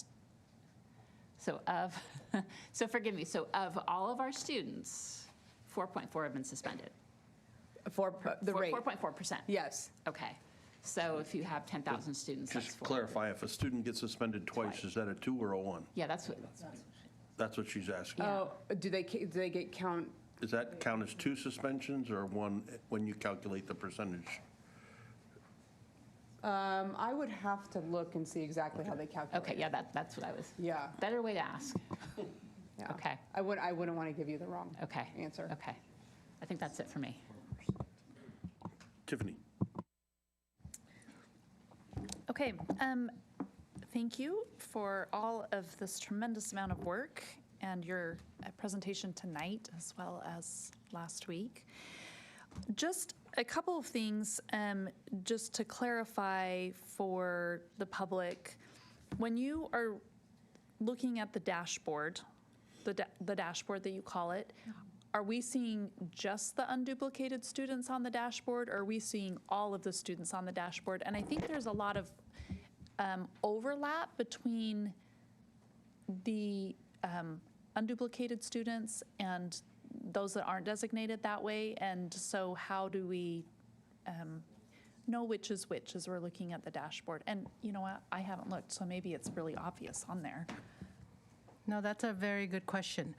So forgive me. So of all of our students, 4.4 have been suspended. The rate. 4.4%. Yes. Okay. So if you have 10,000 students, that's Just 4. clarify, if a student gets suspended twice, is that a 2 or a 1? Yeah, that's what. That's what she's asking. Oh, do they get count? Does that count as 2 suspensions or 1 when you calculate the percentage? I would have to look and see exactly how they calculate. Okay, yeah, that's what I was. Yeah. Better way to ask. Yeah. Okay. I wouldn't want to give you the wrong answer. Okay. I think that's it for me. Tiffany. Okay, thank you for all of this tremendous amount of work and your presentation tonight as well as last week. Just a couple of things just to clarify for the public. When you are looking at the dashboard, the dashboard that you call it, are we seeing just the unduplicated students on the dashboard, or are we seeing all of the students on the dashboard? And I think there's a lot of overlap between the unduplicated students and those that aren't designated that way. And so how do we know which is which as we're looking at the dashboard? And you know what, I haven't looked, so maybe it's really obvious on there. No, that's a very good question.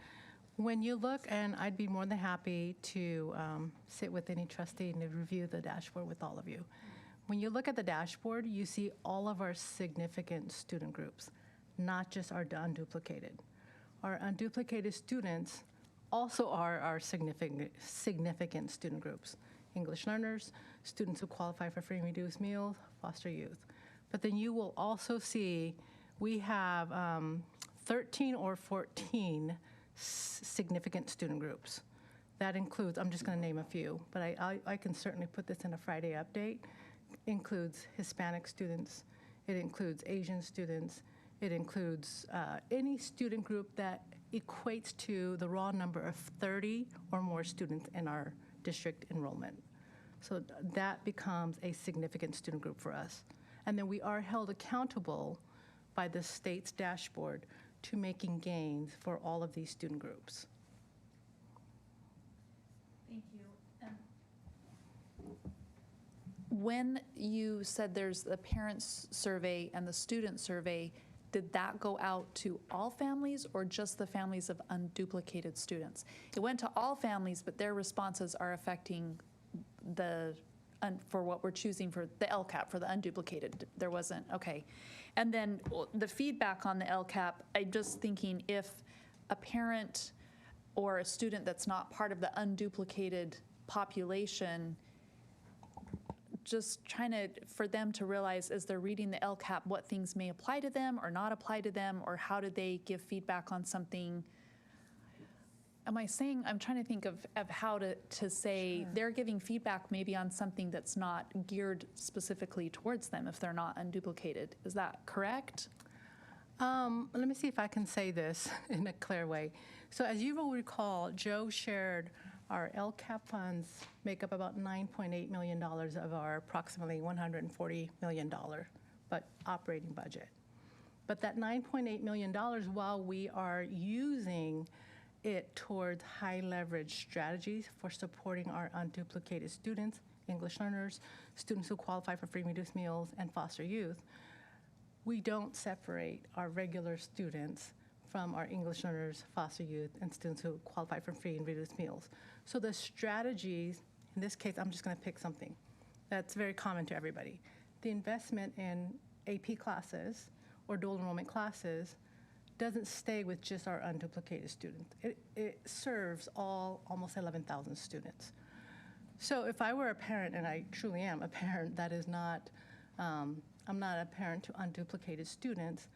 When you look, and I'd be more than happy to sit with any trustee and to review the dashboard with all of you. When you look at the dashboard, you see all of our significant student groups, not just our unduplicated. Our unduplicated students also are our significant student groups. English learners, students who qualify for free and reduced meals, foster youth. But then you will also see we have 13 or 14 significant student groups. That includes, I'm just going to name a few, but I can certainly put this in a Friday update. Includes Hispanic students, it includes Asian students, it includes any student group that equates to the raw number of 30 or more students in our district enrollment. So that becomes a significant student group for us. And then we are held accountable by the state's dashboard to making gains for all of these student groups. Thank you. When you said there's the parents survey and the student survey, did that go out to all families or just the families of unduplicated students? It went to all families, but their responses are affecting for what we're choosing for the LCAP, for the unduplicated. There wasn't, okay. And then the feedback on the LCAP, I'm just thinking if a parent or a student that's not part of the unduplicated population, just trying for them to realize as they're reading the LCAP what things may apply to them or not apply to them, or how do they give feedback on something. I'm trying to think of how to say sure. They're giving feedback maybe on something that's not geared specifically towards them if they're not unduplicated. Is that correct? Let me see if I can say this in a clear way. So as you will recall, Joe shared our LCAP funds make up about $9.8 million of our approximately $140 million operating budget. But that $9.8 million, while we are using it towards high leverage strategies for supporting our unduplicated students, English learners, students who qualify for free and reduced meals, and foster youth, we don't separate our regular students from our English learners, foster youth, and students who qualify for free and reduced meals. So the strategies, in this case, I'm just going to pick something that's very common to everybody. The investment in AP classes or dual enrollment classes doesn't stay with just our unduplicated students. It serves almost 11,000 students. So if I were a parent, and I truly am a parent that is not, I'm not a parent to unduplicated students,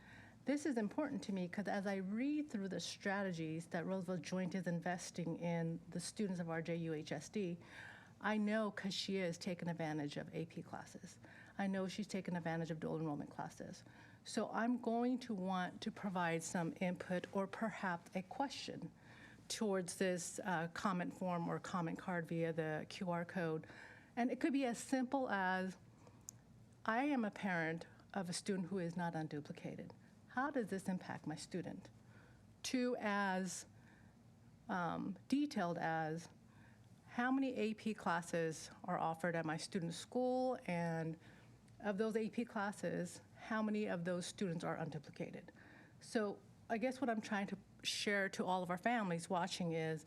this is important to me because as I read through the strategies that Roosevelt Joint is investing in the students of RJUHSD, I know because she is taking advantage of AP classes. I know she's taking advantage of dual enrollment classes. So I'm going to want to provide some input or perhaps a question towards this comment form or comment card via the QR code. And it could be as simple as, I am a parent of a student who is not unduplicated. How does this impact my student? To as detailed as, how many AP classes are offered at my student's school, and of those AP classes, how many of those students are unduplicated? So I guess what I'm trying to share to all of our families watching is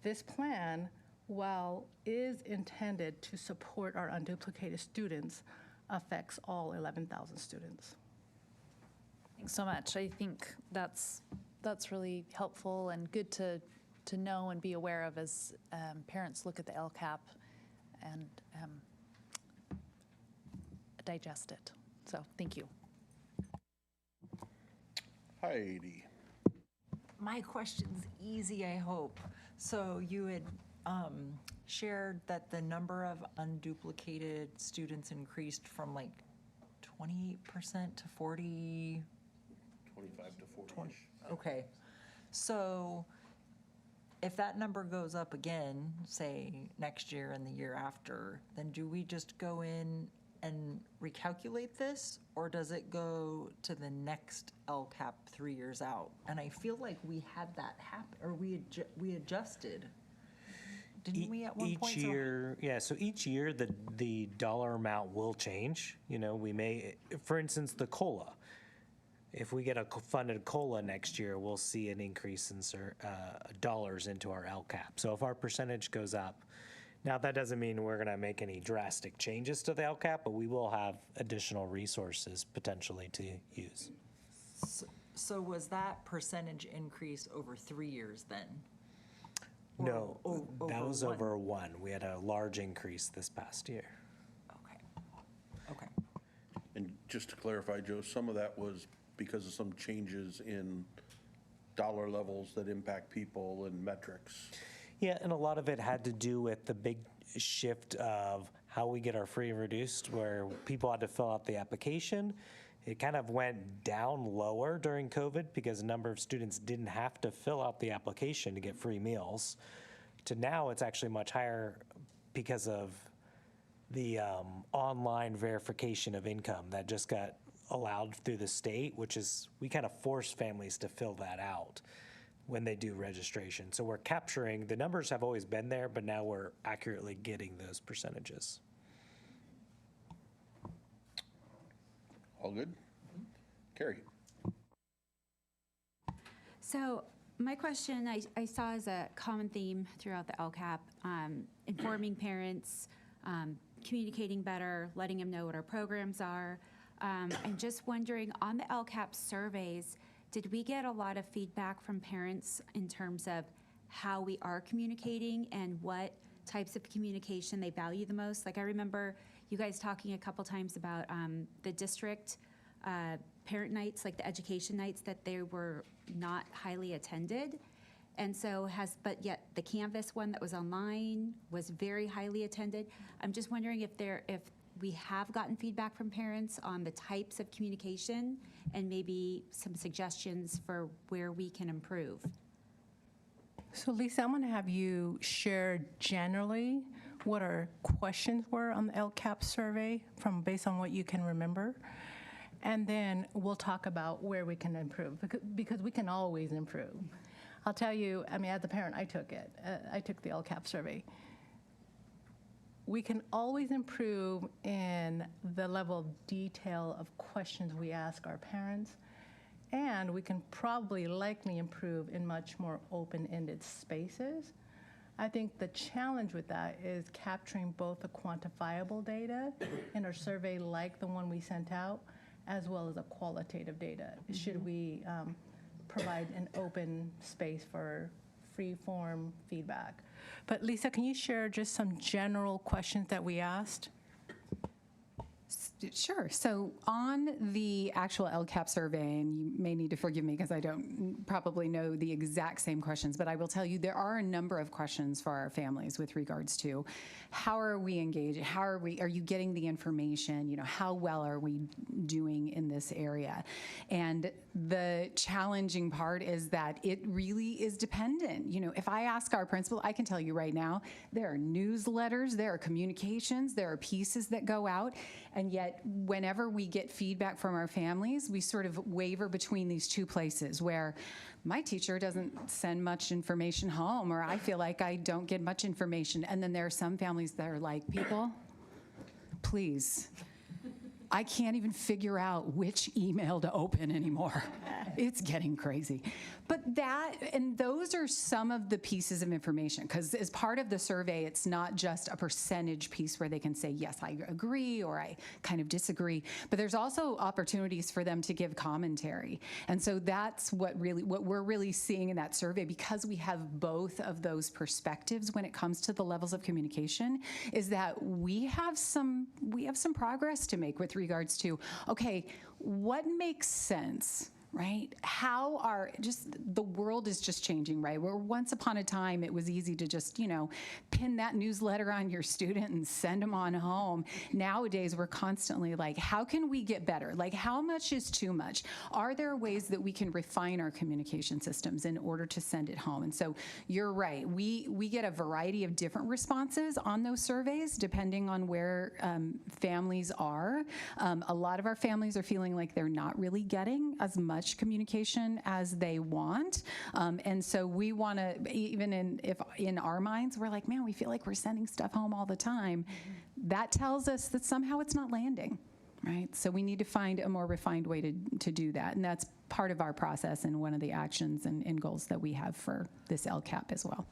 this plan, while is intended to support our unduplicated students, affects all 11,000 students. Thanks so much. I think that's really helpful and good to know and be aware of as parents look at the LCAP and digest it. So thank you. Heidi. My question's easy, I hope. So you had shared that the number of unduplicated students increased from like 28% to 40? 25 to 40. Okay. So if that number goes up again, say next year and the year after, then do we just go in and recalculate this, or does it go to the next LCAP 3 years out? And I feel like we had that happen, or we adjusted. Didn't we at one point? Each year, yeah, so each year the dollar amount will change. You know, we may, for instance, the COLA. if we get a funded COLA next year, we'll see an increase in dollars into our LCAP. So if our percentage goes up, now that doesn't mean we're going to make any drastic changes to the LCAP, but we will have additional resources potentially to use. So was that percentage increase over 3 years then? No, that was one? over one. We had a large increase this past year. Okay. And just to clarify, Joe, some of that was because of some changes in dollar levels that impact people and metrics. Yeah, and a lot of it had to do with the big shift of how we get our free and reduced, where people had to fill out the application. It kind of went down lower during COVID because a number of students didn't have to fill out the application to get free meals. To now, it's actually much higher because of the online verification of income that just got allowed through the state, which is, we kind of force families to fill that out when they do registration. So we're capturing, the numbers have always been there, but now we're accurately getting those percentages. All good? Carrie? So my question I saw as a common theme throughout the LCAP, informing parents, communicating better, letting them know what our programs are. I'm just wondering, on the LCAP surveys, did we get a lot of feedback from parents in terms of how we are communicating and what types of communication they value the most? Like, I remember you guys talking a couple times about the district parent nights, like the education nights, that they were not highly attended. And so but yet the Canvas one that was online was very highly attended. I'm just wondering if we have gotten feedback from parents on the types of communication and maybe some suggestions for where we can improve. So Lisa, I'm going to have you share generally what our questions were on the LCAP survey based on what you can remember. And then we'll talk about where we can improve, because we can always improve. I'll tell you, I mean, as a parent, I took it. I took the LCAP survey. We can always improve in the level of detail of questions we ask our parents, and we can probably likely improve in much more open-ended spaces. I think the challenge with that is capturing both the quantifiable data in our survey, like the one we sent out, as well as a qualitative data. Should we provide an open space for free-form feedback? But Lisa, can you share just some general questions that we asked? Sure. So on the actual LCAP survey, and you may need to forgive me because I don't probably know the exact same questions, but I will tell you there are a number of questions for our families with regards to how are we engaged, are you getting the information, how well are we doing in this area? And the challenging part is that it really is dependent. If I ask our principal, I can tell you right now, there are newsletters, there are communications, there are pieces that go out, and yet whenever we get feedback from our families, we sort of waver between these two places where my teacher doesn't send much information home, or I feel like I don't get much information. And then there are some families that are like, people, please, I can't even figure out which email to open anymore. It's getting crazy. But those are some of the pieces of information, because as part of the survey, it's not just a percentage piece where they can say, yes, I agree, or I kind of disagree, but there's also opportunities for them to give commentary. And so that's what we're really seeing in that survey, because we have both of those perspectives when it comes to the levels of communication, is that we have some progress to make with regards to, okay, what makes sense? Right? The world is just changing, right? Where once upon a time, it was easy to just, pin that newsletter on your student and send them on home. Nowadays, we're constantly like, how can we get better? Like, how much is too much? Are there ways that we can refine our communication systems in order to send it home? And so you're right. We get a variety of different responses on those surveys, depending on where families are. A lot of our families are feeling like they're not really getting as much communication as they want, and so we want to, even if in our minds we're like, man, we feel like we're sending stuff home all the time, that tells us that somehow it's not landing, right? So we need to find a more refined way to do that, and that's part of our process and one of the actions and goals that we have for this LCAP as well.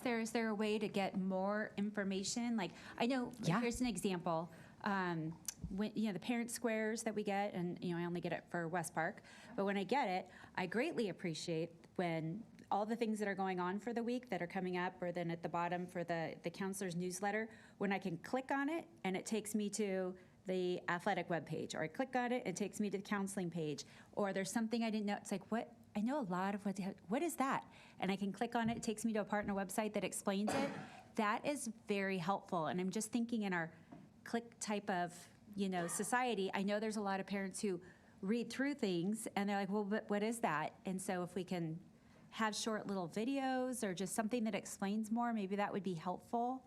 Is there a way to get more information? Like, I know, here's an example. When, the parent squares that we get, and I only get it for West Park, but when I get it, I greatly appreciate when all the things that are going on for the week that are coming up, or then at the bottom for the counselor's newsletter, when I can click on it and it takes me to the athletic webpage, or I click on it, it takes me to the counseling page, or there's something I didn't know. It's like, what? I know a lot of what is that? And I can click on it, it takes me to a partner website that explains it. That is very helpful. And I'm just thinking in our click type of, society, I know there's a lot of parents who read through things and they're like, well, but what is that? And so if we can have short little videos or just something that explains more, maybe that would be helpful.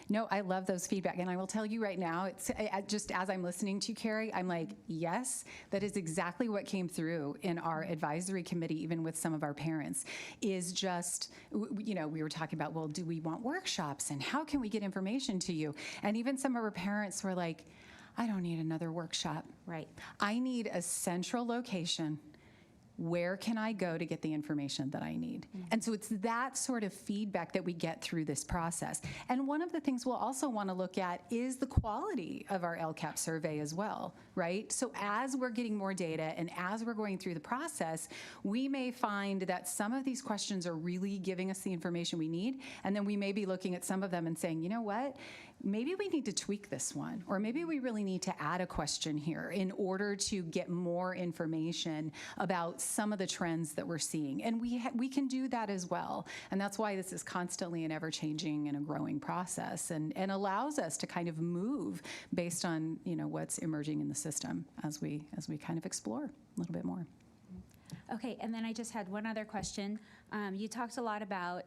No, I love those feedback. And I will tell you right now, it's just as I'm listening to you, Carrie, I'm like, yes, that is exactly what came through in our advisory committee, even with some of our parents, is just, we were talking about, well, do we want workshops and how can we get information to you? And even some of our parents were like, I don't need another workshop. Right. I need a central location. Where can I go to get the information that I need? And so it's that sort of feedback that we get through this process. And one of the things we'll also want to look at is the quality of our LCAP survey as well, right? So as we're getting more data and as we're going through the process, we may find that some of these questions are really giving us the information we need, and then we may be looking at some of them and saying, you know what? Maybe we need to tweak this one, or maybe we really need to add a question here in order to get more information about some of the trends that we're seeing. And we can do that as well. And that's why this is constantly an ever-changing and a growing process, and allows us to kind of move based on what's emerging in the system as we kind of explore a little bit more. Okay, and then I just had one other question. You talked a lot about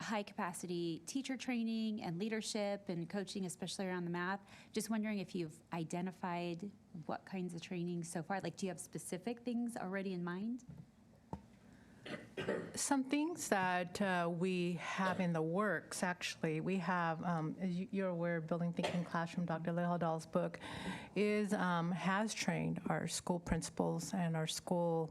high-capacity teacher training and leadership and coaching, especially around the math. Just wondering if you've identified what kinds of training so far. Like, do you have specific things already in mind? Some things that we have in the works, actually. We have, as you're aware, Building Thinking Classroom, Dr. Lehaldal's book, has trained our school principals and our school.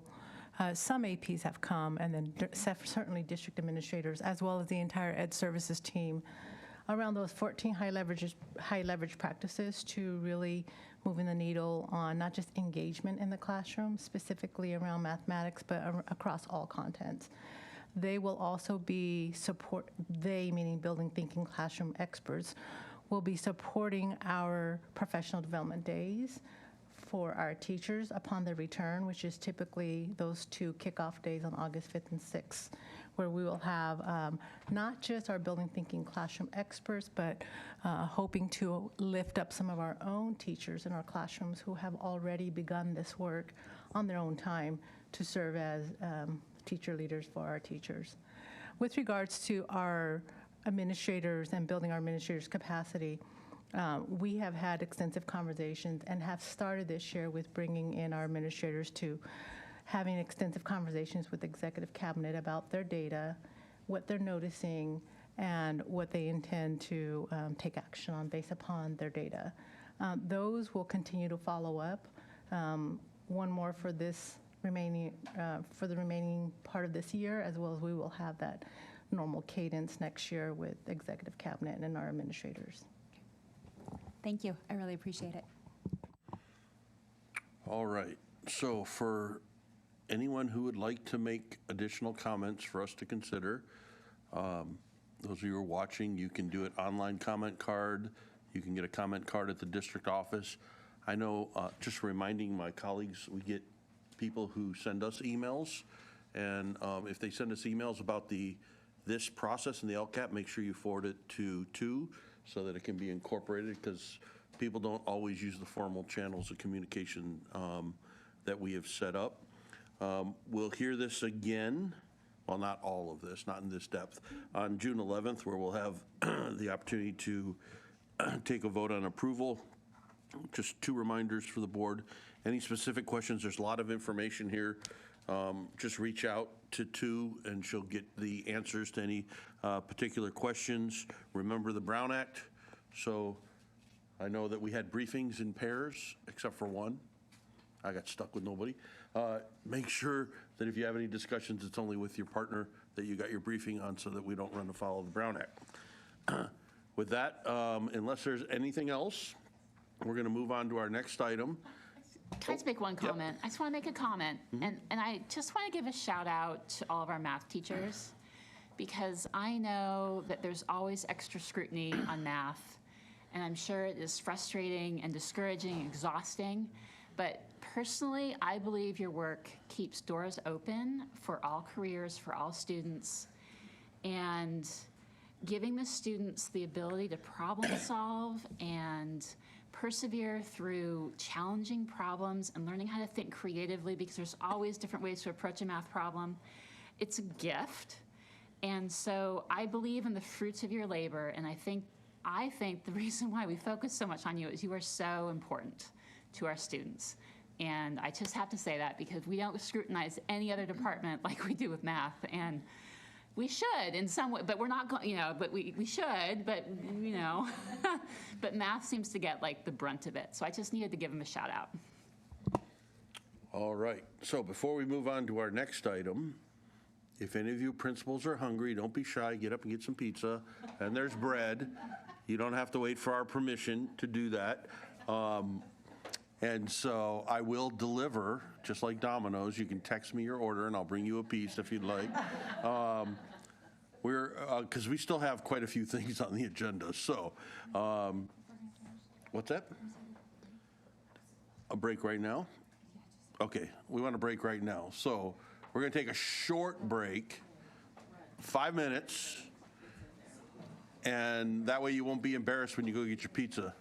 Some APs have come, and then certainly district administrators, as well as the entire Ed Services team, around those 14 high leverage practices to really moving the needle on not just engagement in the classroom, specifically around mathematics, but across all contents. They will also be meaning Building Thinking Classroom experts, will be supporting our professional development days for our teachers upon their return, which is typically those 2 kickoff days on August 5th and 6th, where we will have not just our Building Thinking Classroom experts, but hoping to lift up some of our own teachers in our classrooms who have already begun this work on their own time to serve as teacher leaders for our teachers. With regards to our administrators and building our administrators' capacity, we have had extensive conversations and have started this year with bringing in our administrators to having extensive conversations with the executive cabinet about their data, what they're noticing, and what they intend to take action on based upon their data. Those will continue to follow up. One more for this remaining, for the remaining part of this year, as well as we will have that normal cadence next year with executive cabinet and our administrators. Thank you. I really appreciate it. All right. So for anyone who would like to make additional comments for us to consider, those of you who are watching, you can do it online comment card. You can get a comment card at the district office. I know, just reminding my colleagues, we get people who send us emails, and if they send us emails about this process in the LCAP, make sure you forward it to so that it can be incorporated, because people don't always use the formal channels of communication that we have set up. We'll hear this again, well, not all of this, not in this depth, on June 11th, where we'll have the opportunity to take a vote on approval. Just 2 reminders for the board. Any specific questions, there's a lot of information here. Just reach out to and she'll get the answers to any particular questions. Remember the Brown Act. So I know that we had briefings in pairs, except for one. I got stuck with nobody. Make sure that if you have any discussions, it's only with your partner that you got your briefing on so that we don't run afoul of the Brown Act. With that, unless there's anything else, we're going to move on to our next item. Can I just make one comment? I just want to make a comment. And I just want to give a shout out to all of our math teachers, because I know that there's always extra scrutiny on math, and I'm sure it is frustrating and discouraging, exhausting. But personally, I believe your work keeps doors open for all careers, for all students, and giving the students the ability to problem solve and persevere through challenging problems and learning how to think creatively, because there's always different ways to approach a math problem. It's a gift. And so I believe in the fruits of your labor, and I think the reason why we focus so much on you is you are so important to our students. And I just have to say that because we don't scrutinize any other department like we do with math. And we should in some way, but we're not going, but we should, but, but math seems to get like the brunt of it. So I just needed to give them a shout out. All right. So before we move on to our next item, if any of you principals are hungry, don't be shy. Get up and get some pizza. And there's bread. You don't have to wait for our permission to do that. And so I will deliver, just like Domino's. You can text me your order, and I'll bring you a piece if you'd like. Because we still have quite a few things on the agenda. So, what's that? A break right now? Okay, we want a break right now. So we're going to take a short break, 5 minutes, and that way you won't be embarrassed when you go get your pizza.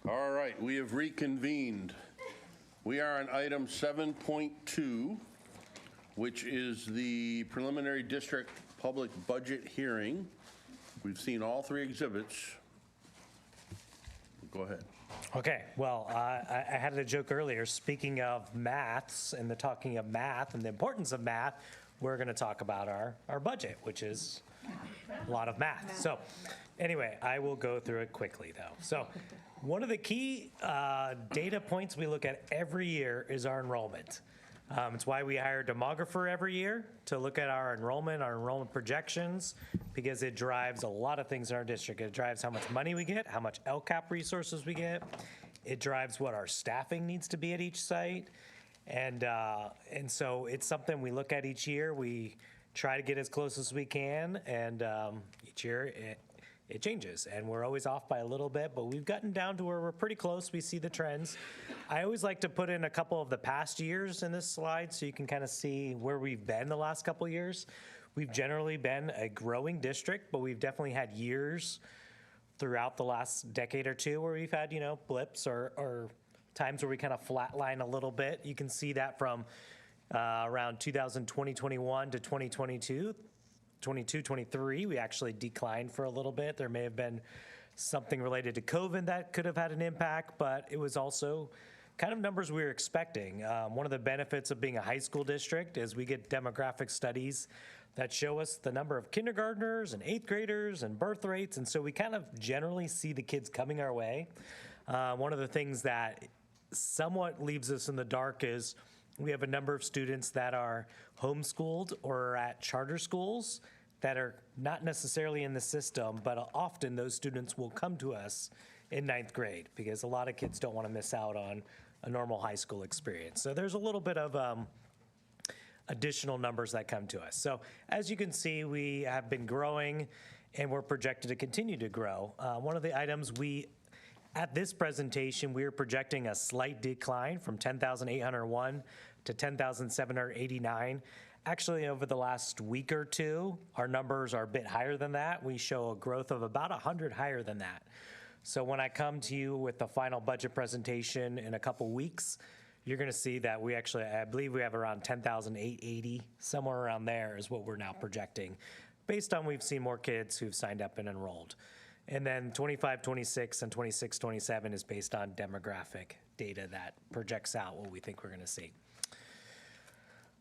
All right, we have reconvened. We are on item 7.2, which is the preliminary district public budget hearing. We've seen all three exhibits. Go ahead. Okay, well, I had a joke earlier. Speaking of maths and the talking of math and the importance of math, we're going to talk about our budget, which is a lot of math. So anyway, I will go through it quickly, though. So one of the key data points we look at every year is our enrollment. It's why we hire a demographer every year to look at our enrollment projections, because it drives a lot of things in our district. It drives how much money we get, how much LCAP resources we get. It drives what our staffing needs to be at each site. And so it's something we look at each year. We try to get as close as we can, and each year it changes, and we're always off by a little bit, but we've gotten down to where we're pretty close. We see the trends. I always like to put in a couple of the past years in this slide so you can kind of see where we've been the last couple of years. We've generally been a growing district, but we've definitely had years throughout the last decade or two where we've had, blips or times where we kind of flatline a little bit. You can see that from around 2021 to 2022. 22, 23, we actually declined for a little bit. There may have been something related to COVID that could have had an impact, but it was also kind of numbers we were expecting. One of the benefits of being a high school district is we get demographic studies that show us the number of kindergartners and eighth graders and birth rates, and so we kind of generally see the kids coming our way. One of the things that somewhat leaves us in the dark is we have a number of students that are homeschooled or are at charter schools that are not necessarily in the system, but often those students will come to us in ninth grade because a lot of kids don't want to miss out on a normal high school experience. So there's a little bit of additional numbers that come to us. So as you can see, we have been growing and we're projected to continue to grow. One of the items at this presentation, we are projecting a slight decline from 10,801 to 10,789. Actually, over the last week or two, our numbers are a bit higher than that. We show a growth of about 100 higher than that. So when I come to you with the final budget presentation in a couple weeks, you're going to see that I believe we have around 10,880, somewhere around there is what we're now projecting, based on we've seen more kids who've signed up and enrolled. And then 25, 26, and 26, 27 is based on demographic data that projects out what we think we're going to see.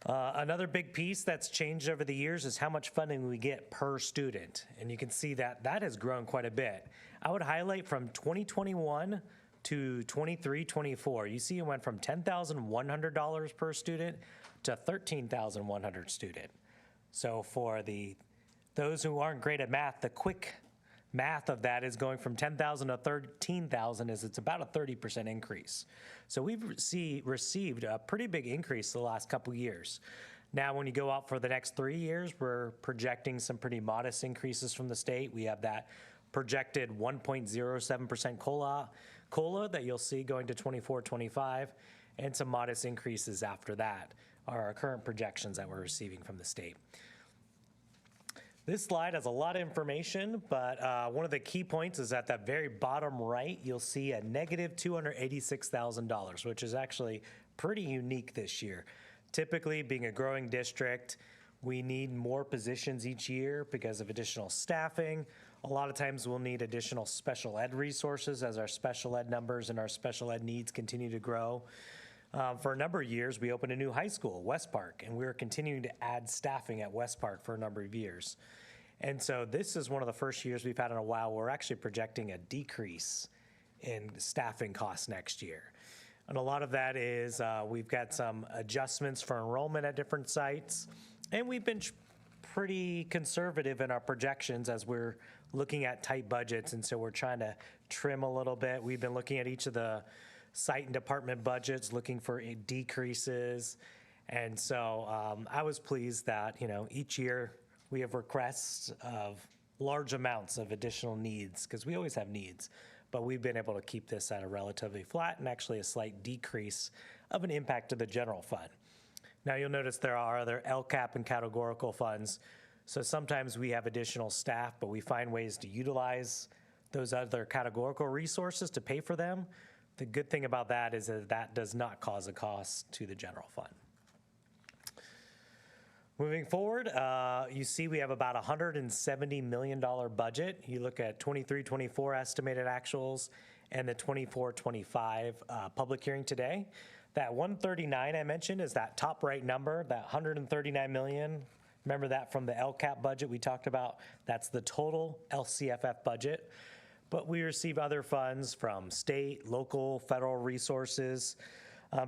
Another big piece that's changed over the years is how much funding we get per student. And you can see that has grown quite a bit. I would highlight from 2021 to 23, 24, you see it went from $10,100 per student to $13,100 student. So for those who aren't great at math, the quick math of that is going from 10,000 to 13,000 it's about a 30% increase. So we've received a pretty big increase the last couple years. Now, when you go out for the next 3 years, we're projecting some pretty modest increases from the state. We have that projected 1.07% COLA that you'll see going to 24, 25, and some modest increases after that are our current projections that we're receiving from the state. This slide has a lot of information, but one of the key points is at that very bottom right, you'll see a negative $286,000, which is actually pretty unique this year. Typically, being a growing district, we need more positions each year because of additional staffing. A lot of times we'll need additional special ed resources as our special ed numbers and our special ed needs continue to grow. For a number of years, we opened a new high school, West Park, and we're continuing to add staffing at West Park for a number of years. And so this is one of the first years we've had in a while where we're actually projecting a decrease in staffing costs next year. And a lot of that is we've got some adjustments for enrollment at different sites, and we've been pretty conservative in our projections as we're looking at tight budgets, and so we're trying to trim a little bit. We've been looking at each of the site and department budgets, looking for decreases. And so I was pleased that, each year we have requests of large amounts of additional needs, because we always have needs, but we've been able to keep this at a relatively flat and actually a slight decrease of an impact to the general fund. Now you'll notice there are other LCAP and categorical funds. So sometimes we have additional staff, but we find ways to utilize those other categorical resources to pay for them. The good thing about that is that that does not cause a cost to the general fund. Moving forward, you see we have about $170 million budget. You look at 23-24 estimated actuals and the 24-25 public hearing today. That 139 I mentioned is that top right number, that 139 million. Remember that from the LCAP budget we talked about. That's the total LCFF budget. But we receive other funds from state, local, federal resources.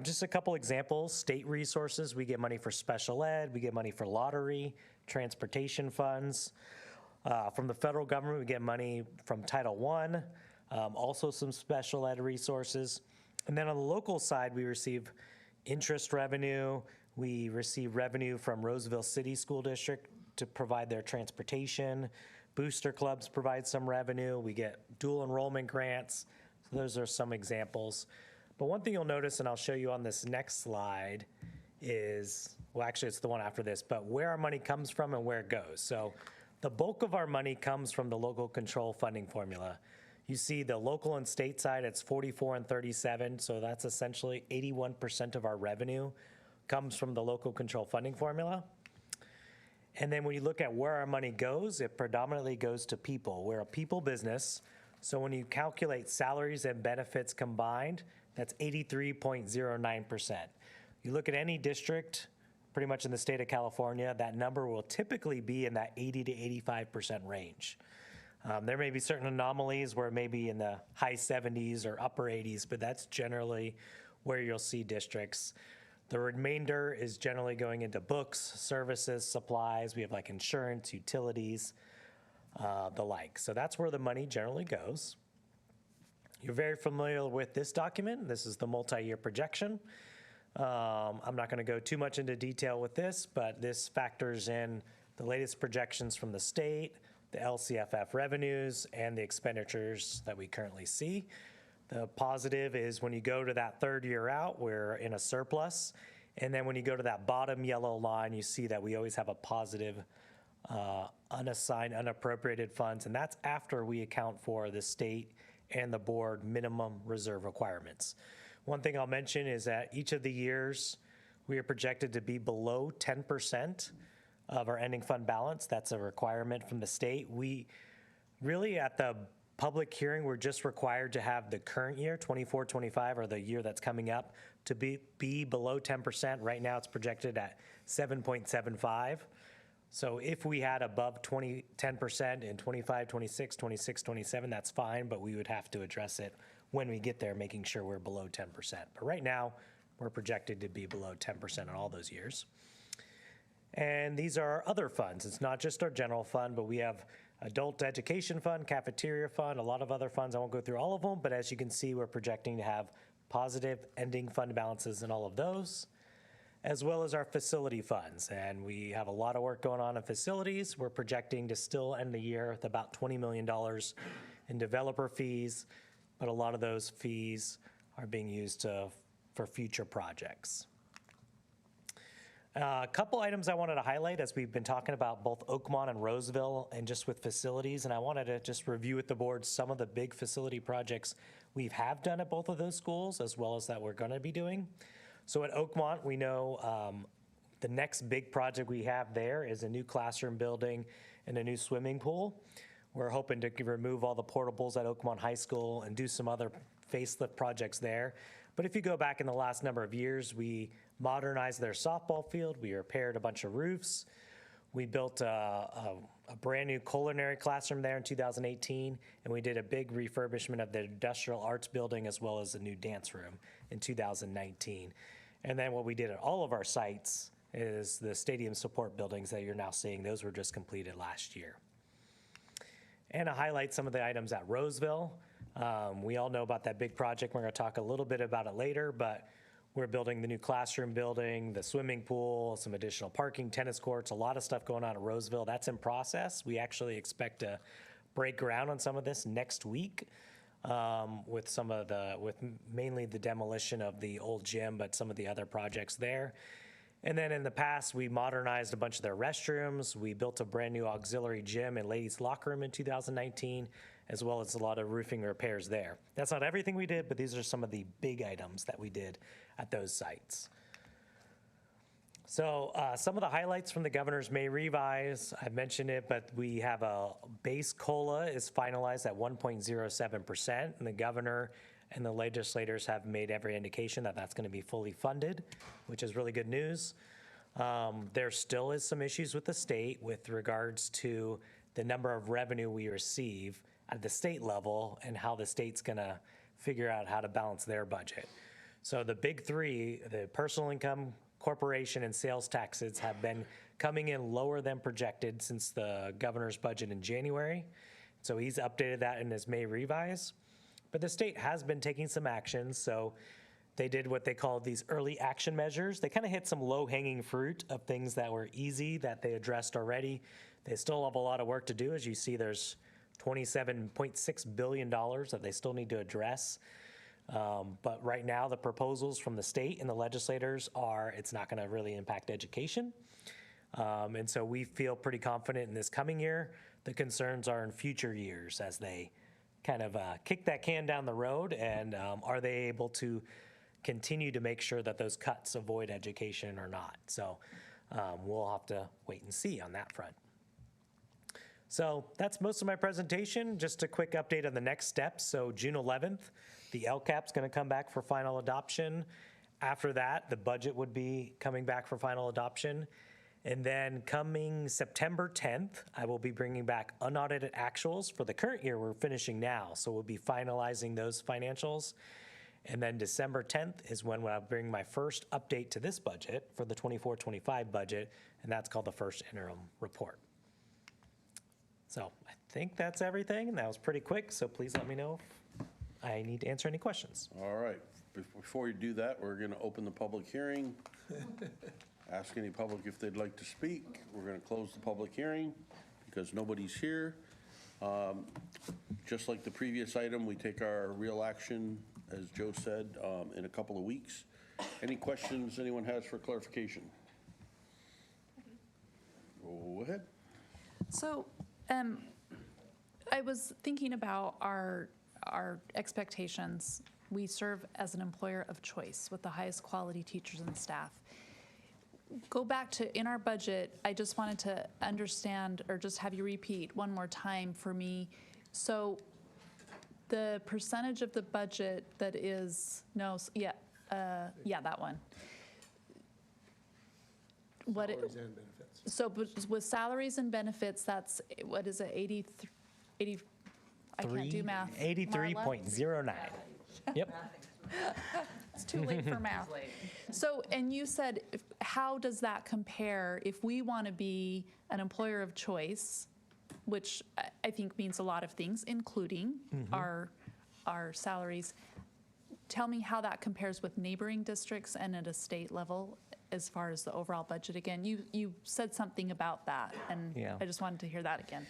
Just a couple examples, state resources, we get money for special ed, we get money for lottery, transportation funds. From the federal government, we get money from Title I, also some special ed resources. And then on the local side, we receive interest revenue, we receive revenue from Roseville City School District to provide their transportation. Booster clubs provide some revenue, we get dual enrollment grants. So those are some examples. But one thing you'll notice, and I'll show you on this next slide, is, well, actually it's the one after this, but where our money comes from and where it goes. So the bulk of our money comes from the local control funding formula. You see the local and state side, it's 44 and 37, so that's essentially 81% of our revenue comes from the local control funding formula. And then when you look at where our money goes, it predominantly goes to people. We're a people business, so when you calculate salaries and benefits combined, that's 83.09%. You look at any district, pretty much in the state of California, that number will typically be in that 80 to 85% range. There may be certain anomalies where it may be in the high 70s or upper 80s, but that's generally where you'll see districts. The remainder is generally going into books, services, supplies. We have like insurance, utilities, the like. So that's where the money generally goes. You're very familiar with this document. This is the multi-year projection. I'm not going to go too much into detail with this, but this factors in the latest projections from the state, the LCFF revenues, and the expenditures that we currently see. The positive is when you go to that third year out, we're in a surplus. And then when you go to that bottom yellow line, you see that we always have a positive unassigned, unappropriated funds. And that's after we account for the state and the board minimum reserve requirements. One thing I'll mention is that each of the years we are projected to be below 10% of our ending fund balance. That's a requirement from the state. We really, at the public hearing, we're just required to have the current year, 24-25, or the year that's coming up, to be below 10%. Right now it's projected at 7.75. So if we had above 10% in 25, 26, 26, 27, that's fine, but we would have to address it when we get there, making sure we're below 10%. But right now, we're projected to be below 10% in all those years. And these are our other funds. It's not just our general fund, but we have adult education fund, cafeteria fund, a lot of other funds. I won't go through all of them, but as you can see, we're projecting to have positive ending fund balances in all of those, as well as our facility funds. And we have a lot of work going on in facilities. We're projecting to still end the year with about $20 million in developer fees, but a lot of those fees are being used for future projects. A couple items I wanted to highlight as we've been talking about both Oakmont and Roseville and just with facilities, and I wanted to just review with the board some of the big facility projects we have done at both of those schools, as well as that we're going to be doing. So at Oakmont, we know the next big project we have there is a new classroom building and a new swimming pool. We're hoping to remove all the portables at Oakmont High School and do some other facelift projects there. But if you go back in the last number of years, we modernized their softball field, we repaired a bunch of roofs, we built a brand new culinary classroom there in 2018, and we did a big refurbishment of the industrial arts building as well as a new dance room in 2019. And then what we did at all of our sites is the stadium support buildings that you're now seeing. Those were just completed last year. And to highlight some of the items at Roseville, we all know about that big project. We're going to talk a little bit about it later, but we're building the new classroom building, the swimming pool, some additional parking, tennis courts, a lot of stuff going on at Roseville. That's in process. We actually expect to break ground on some of this next week with mainly the demolition of the old gym, but some of the other projects there. And then in the past, we modernized a bunch of their restrooms. We built a brand new auxiliary gym and ladies' locker room in 2019, as well as a lot of roofing repairs there. That's not everything we did, but these are some of the big items that we did at those sites. So some of the highlights from the governor's May revise, I mentioned it, but we have a base COLA is finalized at 1.07%, and the governor and the legislators have made every indication that that's going to be fully funded, which is really good news. There still is some issues with the state with regards to the number of revenue we receive at the state level and how the state's going to figure out how to balance their budget. So the big three, the personal income, corporation, and sales taxes have been coming in lower than projected since the governor's budget in January. So he's updated that in his May revise. But the state has been taking some actions. So they did what they call these early action measures. They kind of hit some low-hanging fruit of things that were easy that they addressed already. They still have a lot of work to do. As you see, there's $27.6 billion that they still need to address. But right now, the proposals from the state and the legislators are it's not going to really impact education. And so we feel pretty confident in this coming year. The concerns are in future years as they kind of kick that can down the road, and are they able to continue to make sure that those cuts avoid education or not? So we'll have to wait and see on that front. So that's most of my presentation. Just a quick update on the next steps. So June 11th, the LCAP's going to come back for final adoption. After that, the budget would be coming back for final adoption. And then coming September 10th, I will be bringing back unaudited actuals for the current year we're finishing now. So we'll be finalizing those financials. And then December 10th is when I'll bring my first update to this budget for the 24-25 budget, and that's called the first interim report. So I think that's everything, and that was pretty quick, so please let me know if I need to answer any questions. All right. Before you do that, we're going to open the public hearing. Ask any public if they'd like to speak. We're going to close the public hearing because nobody's here. Just like the previous item, we take our real action, as Joe said, in a couple of weeks. Any questions anyone has for clarification? Go ahead. So I was thinking about our expectations. We serve as an employer of choice with the highest quality teachers and staff. Go back to, in our budget, I just wanted to understand, or just have you repeat one more time for me. So the percentage of the budget that is, that one. Salaries and benefits. So with salaries and benefits, that's, what is it, 80, I can't do math. 83.09. Yep. It's too late for math. So, and you said, how does that compare if we want to be an employer of choice, which I think means a lot of things, including our salaries. Tell me how that compares with neighboring districts and at a state level as far as the overall budget again. You said something about that, and I just wanted to hear that again.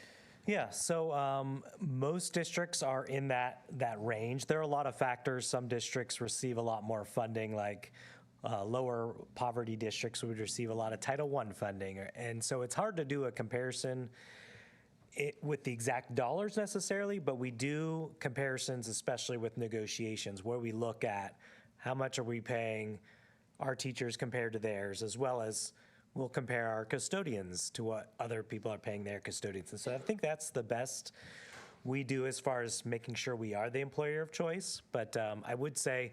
Yeah, so most districts are in that range. There are a lot of factors. Some districts receive a lot more funding, like lower poverty districts would receive a lot of Title I funding. And so it's hard to do a comparison with the exact dollars necessarily, but we do comparisons, especially with negotiations, where we look at how much are we paying our teachers compared to theirs, as well as we'll compare our custodians to what other people are paying their custodians. And so I think that's the best we do as far as making sure we are the employer of choice. But I would say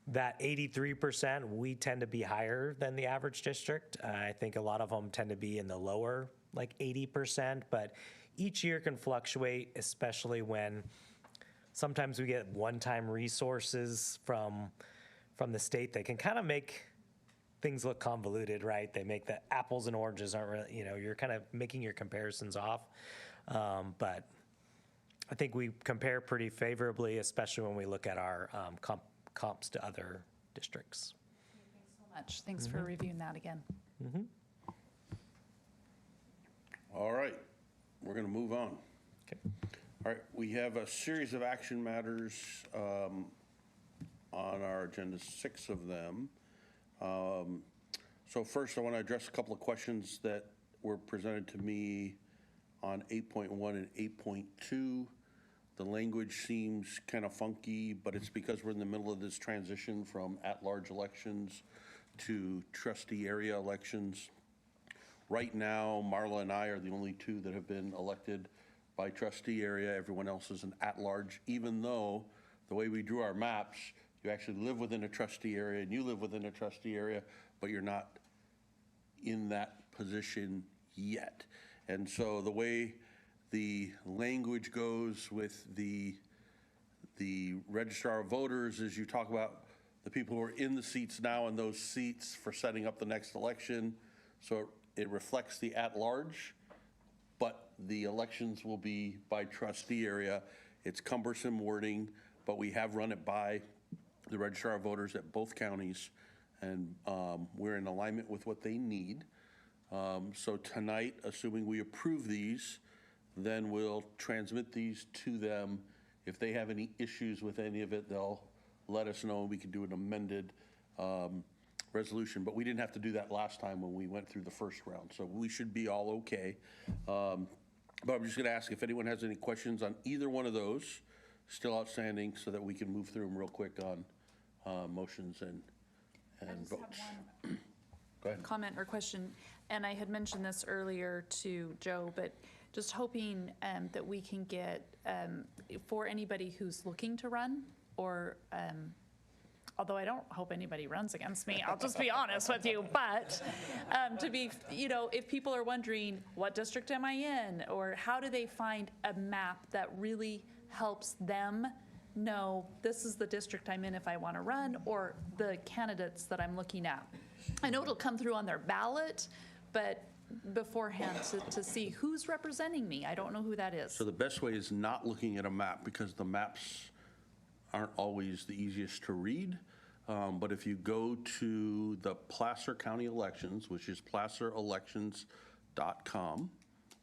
that 83%, we tend to be higher than the average district. I think a lot of them tend to be in the lower, like 80%, but each year can fluctuate, especially when sometimes we get one-time resources from the state that can kind of make things look convoluted, right? They make the apples and oranges aren't really, you're kind of making your comparisons off. But I think we compare pretty favorably, especially when we look at our comps to other districts. Thanks so much. Thanks for reviewing that again. All right, we're going to move on. Okay. All right, we have a series of action matters on our agenda, 6 of them. So first, I want to address a couple of questions that were presented to me on 8.1 and 8.2. The language seems kind of funky, but it's because we're in the middle of this transition from at-large elections to trustee area elections. Right now, Marla and I are the only two that have been elected by trustee area. Everyone else is an at-large, even though the way we drew our maps, you actually live within a trustee area and you live within a trustee area, but you're not in that position yet. And so the way the language goes with the registrar of voters is you talk about the people who are in the seats now and those seats for setting up the next election. So it reflects the at-large, but the elections will be by trustee area. It's cumbersome wording, but we have run it by the registrar of voters at both counties, and we're in alignment with what they need. So tonight, assuming we approve these, then we'll transmit these to them. If they have any issues with any of it, they'll let us know and we can do an amended resolution. But we didn't have to do that last time when we went through the first round, so we should be all okay. But I'm just gonna ask if anyone has any questions on either one of those still outstanding so that we can move through them real quick on motions and votes. Go ahead. Comment or question, and I had mentioned this earlier to Joe, but just hoping that we can get, for anybody who's looking to run, or although I don't hope anybody runs against me, I'll just be honest with you, but to be, if people are wondering, what district am I in? Or how do they find a map that really helps them know this is the district I'm in if I want to run, or the candidates that I'm looking at? I know it'll come through on their ballot, but beforehand to see who's representing me. I don't know who that is. So the best way is not looking at a map, because the maps aren't always the easiest to read. But if you go to the Placer County Elections, which is placerelections.com,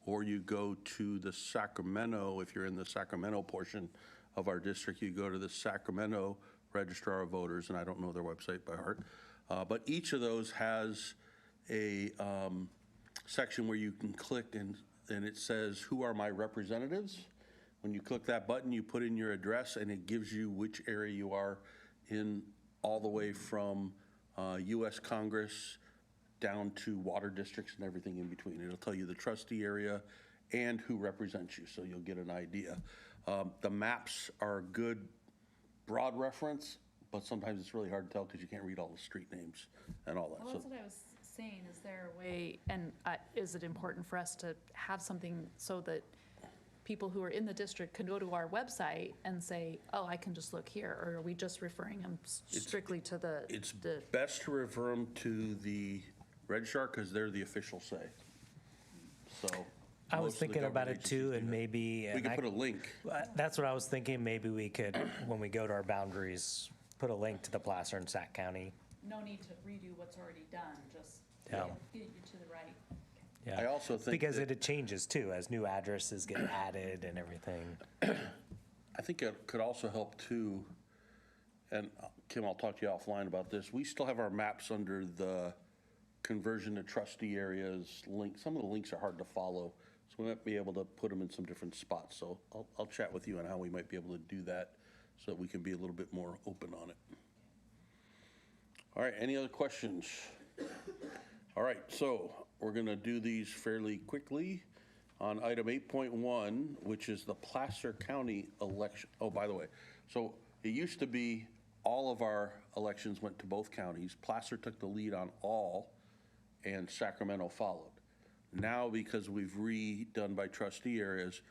or you go to the Sacramento, if you're in the Sacramento portion of our district, you go to the Sacramento Registrar of Voters, and I don't know their website by heart. But each of those has a section where you can click and it says, who are my representatives? When you click that button, you put in your address and it gives you which area you are in, all the way from US Congress down to water districts and everything in between. It'll tell you the trustee area and who represents you, so you'll get an idea. The maps are a good broad reference, but sometimes it's really hard to tell because you can't read all the street names and all that. Well, that's what I was saying. Is there a way, and is it important for us to have something so that people who are in the district can go to our website and say, oh, I can just look here, or are we just referring them strictly to the... It's best to refer them to the registrar because they're the official say. So I was thinking about it too, and maybe... We could put a link. That's what I was thinking. Maybe we could, when we go to our boundaries, put a link to the Placer and Sac County. No need to redo what's already done, just Yeah. get you to the right. Yeah. I also think because that- it changes too as new addresses get added and everything. I think it could also help too, and Kim, I'll talk to you offline about this. We still have our maps under the conversion to trustee areas link. Some of the links are hard to follow, so we might be able to put them in some different spots. So I'll chat with you on how we might be able to do that so that we can be a little bit more open on it. All right, any other questions? All right, so we're gonna do these fairly quickly. On item 8.1, which is the Placer County election. Oh, by the way, so it used to be all of our elections went to both counties. Placer took the lead on all, and Sacramento followed. Now, because we've redone by trustee areas,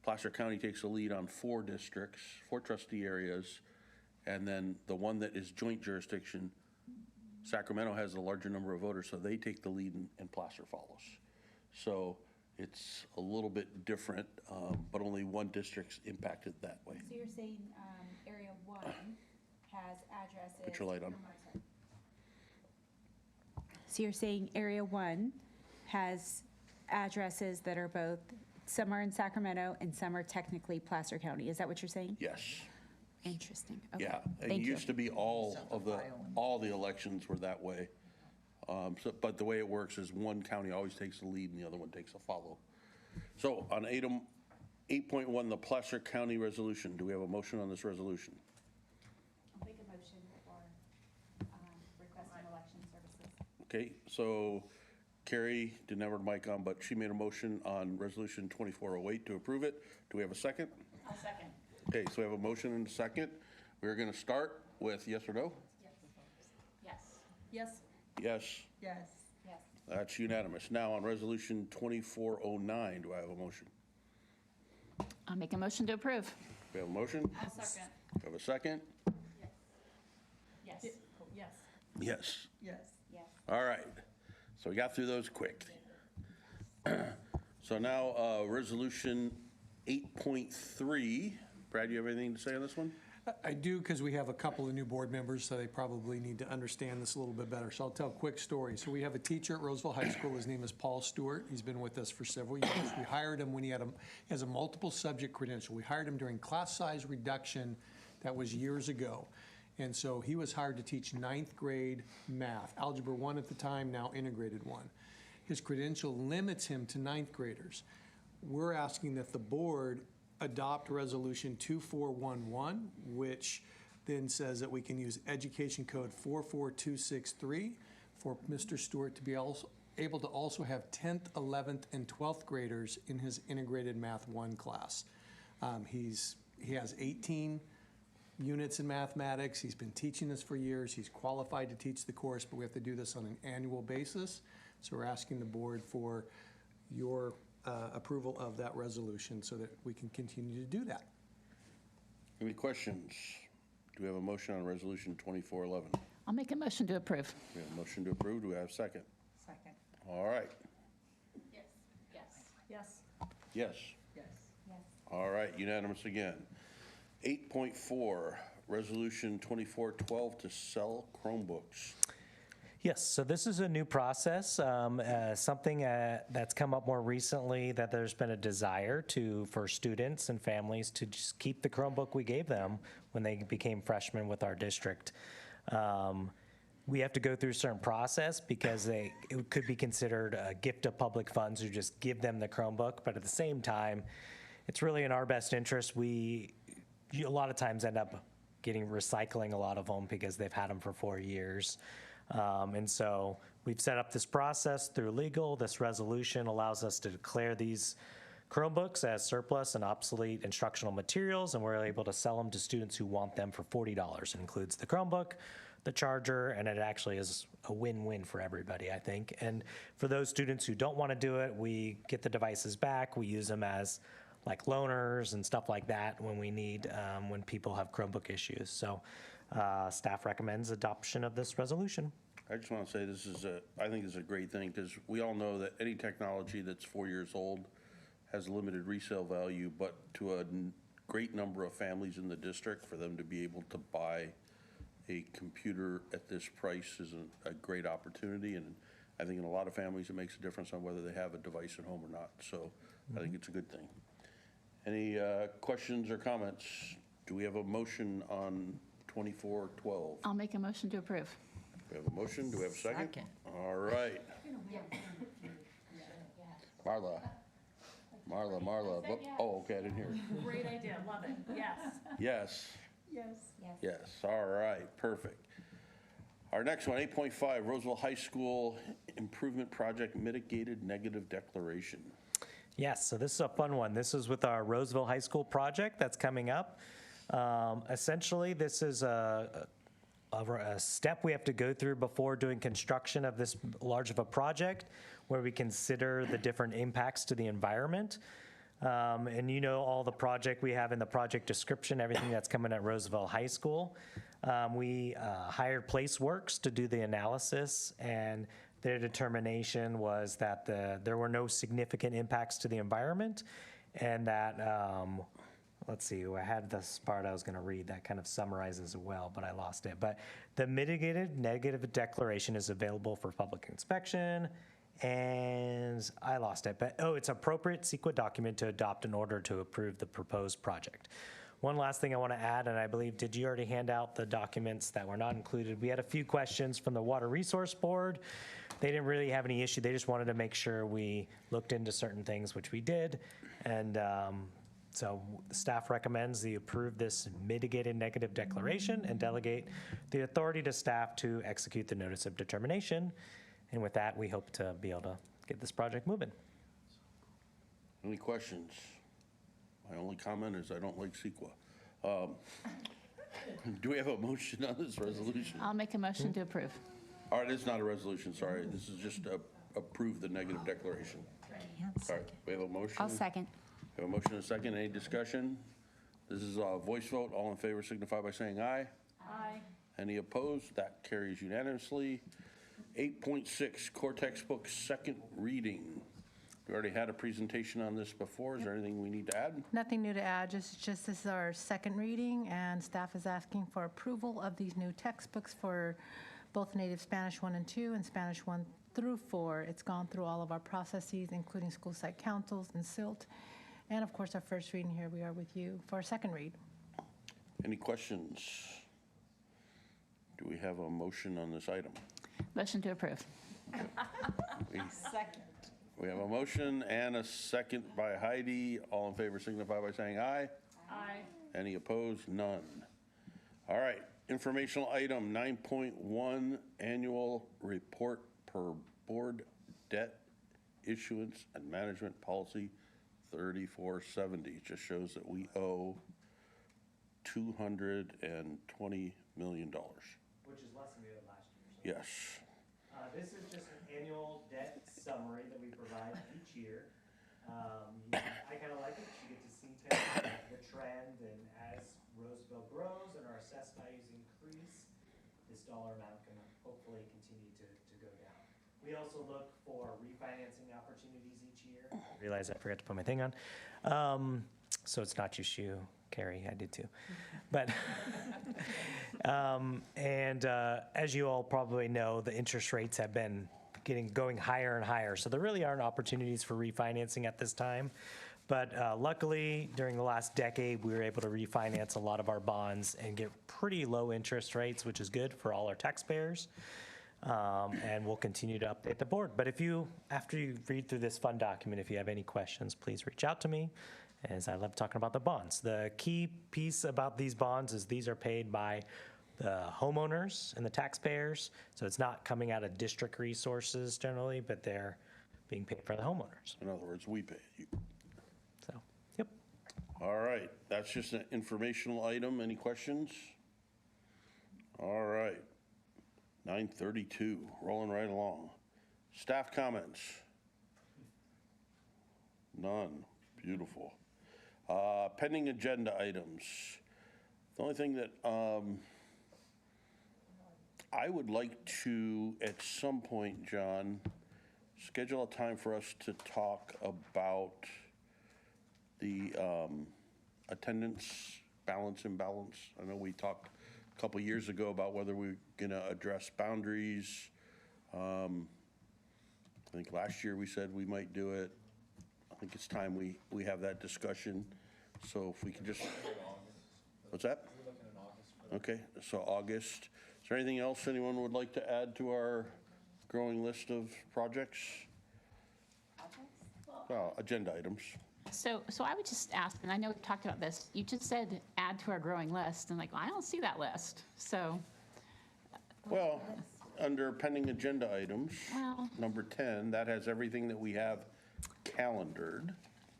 Placer County takes the lead on 4 districts, 4 trustee areas, and then the one that is joint jurisdiction, Sacramento has a larger number of voters, so they take the lead and Placer follows. So it's a little bit different, but only one district's impacted that way. So you're saying Area 1 has addresses... Put your light on. So you're saying Area 1 has addresses that are both, some are in Sacramento and some are technically Placer County. Is that what you're saying? Yes. Interesting. Okay. Yeah, and it Thank you. used to be all the elections were that way. But the way it works is one county always takes the lead and the other one takes a follow. So on 8.1, the Placer County Resolution. Do we have a motion on this resolution? I'll make a motion for requesting election services. Okay, so Carrie didn't have her mic on, but she made a motion on Resolution 2408 to approve it. Do we have a second? I'll second. Okay, so we have a motion and a second. We're going to start with yes or no? Yes. Yes. Yes. Yes. Yes. That's unanimous. Now on Resolution 2409, do I have a motion? I'll make a motion to approve. We have a motion? I'll second. We have a second? Yes. Yes. Yes. Yes. Yes. All right. So we got through those quick. So now Resolution 8.3. Brad, you have anything to say on this one? I do, because we have a couple of new board members, so they probably need to understand this a little bit better. So I'll tell a quick story. So we have a teacher at Roseville High School. His name is Paul Stewart. He's been with us for several years. We hired him when he has a multiple subject credential. We hired him during class size reduction that was years ago. And so he was hired to teach 9th grade math, Algebra 1 at the time, now Integrated 1. His credential limits him to 9th graders. We're asking that the board adopt Resolution 2411, which then says that we can use Education Code 44263 for Mr. Stewart to be able to also have 10th, 11th, and 12th graders in his Integrated Math 1 class. He has 18 units in mathematics. He's been teaching this for years. He's qualified to teach the course, but we have to do this on an annual basis. So we're asking the board for your approval of that resolution so that we can continue to do that. Any questions? Do we have a motion on Resolution 2411? I'll make a motion to approve. We have a motion to approve. Do we have a second? Second. All right. Yes. Yes. Yes. Yes. Yes. Yes. All right, unanimous again. 8.4, Resolution 2412 to sell Chromebooks. Yes, so this is a new process, something that's come up more recently, that there's been a desire for students and families to just keep the Chromebook we gave them when they became freshmen with our district. We have to go through a certain process because it could be considered a gift of public funds to just give them the Chromebook, but at the same time, it's really in our best interest. You a lot of times end up recycling a lot of them because they've had them for 4 years. And so we've set up this process through legal. This resolution allows us to declare these Chromebooks as surplus and obsolete instructional materials, and we're able to sell them to students who want them for $40. It includes the Chromebook, the charger, and it actually is a win-win for everybody, I think. And for those students who don't want to do it, we get the devices back. We use them as like loaners and stuff like that when we need, when people have Chromebook issues. So staff recommends adoption of this resolution. I just want to say I think this is a great thing because we all know that any technology that's 4 years old has limited resale value, but to a great number of families in the district, for them to be able to buy a computer at this price is a great opportunity. And I think in a lot of families, it makes a difference on whether they have a device at home or not. So I think it's a good thing. Any questions or comments? Do we have a motion on 2412? I'll make a motion to approve. We have a motion. Do we have a second? Second. All right. Marla. Oh, okay, I didn't hear. Great idea. Love it. Yes. Yes. Yes. Yes. All right. Perfect. Our next one, 8.5, Roseville High School Improvement Project Mitigated Negative Declaration. Yes, so this is a fun one. This is with our Roseville High School project that's coming up. Essentially, this is a step we have to go through before doing construction of this large of a project, where we consider the different impacts to the environment. And you know all the project we have in the project description, everything that's coming at Roseville High School. We hired PlaceWorks to do the analysis, and their determination was that there were no significant impacts to the environment, and that, let's see, I had this part I was going to read that kind of summarizes it well, but I lost it. But the mitigated negative declaration is available for public inspection, and I lost it. But, it's appropriate CEQA document to adopt in order to approve the proposed project. One last thing I want to add, and I believe, did you already hand out the documents that were not included? We had a few questions from the Water Resource Board. They didn't really have any issue. They just wanted to make sure we looked into certain things, which we did. And So the staff recommends you approve this mitigated negative declaration and delegate the authority to staff to execute the notice of determination. And with that, we hope to be able to get this project moving. Any questions? My only comment is I don't like CEQA. Do we have a motion on this resolution? I'll make a motion to approve. All right, it's not a resolution, sorry. This is just to approve the negative declaration. All right, we have a motion. I'll second. We have a motion and a second. Any discussion? This is a voice vote. All in favor signify by saying aye. Aye. Any opposed? That carries unanimously. 8.6, core textbook, second reading. We already had a presentation on this before. Is there anything we need to add? Nothing new to add, just this is our second reading, and staff is asking for approval of these new textbooks for both Native Spanish 1 and 2 and Spanish 1 through 4. It's gone through all of our processes, including school site councils and SILT. And of course, our first reading here, we are with you for our second read. Any questions? Do we have a motion on this item? Motion to approve. Second. We have a motion and a second by Heidi. All in favor signify by saying aye. Aye. Any opposed? None. All right, informational item 9.1, annual report per board debt issuance and management policy 3470. Just shows that we owe $220 million. Which is less than we did last year. Yes. This is just an annual debt summary that we provide each year. I kind of like it. You get to see kind of the trend, and as Roseville grows and our assessed values increase, this dollar amount can hopefully continue to go down. We also look for refinancing opportunities each year. I realize I forgot to put my thing on. So it's not just you, Carrie, I did too. But, as you all probably know, the interest rates have been going higher and higher. So there really aren't opportunities for refinancing at this time. But luckily, during the last decade, we were able to refinance a lot of our bonds and get pretty low interest rates, which is good for all our taxpayers. And we'll continue to update the board. But after you read through this fun document, if you have any questions, please reach out to me, as I love talking about the bonds. The key piece about these bonds is these are paid by the homeowners and the taxpayers. So it's not coming out of district resources generally, but they're being paid for the homeowners. In other words, we pay you. So, yep. All right, that's just an informational item. Any questions? All right. 9:32, rolling right along. Staff comments? None. Beautiful. Pending agenda items. The only thing that I would like to, at some point, John, schedule a time for us to talk about the attendance balance imbalance. I know we talked a couple years ago about whether we're going to address boundaries. I think last year we said we might do it. I think it's time we have that discussion. So if we could just, what's that? Okay, so August. Is there anything else anyone would like to add to our growing list of projects? Well, agenda items. So I would just ask, and I know we've talked about this, you just said add to our growing list, and I don't see that list, so. Well, under pending agenda items, Well- number 10, that has everything that we have calendared.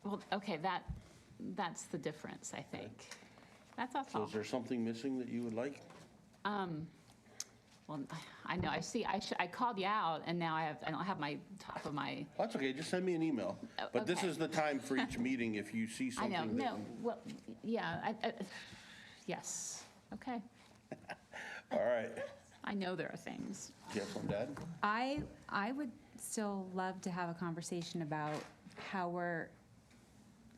Well, okay, that's the difference, I think. That's So all. is there something missing that you would like? Well, I know, I called you out, and now I don't have my top of my, That's okay, just send me an email. But this okay. is the time for each meeting if you see I something. know, that no, well, yeah, yes, okay. All right. I know there are things. Do you have some, Dad? I would still love to have a conversation about how we're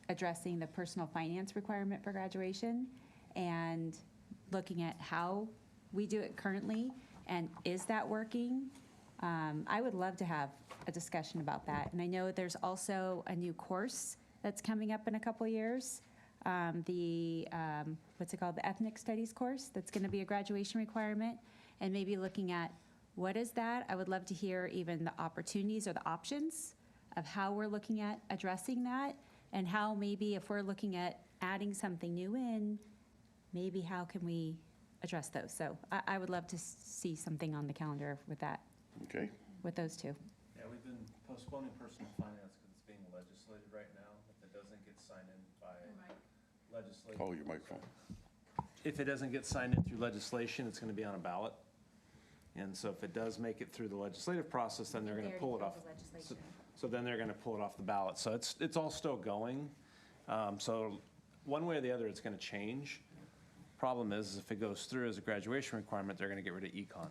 addressing the personal finance requirement for graduation and looking at how we do it currently and is that working? I would love to have a discussion about that. And I know there's also a new course that's coming up in a couple years. What's it called? The Ethnic Studies course that's going to be a graduation requirement, and maybe looking at what is that. I would love to hear even the opportunities or the options of how we're looking at addressing that, and how maybe if we're looking at adding something new in, maybe how can we address those? So I would love to see something on the calendar with that, Okay. with those two. Yeah, we've been postponing personal finance because it's being legislated right now. If it doesn't get signed in by legislation. Oh, your microphone. If it doesn't get signed in through legislation, it's going to be on a ballot. And so if it does make it through the legislative process, then they're going to pull it off. So then they're going to pull it off the ballot. So it's all still going. So one way or the other, it's going to change. Problem is if it goes through as a graduation requirement, they're going to get rid of econ.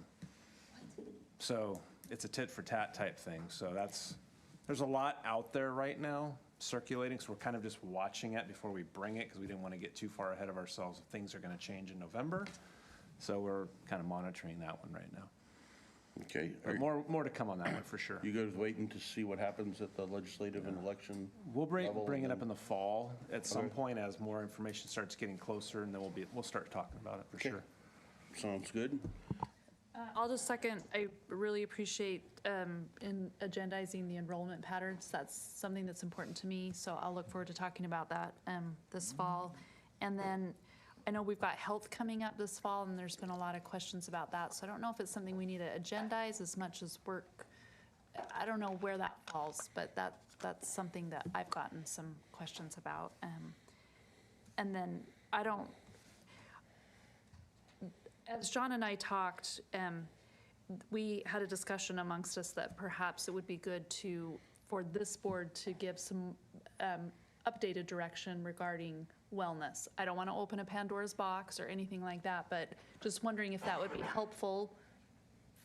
So it's a tit for tat type thing. So there's a lot out there right now circulating. So we're kind of just watching it before we bring it because we didn't want to get too far ahead of ourselves if things are going to change in November. So we're kind of monitoring that one right now. Okay. But more to come on that one for sure. You guys waiting to see what happens at the legislative and election? We'll level bring it and up in the fall at some Okay. point as more information starts getting closer, and then we'll start talking about it for Okay. sure. Sounds good. I'll just second, I really appreciate in agendizing the enrollment patterns. That's something that's important to me, so I'll look forward to talking about that this fall. And then I know we've got health coming up this fall, and there's been a lot of questions about that, so I don't know if it's something we need to agendize as much as work. I don't know where that falls, but that's something that I've gotten some questions about. And then as John and I talked, we had a discussion amongst us that perhaps it would be good for this board to give some updated direction regarding wellness. I don't want to open a Pandora's box or anything like that, but just wondering if that would be helpful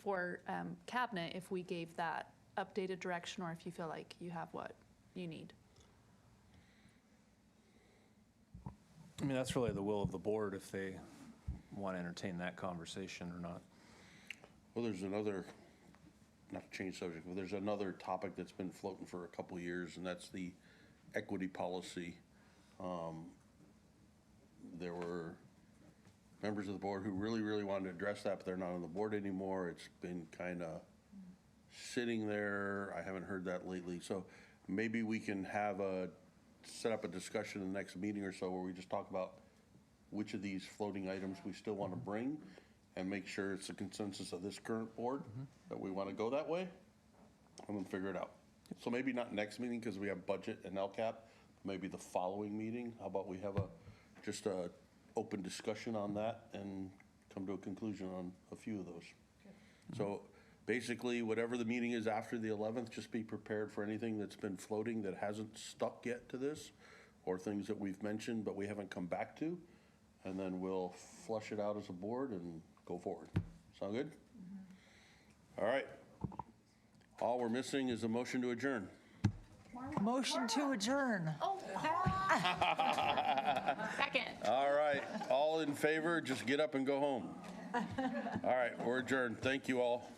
for cabinet if we gave that updated direction, or if you feel like you have what you need. I mean, that's really the will of the board if they want to entertain that conversation or not. Well, there's another, not to change subject, but there's another topic that's been floating for a couple of years, and that's the equity policy. There were members of the board who really, really wanted to address that, but they're not on the board anymore. It's been kind of sitting there. I haven't heard that lately. So maybe we can set up a discussion in the next meeting or so where we just talk about which of these floating items we still want to bring and make sure it's the consensus of this current board that we want to go that way, and then figure it out. So maybe not next meeting because we have budget and LCAP, maybe the following meeting. How about we have just a open discussion on that and come to a conclusion on a few of those. So basically, whatever the meeting is after the 11th, just be prepared for anything that's been floating that hasn't stuck yet to this, or things that we've mentioned but we haven't come back to, and then we'll flush it out as a board and go forward. Sound good? All right. All we're missing is a motion to adjourn. Motion to adjourn. Second. All right. All in favor, just get up and go home. All right, we're adjourned. Thank you all.